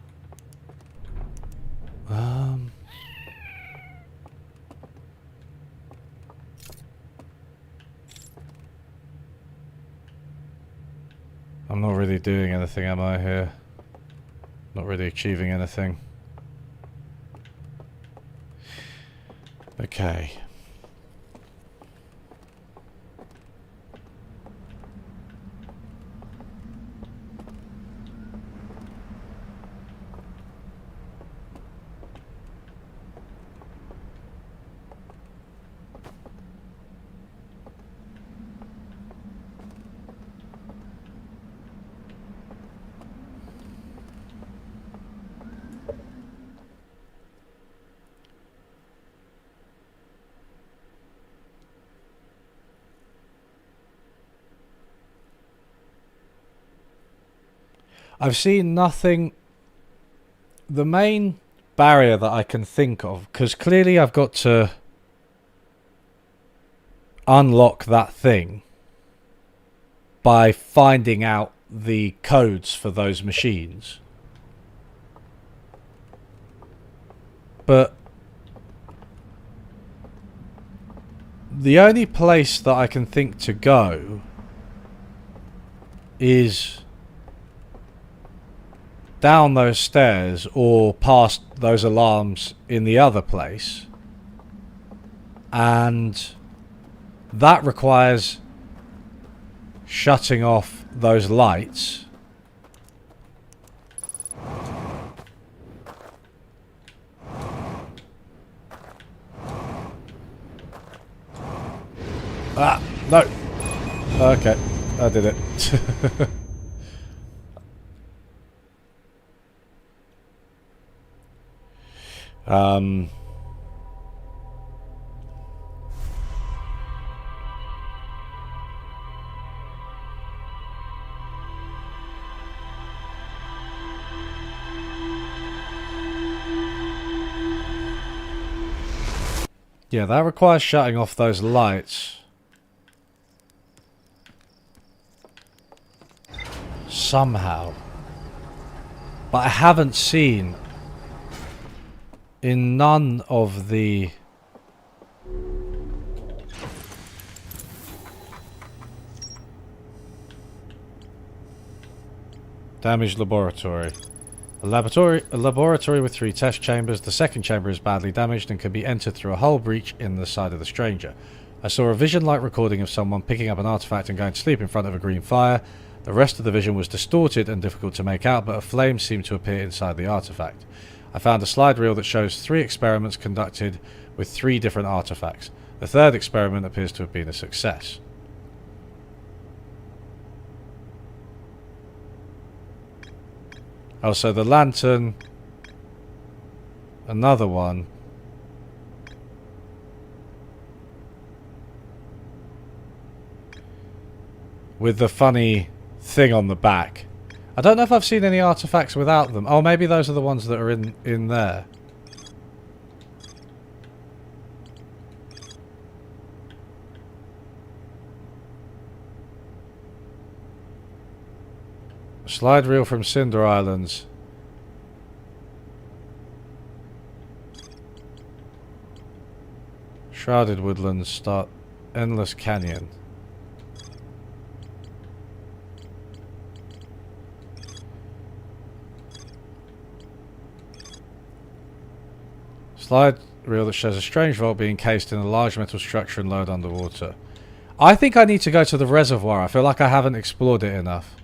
I'm not really doing anything, am I, here? Not really achieving anything. Okay. I've seen nothing. The main barrier that I can think of, because clearly I've got to unlock that thing by finding out the codes for those machines. But the only place that I can think to go is down those stairs or past those alarms in the other place, and that requires shutting off those lights. Ah, no. Okay, I did it. Yeah, that requires shutting off those lights. Somehow. But I haven't seen in none of the damaged laboratory. A laboratory with 3 test chambers. The second chamber is badly damaged and can be entered through a hole breach in the side of the stranger. I saw a vision-like recording of someone picking up an artifact and going to sleep in front of a green fire. The rest of the vision was distorted and difficult to make out, but a flame seemed to appear inside the artifact. I found a slide reel that shows 3 experiments conducted with 3 different artifacts. The third experiment appears to have been a success. Oh, so the lantern, another one. With the funny thing on the back. I don't know if I've seen any artifacts without them. Oh, maybe those are the ones that are in there. Slide reel from Cinder Islands. Shrouded Woodlands start Endless Canyon. Slide reel that shows a strange vault being encased in a large metal structure and lowered underwater. I think I need to go to the reservoir. I feel like I haven't explored it enough.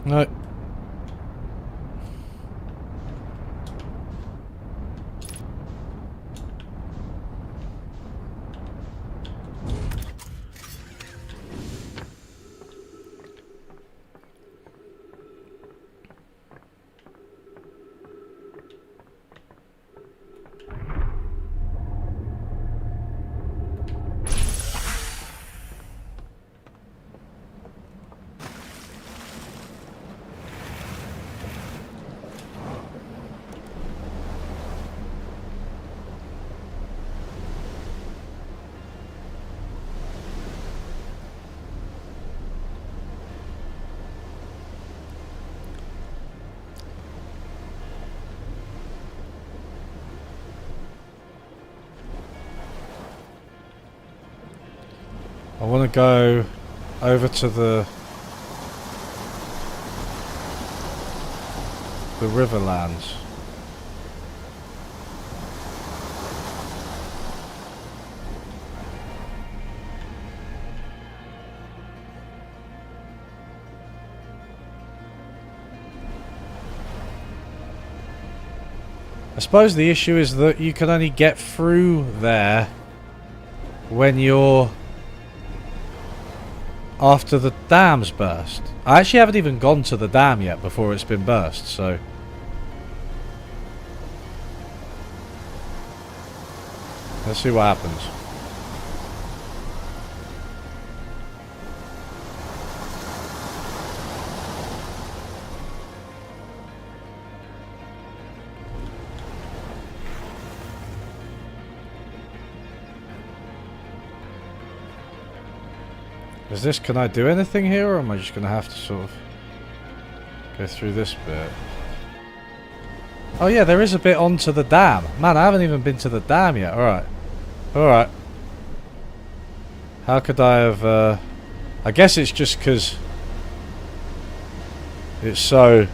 No. I want to go over to the Riverlands. I suppose the issue is that you can only get through there when you're after the dam's burst. I actually haven't even gone to the dam yet before it's been burst, so let's see what happens. Is this, can I do anything here, or am I just going to have to sort of go through this bit? Oh yeah, there is a bit onto the dam. Man, I haven't even been to the dam yet. Alright. Alright. How could I have... I guess it's just because it's so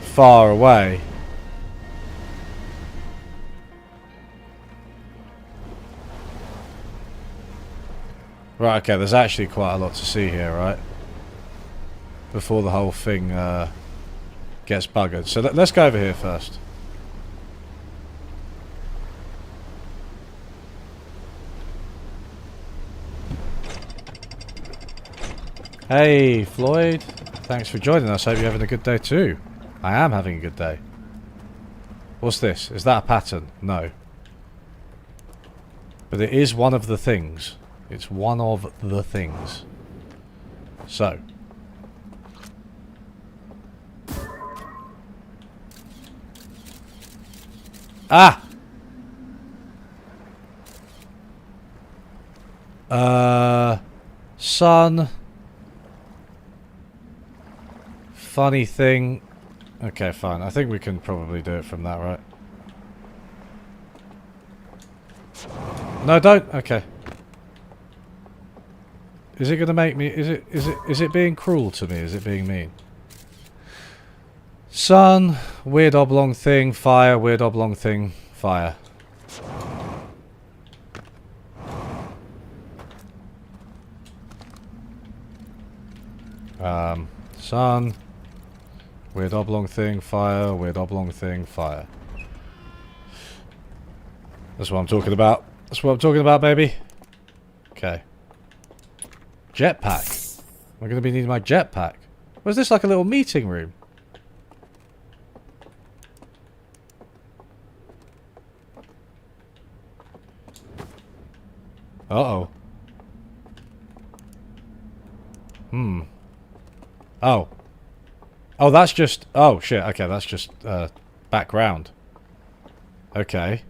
far away. Right, okay, there's actually quite a lot to see here, right? Before the whole thing gets buggered. So let's go over here first. Hey, Floyd. Thanks for joining us. Hope you're having a good day too. I am having a good day. What's this? Is that a pattern? No. But it is one of the things. It's one of the things. So. Ah! Sun. Funny thing. Okay, fine. I think we can probably do it from that, right? No, don't. Okay. Is it going to make me... Is it being cruel to me? Is it being mean? Sun, weird oblong thing, fire, weird oblong thing, fire. Sun, weird oblong thing, fire, weird oblong thing, fire. That's what I'm talking about. That's what I'm talking about, baby. Okay. Jetpack. I'm going to be needing my jetpack. Was this like a little meeting room? Uh-oh. Oh. Oh, that's just... Oh, shit. Okay, that's just background. Okay.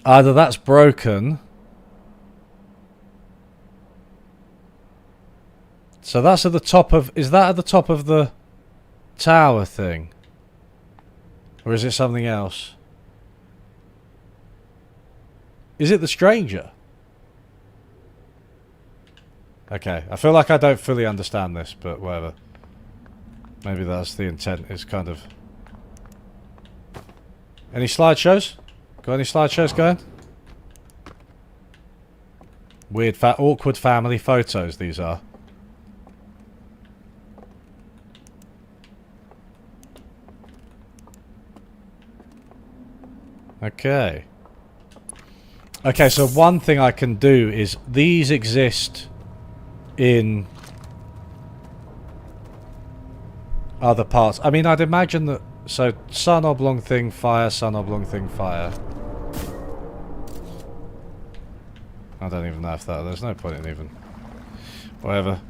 Either that's broken. So that's at the top of... Is that at the top of the tower thing? Or is it something else? Is it the stranger? Okay, I feel like I don't fully understand this, but whatever. Maybe that's the intent, is kind of... Any slideshows? Got any slideshows going? Weird, awkward family photos, these are. Okay. Okay, so one thing I can do is... These exist in other parts. I mean, I'd imagine that... So, sun oblong thing, fire, sun oblong thing, fire. I don't even know if that... There's no point in even... Whatever.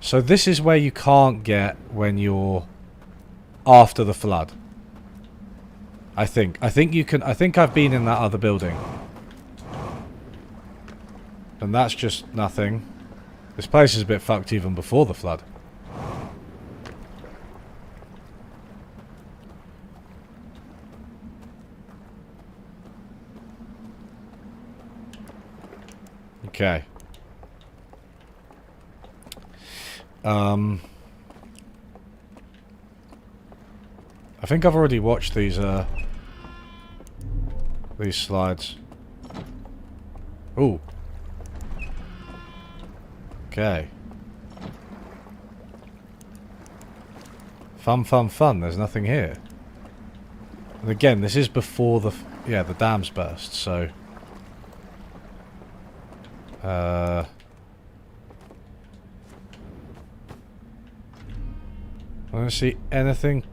So this is where you can't get when you're after the flood. I think. I think you can... I think I've been in that other building. And that's just nothing. This place is a bit fucked even before the flood. Okay. I think I've already watched these slides. Ooh. Okay. Fun, fun, fun. There's nothing here. And again, this is before the... Yeah, the dams burst, so... I don't see anything.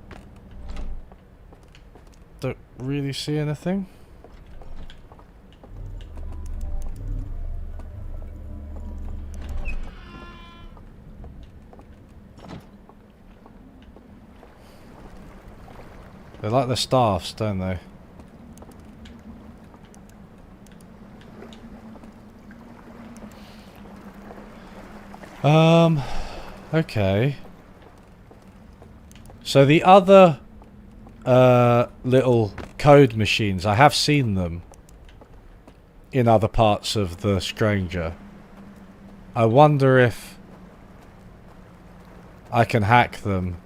Don't really see anything. They like their staffs, don't they? Okay. So the other little code machines, I have seen them in other parts of the Stranger. I wonder if I can hack them.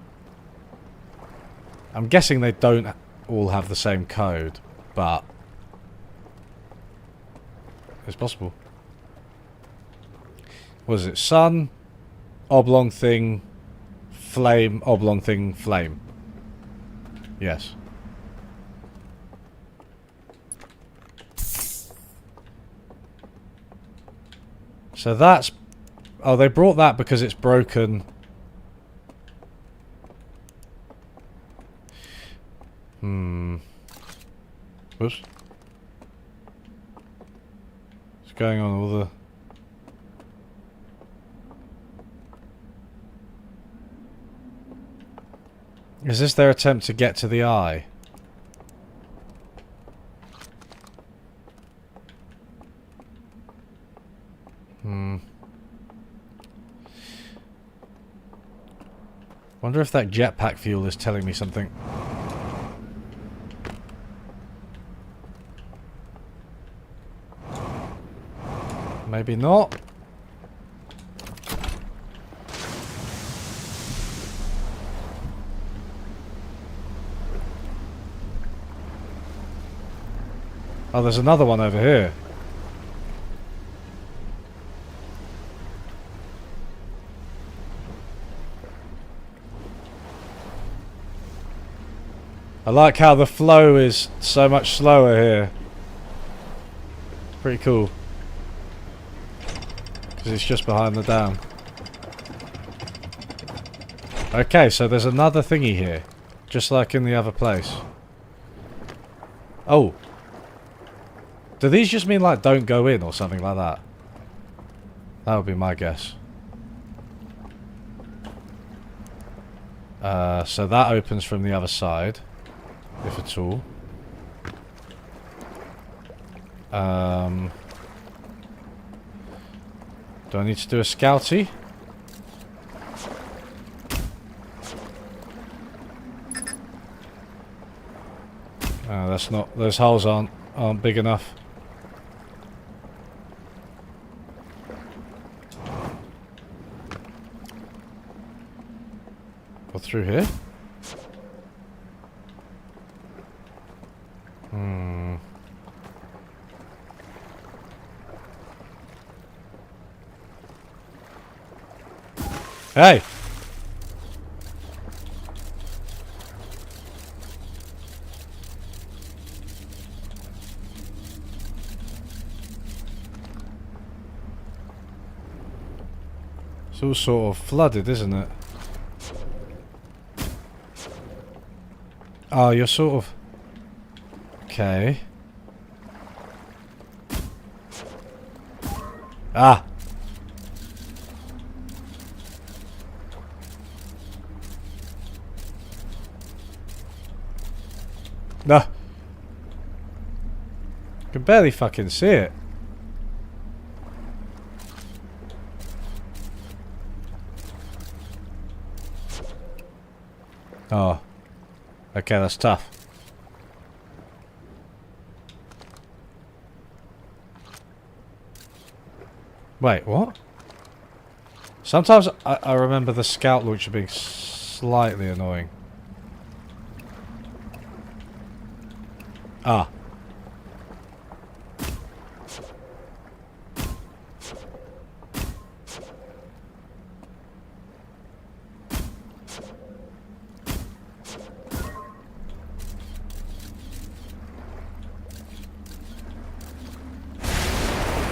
I'm guessing they don't all have the same code, but it's possible. What is it? Sun, oblong thing, flame, oblong thing, flame. Yes. So that's... Oh, they brought that because it's broken. Whoops. What's going on with all the... Is this their attempt to get to the eye? Wonder if that jetpack fuel is telling me something. Maybe not. Oh, there's another one over here. I like how the flow is so much slower here. Pretty cool. Because it's just behind the dam. Okay, so there's another thingy here. Just like in the other place. Oh. Do these just mean like don't go in or something like that? That would be my guess. So that opens from the other side. If at all. Do I need to do a scouty? That's not... Those holes aren't aren't big enough. Go through here? Hey! It's all sort of flooded, isn't it? Oh, you're sort of... Okay. Ah! No! I can barely fucking see it. Oh. Okay, that's tough. Wait, what? Sometimes I remember the scout launcher being slightly annoying. Ah.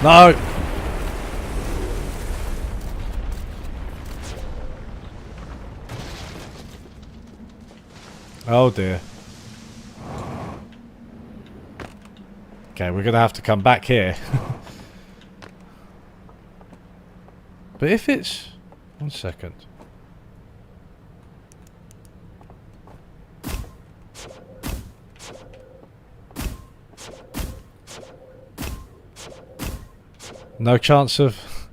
No! Oh dear. Okay, we're gonna have to come back here. But if it's... 1 second. No chance of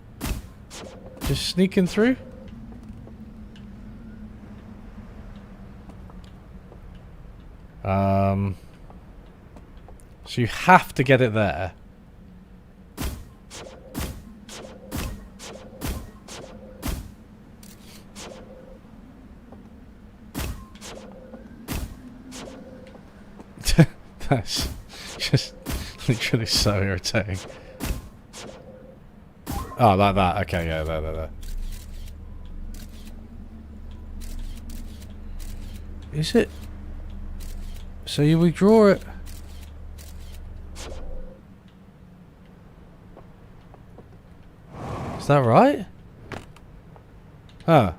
just sneaking through? So you have to get it there. That's just literally so irritating. Oh, like that. Okay, yeah, there. Is it? So you withdraw it? Is that right? Huh.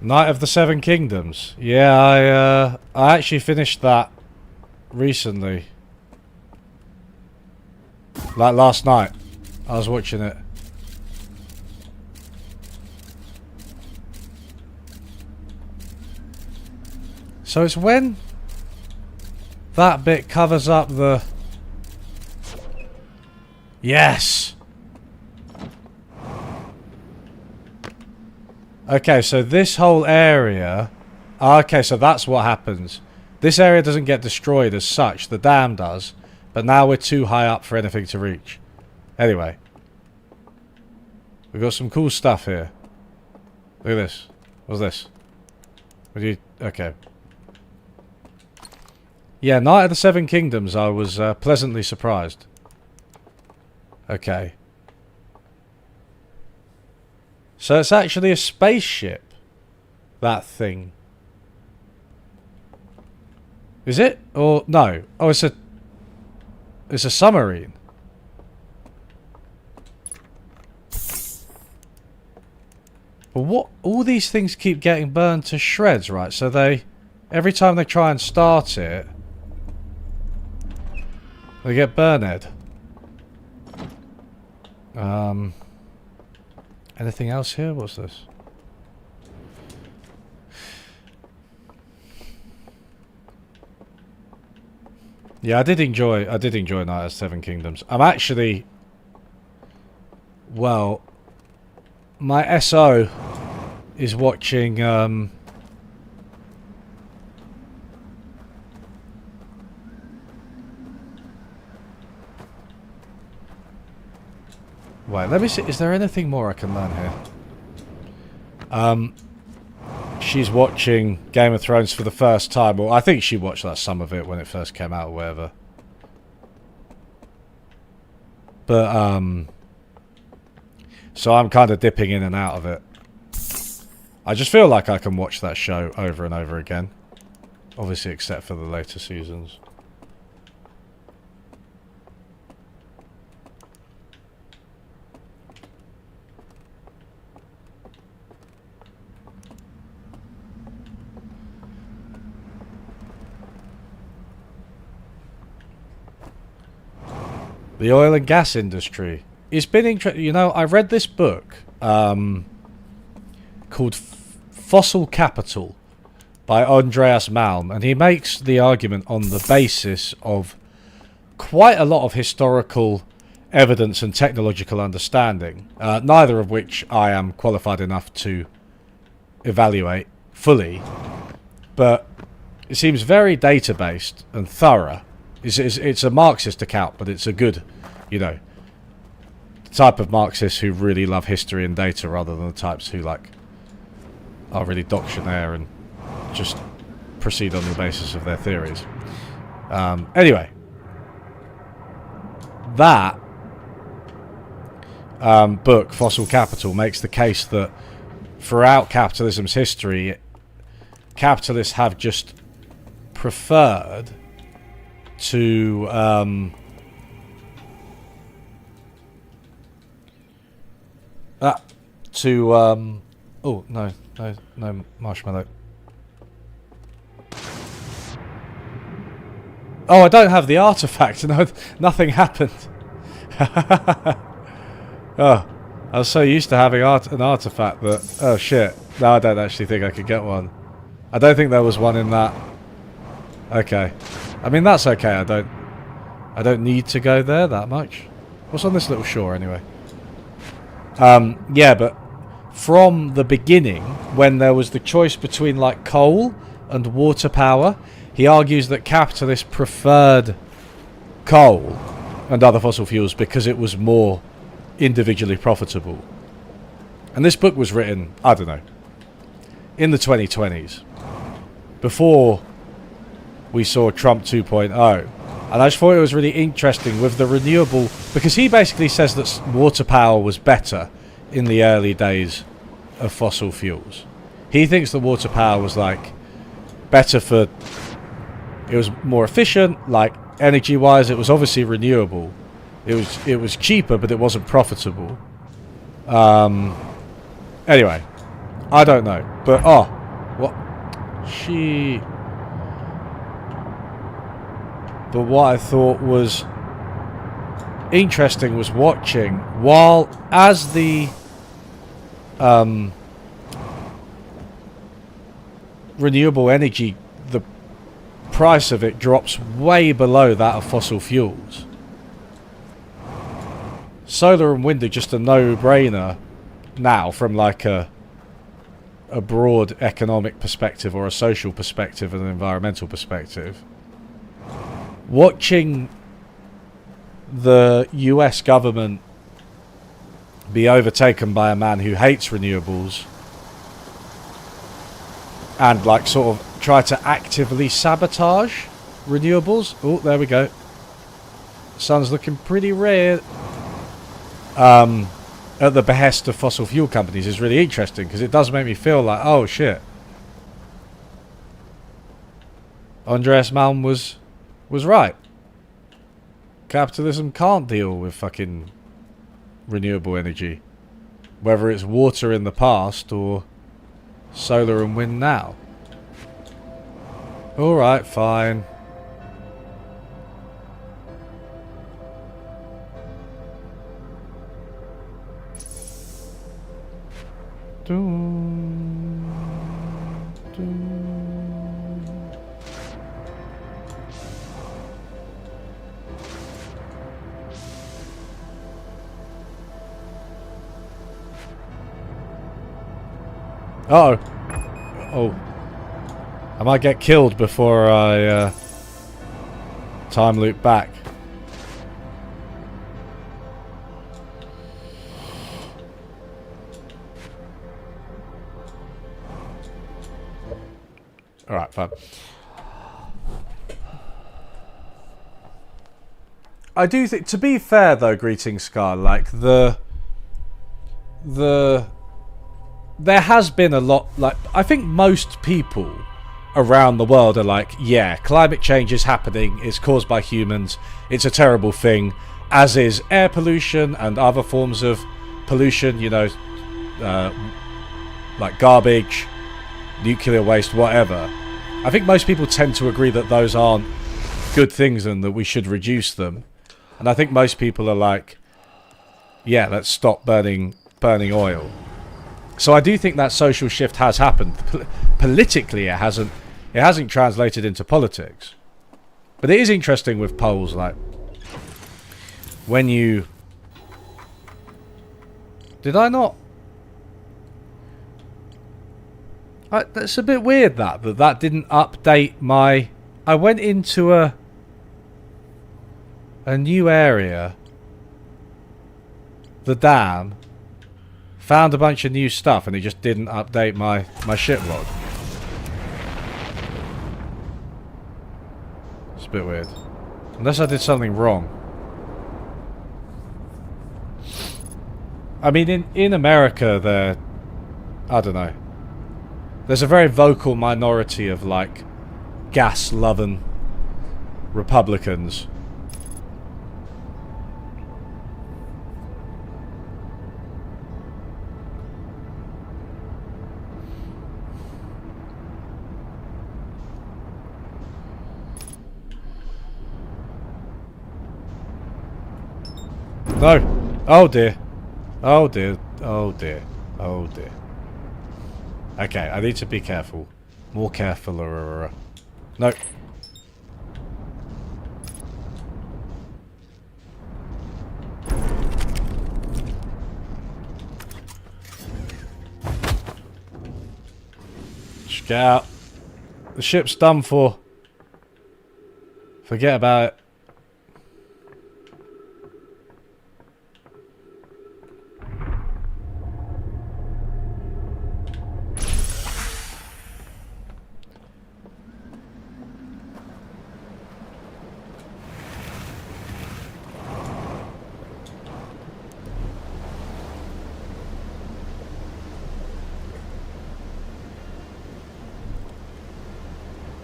Knight of the Seven Kingdoms. Yeah, I actually finished that recently. Like last night. I was watching it. So it's when that bit covers up the... Yes! Okay, so this whole area... Okay, so that's what happens. This area doesn't get destroyed as such. The dam does. But now we're too high up for anything to reach. Anyway. We've got some cool stuff here. Look at this. What's this? What do you... Okay. Yeah, Knight of the Seven Kingdoms, I was pleasantly surprised. Okay. So it's actually a spaceship. That thing. Is it? Or no? Oh, it's a submarine. But what? All these things keep getting burned to shreds, right? So they, every time they try and start it, they get burned. Anything else here? What's this? Yeah, I did enjoy Knight of Seven Kingdoms. I'm actually Well, my SO is watching wait, let me see. Is there anything more I can learn here? She's watching Game of Thrones for the first time. Well, I think she watched like some of it when it first came out or whatever. But, so I'm kind of dipping in and out of it. I just feel like I can watch that show over and over again. Obviously, except for the later seasons. The oil and gas industry. It's been interesting. You know, I read this book called Fossil Capital by Andreas Malm, and he makes the argument on the basis of quite a lot of historical evidence and technological understanding, neither of which I am qualified enough to evaluate fully, but it seems very data-based and thorough. It's a Marxist account, but it's a good, you know, type of Marxists who really love history and data rather than the types who, like, are really doctrinaire and just proceed on the basis of their theories. Anyway, that book, Fossil Capital, makes the case that throughout capitalism's history, capitalists have just preferred to oh no marshmallow. Oh, I don't have the artifact. No, nothing happened. Oh, I was so used to having an artifact that, oh shit, no, I don't actually think I could get one. I don't think there was one in that. Okay, I mean that's okay. I don't need to go there that much. What's on this little shore anyway? Yeah, but from the beginning, when there was the choice between like coal and water power, he argues that capitalists preferred coal and other fossil fuels because it was more individually profitable. And this book was written, I don't know, in the 2020s, before we saw Trump 2.0. And I just thought it was really interesting with the renewable, because he basically says that water power was better in the early days of fossil fuels. He thinks that water power was like better for, it was more efficient, like energy wise. It was obviously renewable. It was cheaper, but it wasn't profitable. Anyway, I don't know, but But what I thought was interesting was watching, while as the renewable energy, the price of it drops way below that of fossil fuels. Solar and wind are just a no-brainer now from like a broad economic perspective or a social perspective and an environmental perspective. Watching the US government be overtaken by a man who hates renewables and like sort of try to actively sabotage renewables. Oh, there we go. Sun's looking pretty red. At the behest of fossil fuel companies is really interesting because it does make me feel like, oh shit, Andreas Malm was right. Capitalism can't deal with fucking renewable energy, whether it's water in the past or solar and wind now. Alright, fine. Uh-oh. Oh. I might get killed before I time loop back. Alright, fine. I do think, to be fair though, Greetings Scar, like there has been a lot, like, I think most people around the world are like, yeah, climate change is happening, it's caused by humans, it's a terrible thing, as is air pollution and other forms of pollution, you know, like garbage, nuclear waste, whatever. I think most people tend to agree that those aren't good things and that we should reduce them. And I think most people are like, yeah, let's stop burning oil. So I do think that social shift has happened. Politically, it hasn't translated into politics. But it is interesting with polls, like when you... Did I not? That's a bit weird that didn't update my... I went into a new area, the dam, found a bunch of new stuff, and it just didn't update my ship log. It's a bit weird. Unless I did something wrong. I mean, in America, I don't know. There's a very vocal minority of, like, gas-loving Republicans. No! Oh dear. Oh dear. Oh dear. Oh dear. Okay, I need to be careful. More careful. No. Just get out. The ship's done for. Forget about it.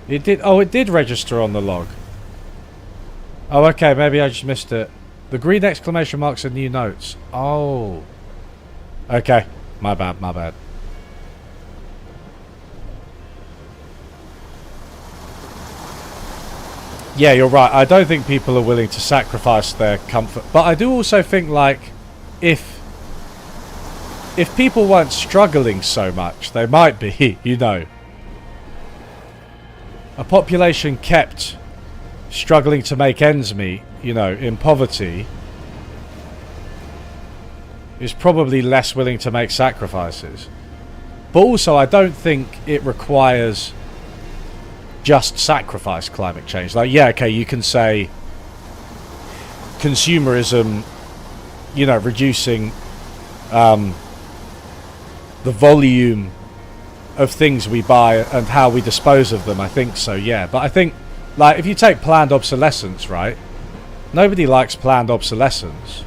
It did. Oh, it did register on the log. Oh, okay. Maybe I just missed it. The green exclamation marks are new notes. Oh. Okay. My bad. My bad. Yeah, you're right. I don't think people are willing to sacrifice their comfort. But I do also think, like, if people weren't struggling so much, they might be, you know. A population kept struggling to make ends meet, you know, in poverty, is probably less willing to make sacrifices. But also, I don't think it requires just sacrifice climate change. Like, yeah, okay, you can say consumerism, you know, reducing the volume of things we buy and how we dispose of them. I think so, yeah. But I think, like, if you take planned obsolescence, right? Nobody likes planned obsolescence.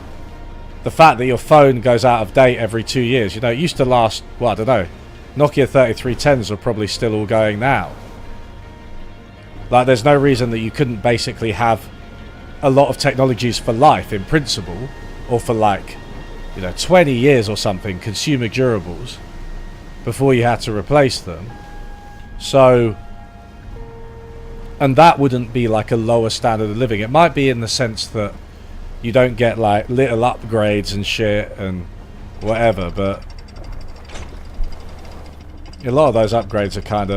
The fact that your phone goes out of date every 2 years, you know, it used to last, well, I don't know. Nokia 3310s are probably still all going now. Like, there's no reason that you couldn't basically have a lot of technologies for life in principle, or for, like, you know, 20 years or something, consumer durables, before you had to replace them. So, and that wouldn't be like a lower standard of living. It might be in the sense that you don't get like little upgrades and shit and whatever, but a lot of those upgrades are kind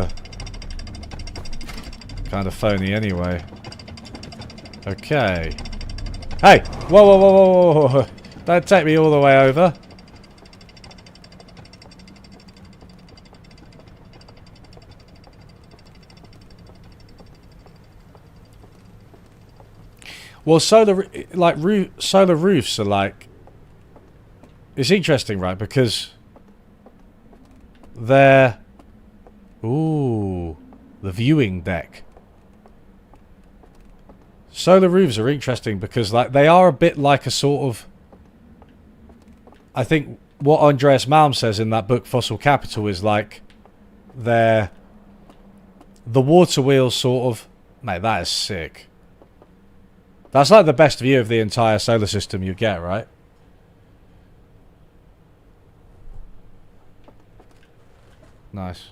of phony anyway. Okay. Hey! Whoa, whoa, whoa, whoa, whoa, whoa. Don't take me all the way over. Well, solar roofs are like, it's interesting, right? Because they're, ooh, the viewing deck. Solar roofs are interesting because like they are a bit like a sort of, I think what Andreas Malm says in that book Fossil Capital is like they're the water wheels sort of, mate, that is sick. That's like the best view of the entire solar system you get, right? Nice.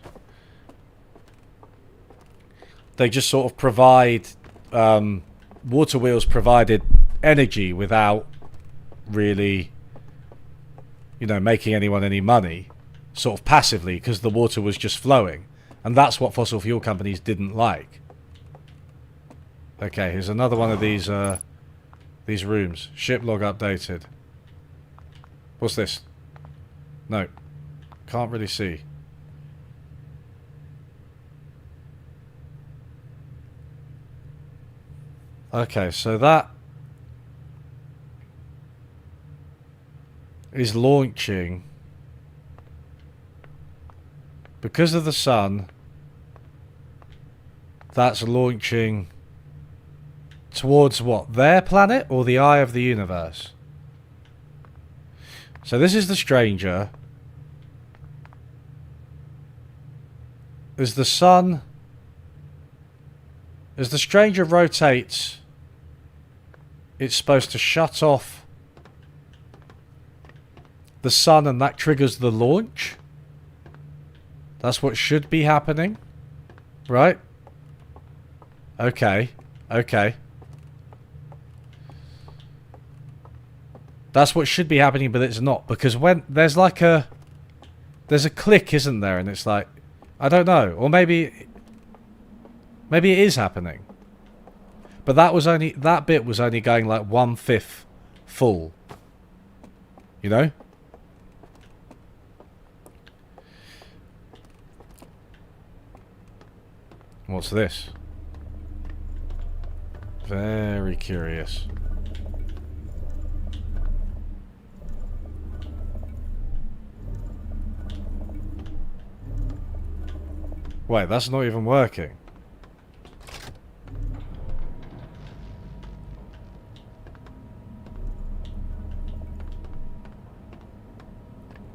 They just sort of provide, water wheels provided energy without really, you know, making anyone any money, sort of passively, because the water was just flowing. And that's what fossil fuel companies didn't like. Okay, here's another one of these rooms. Ship log updated. What's this? No. Can't really see. Okay, so that is launching because of the sun. That's launching towards what? Their planet or the eye of the universe? So this is the Stranger. As the sun, as the Stranger rotates, it's supposed to shut off the sun and that triggers the launch. That's what should be happening. Right? Okay. Okay. That's what should be happening, but it's not. Because when there's like a... There's a click, isn't there? And it's like... I don't know. Or maybe... Maybe it is happening. But that was only... That bit was only going like 1/5 full. You know? What's this? Very curious. Wait, that's not even working.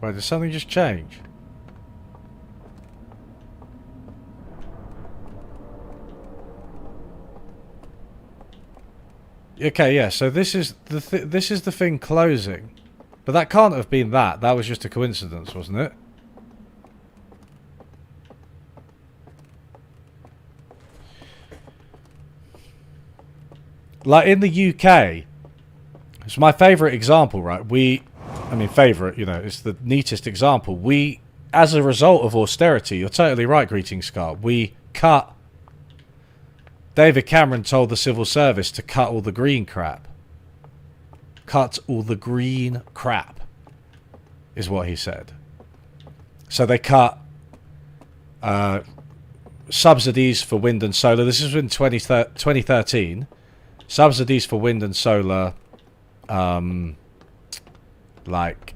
Wait, did something just change? Okay, yeah, so this is the thing closing. But that can't have been that. That was just a coincidence, wasn't it? Like in the UK, it's my favourite example, right? I mean favourite, you know, it's the neatest example. We, as a result of austerity, you're totally right, Greetings Scar, we cut... David Cameron told the civil service to cut all the green crap. Cut all the green crap, is what he said. So they cut subsidies for wind and solar. This is in 2013. Subsidies for wind and solar, like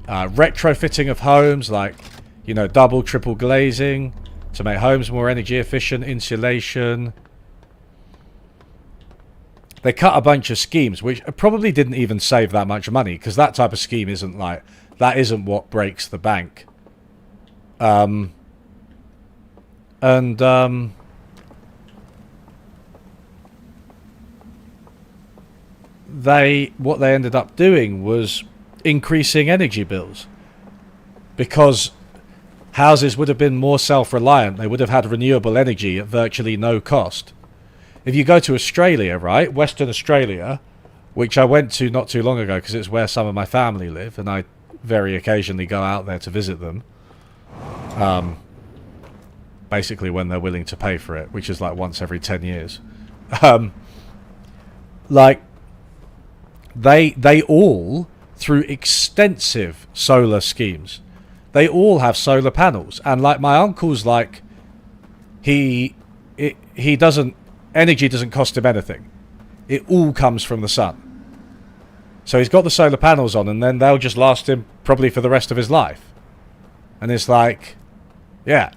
retrofitting of homes, like, you know, double, triple glazing to make homes more energy efficient, insulation. They cut a bunch of schemes, which probably didn't even save that much money, because that type of scheme isn't like, that isn't what breaks the bank. What they ended up doing was increasing energy bills, because houses would have been more self-reliant. They would have had renewable energy at virtually no cost. If you go to Australia, right, Western Australia, which I went to not too long ago because it's where some of my family live, and I very occasionally go out there to visit them, basically when they're willing to pay for it, which is like once every 10 years. Like, they all, through extensive solar schemes, they all have solar panels. And like my uncle's, like, he doesn't, energy doesn't cost him anything. It all comes from the sun. So he's got the solar panels on, and then they'll just last him probably for the rest of his life. And it's like, yeah.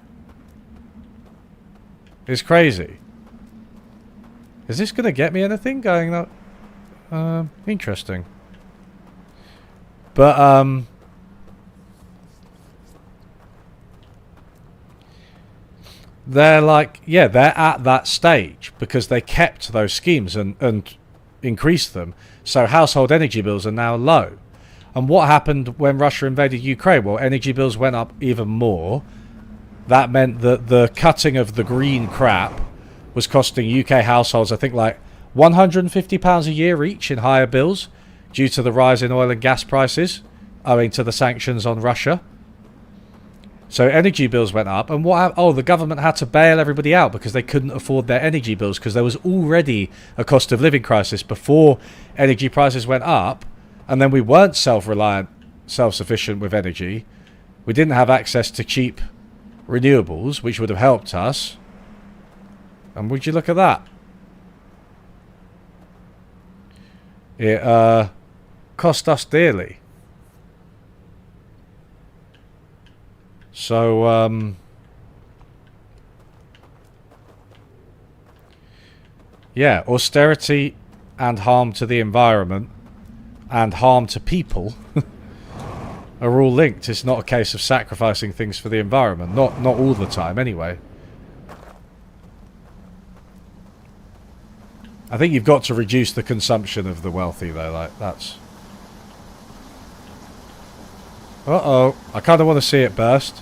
It's crazy. Is this going to get me anything going up? Interesting. But, they're like, yeah, they're at that stage because they kept those schemes and increased them. So household energy bills are now low. And what happened when Russia invaded Ukraine? Well, energy bills went up even more. That meant that the cutting of the green crap was costing UK households, I think, like £150 a year each in higher bills due to the rise in oil and gas prices owing to the sanctions on Russia. So energy bills went up, and the government had to bail everybody out because they couldn't afford their energy bills because there was already a cost of living crisis before energy prices went up, and then we weren't self-reliant, self-sufficient with energy. We didn't have access to cheap renewables, which would have helped us. And would you look at that? It cost us dearly. So, yeah, austerity and harm to the environment and harm to people are all linked. It's not a case of sacrificing things for the environment. Not all the time, anyway. I think you've got to reduce the consumption of the wealthy, though. Like, that's... Uh-oh. I kind of want to see it burst.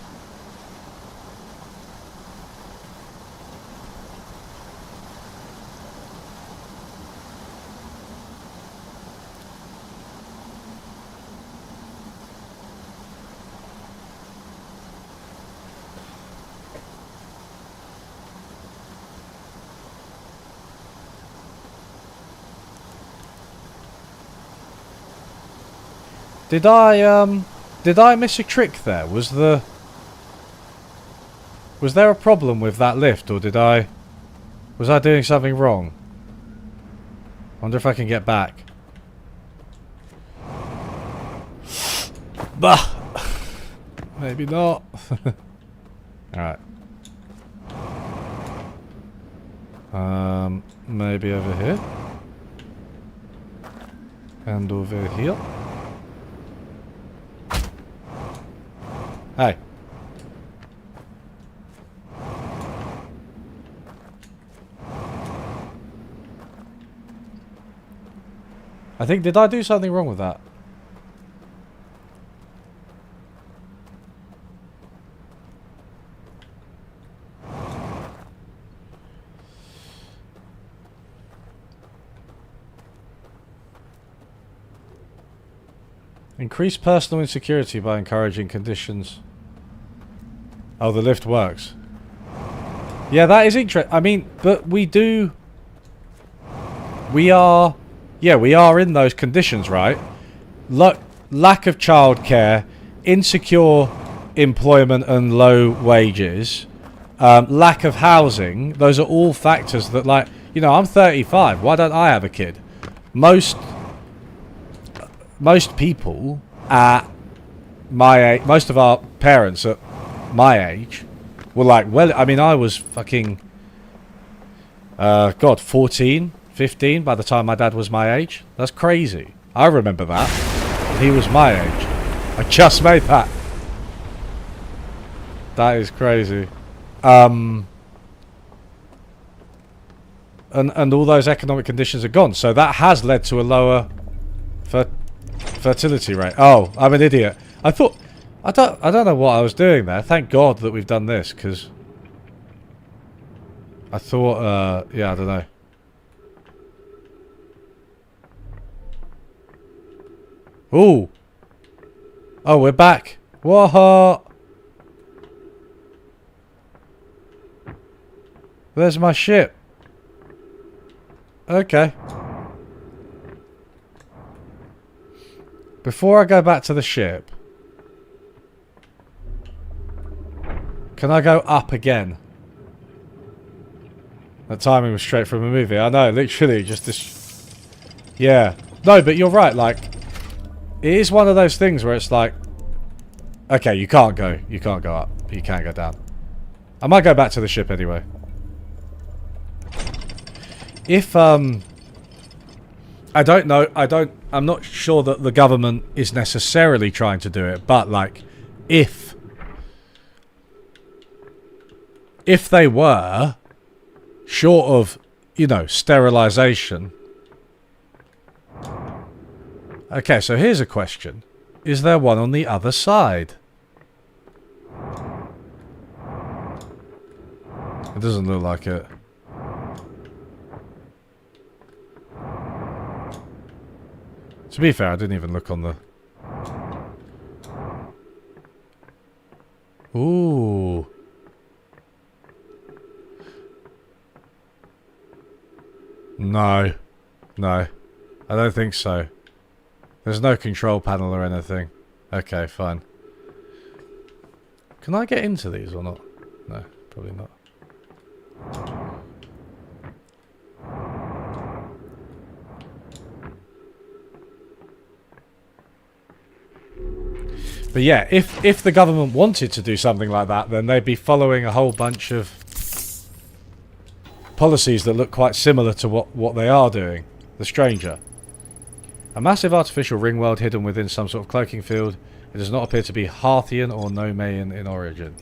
Did I miss a trick there? Was there a problem with that lift, or was I doing something wrong? I wonder if I can get back. Bah! Maybe not. Alright. Maybe over here. And over here. Hey. I think, did I do something wrong with that? Increase personal insecurity by encouraging conditions. Oh, the lift works. Yeah, that is interesting. I mean, but we are in those conditions, right? Lack of childcare, insecure employment and low wages, lack of housing. Those are all factors that, like, you know, I'm 35. Why don't I have a kid? Most people at my age, most of our parents at my age were like, well, I mean, I was fucking, 14, 15 by the time my dad was my age. That's crazy. I remember that. He was my age. I just made that. That is crazy. And all those economic conditions are gone. So that has led to a lower fertility rate. Oh, I'm an idiot. I don't know what I was doing there. Thank God that we've done this, because I thought, yeah, I don't know. Ooh. Oh, we're back. Whoa. There's my ship. Okay. Before I go back to the ship, can I go up again? That timing was straight from a movie. I know, literally, just this Yeah. No, but you're right, like, it is one of those things where it's like, okay, you can't go up, you can't go down. I might go back to the ship anyway. If, I don't know, I'm not sure that the government is necessarily trying to do it, but, like, if they were, short of, you know, sterilization. Okay, so here's a question. Is there one on the other side? It doesn't look like it. To be fair, I didn't even look on the... Ooh. No. No. I don't think so. There's no control panel or anything. Okay, fine. Can I get into these or not? No, probably not. But yeah, if the government wanted to do something like that, then they'd be following a whole bunch of policies that look quite similar to what they are doing. The Stranger. A massive artificial ring world hidden within some sort of cloaking field. It does not appear to be Harthian or Nomaean in origin.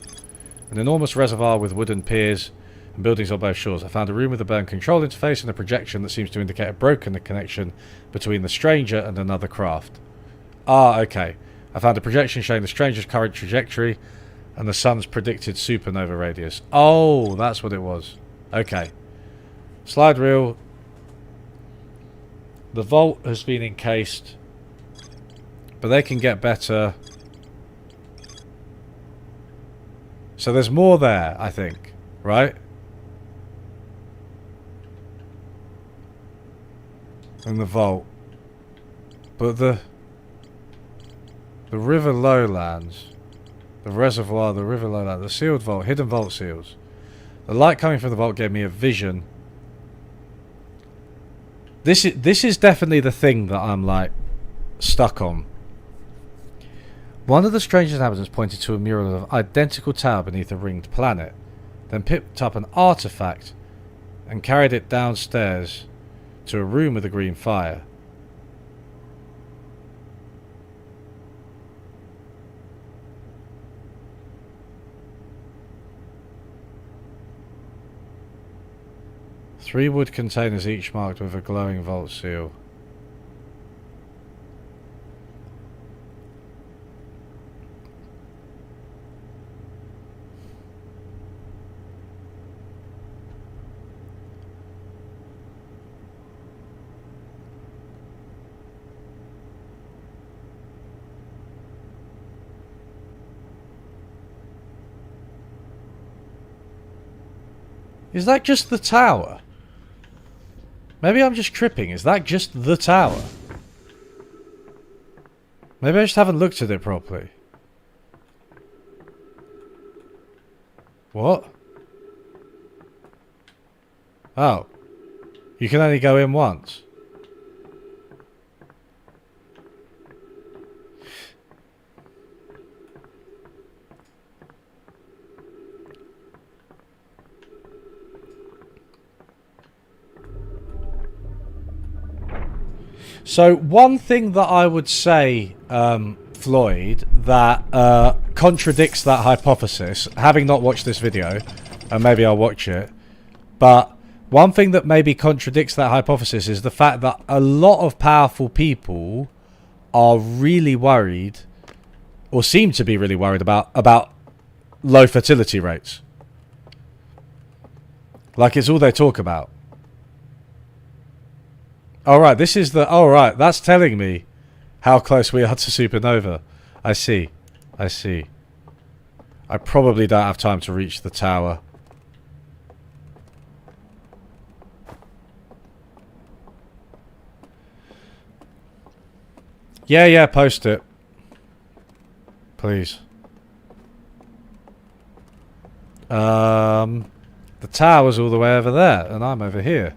An enormous reservoir with wooden piers and buildings on both shores. I found a room with a burn control interface and a projection that seems to indicate a broken connection between the Stranger and another craft. Ah, okay. I found a projection showing the Stranger's current trajectory and the sun's predicted supernova radius. Oh, that's what it was. Okay. Slide reel. The vault has been encased, but they can get better. So there's more there, I think, right? In the vault. But the river lowlands, the reservoir, the river lowlands, the sealed vault, hidden vault seals. The light coming from the vault gave me a vision. This is definitely the thing that I'm, like, stuck on. One of the strange inhabitants pointed to a mural of an identical tower beneath a ringed planet, then picked up an artifact and carried it downstairs to a room with a green fire. Three wood containers each marked with a glowing vault seal. Is that just the tower? Maybe I'm just tripping. Is that just the tower? Maybe I just haven't looked at it properly. What? Oh. You can only go in once. So one thing that I would say, Floyd, that contradicts that hypothesis, having not watched this video, and maybe I'll watch it, but one thing that maybe contradicts that hypothesis is the fact that a lot of powerful people are really worried, or seem to be really worried about low fertility rates. Like, it's all they talk about. Alright, this is the... Alright, that's telling me how close we are to supernova. I see. I see. I probably don't have time to reach the tower. Yeah, post it. Please. The tower's all the way over there, and I'm over here.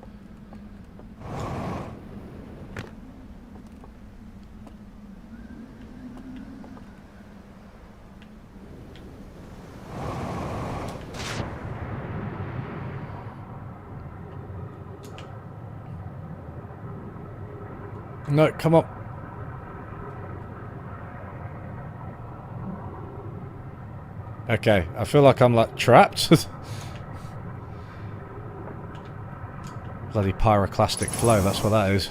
No, come on. Okay, I feel like I'm like trapped. Bloody pyroclastic flow, that's what that is.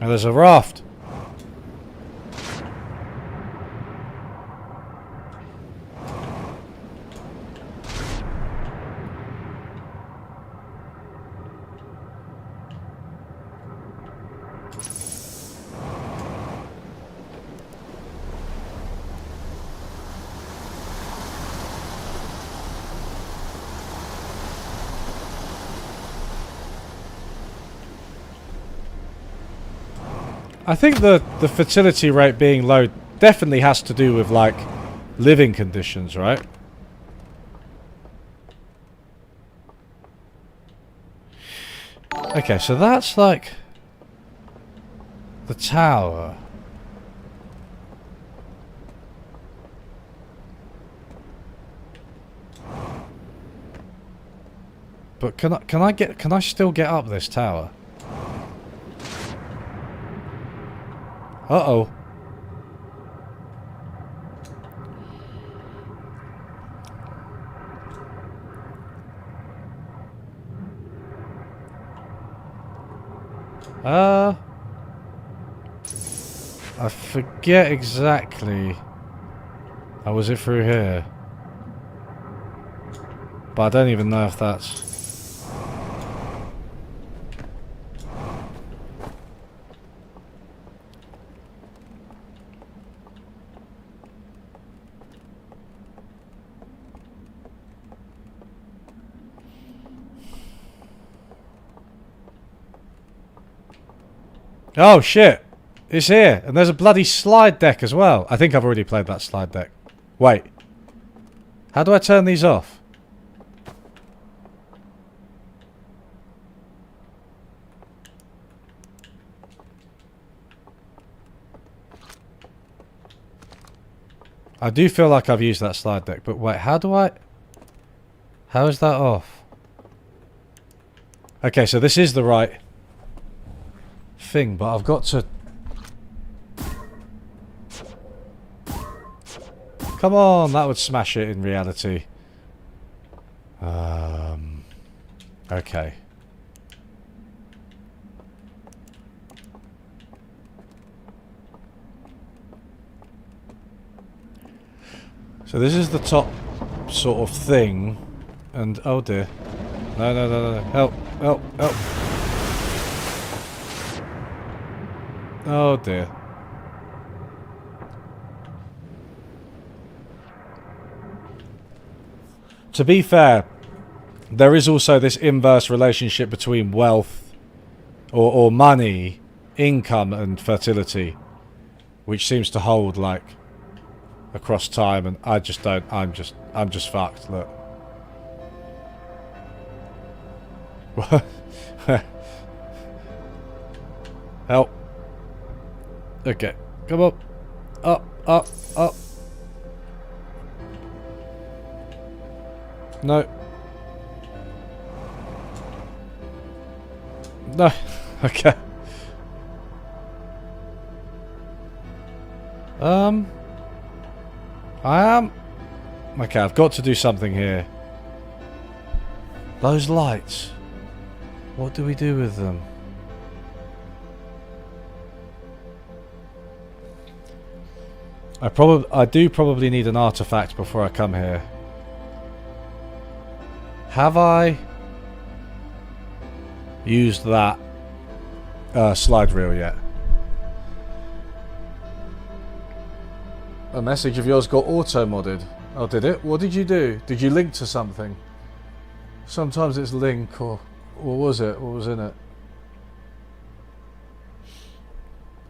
And there's a raft. I think the fertility rate being low definitely has to do with, like, living conditions, right? Okay, so that's, like, the tower. But can I still get up this tower? Uh-oh. I forget exactly. Oh, was it through here? But I don't even know if that's... Oh shit! It's here! And there's a bloody slide deck as well. I think I've already played that slide deck. Wait. How do I turn these off? I do feel like I've used that slide deck, but wait, how do I... How is that off? Okay, so this is the right thing, but I've got to... Come on, that would smash it in reality. Okay. So this is the top sort of thing, and oh dear. No, no, no, no, no. Help, help, help. Oh dear. To be fair, there is also this inverse relationship between wealth or money, income and fertility, which seems to hold like across time, and I just don't, I'm just fucked, look. Help. Okay, come on. Up, up, up. No. No. Okay. I am... Okay, I've got to do something here. Those lights. What do we do with them? I do probably need an artifact before I come here. Have I used that slide reel yet? A message of yours got auto-modded. Oh, did it? What did you do? Did you link to something? Sometimes it's link or... What was it? What was in it?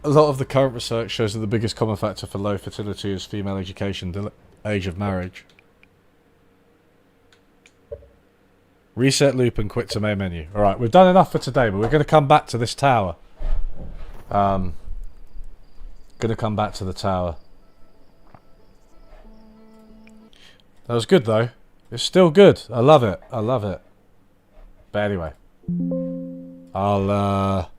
A lot of the current research shows that the biggest common factor for low fertility is female education, the age of marriage. Reset loop and quit to main menu. Alright, we've done enough for today, but we're going to come back to this tower. Going to come back to the tower. That was good, though. It's still good. I love it. I love it. But anyway. I'll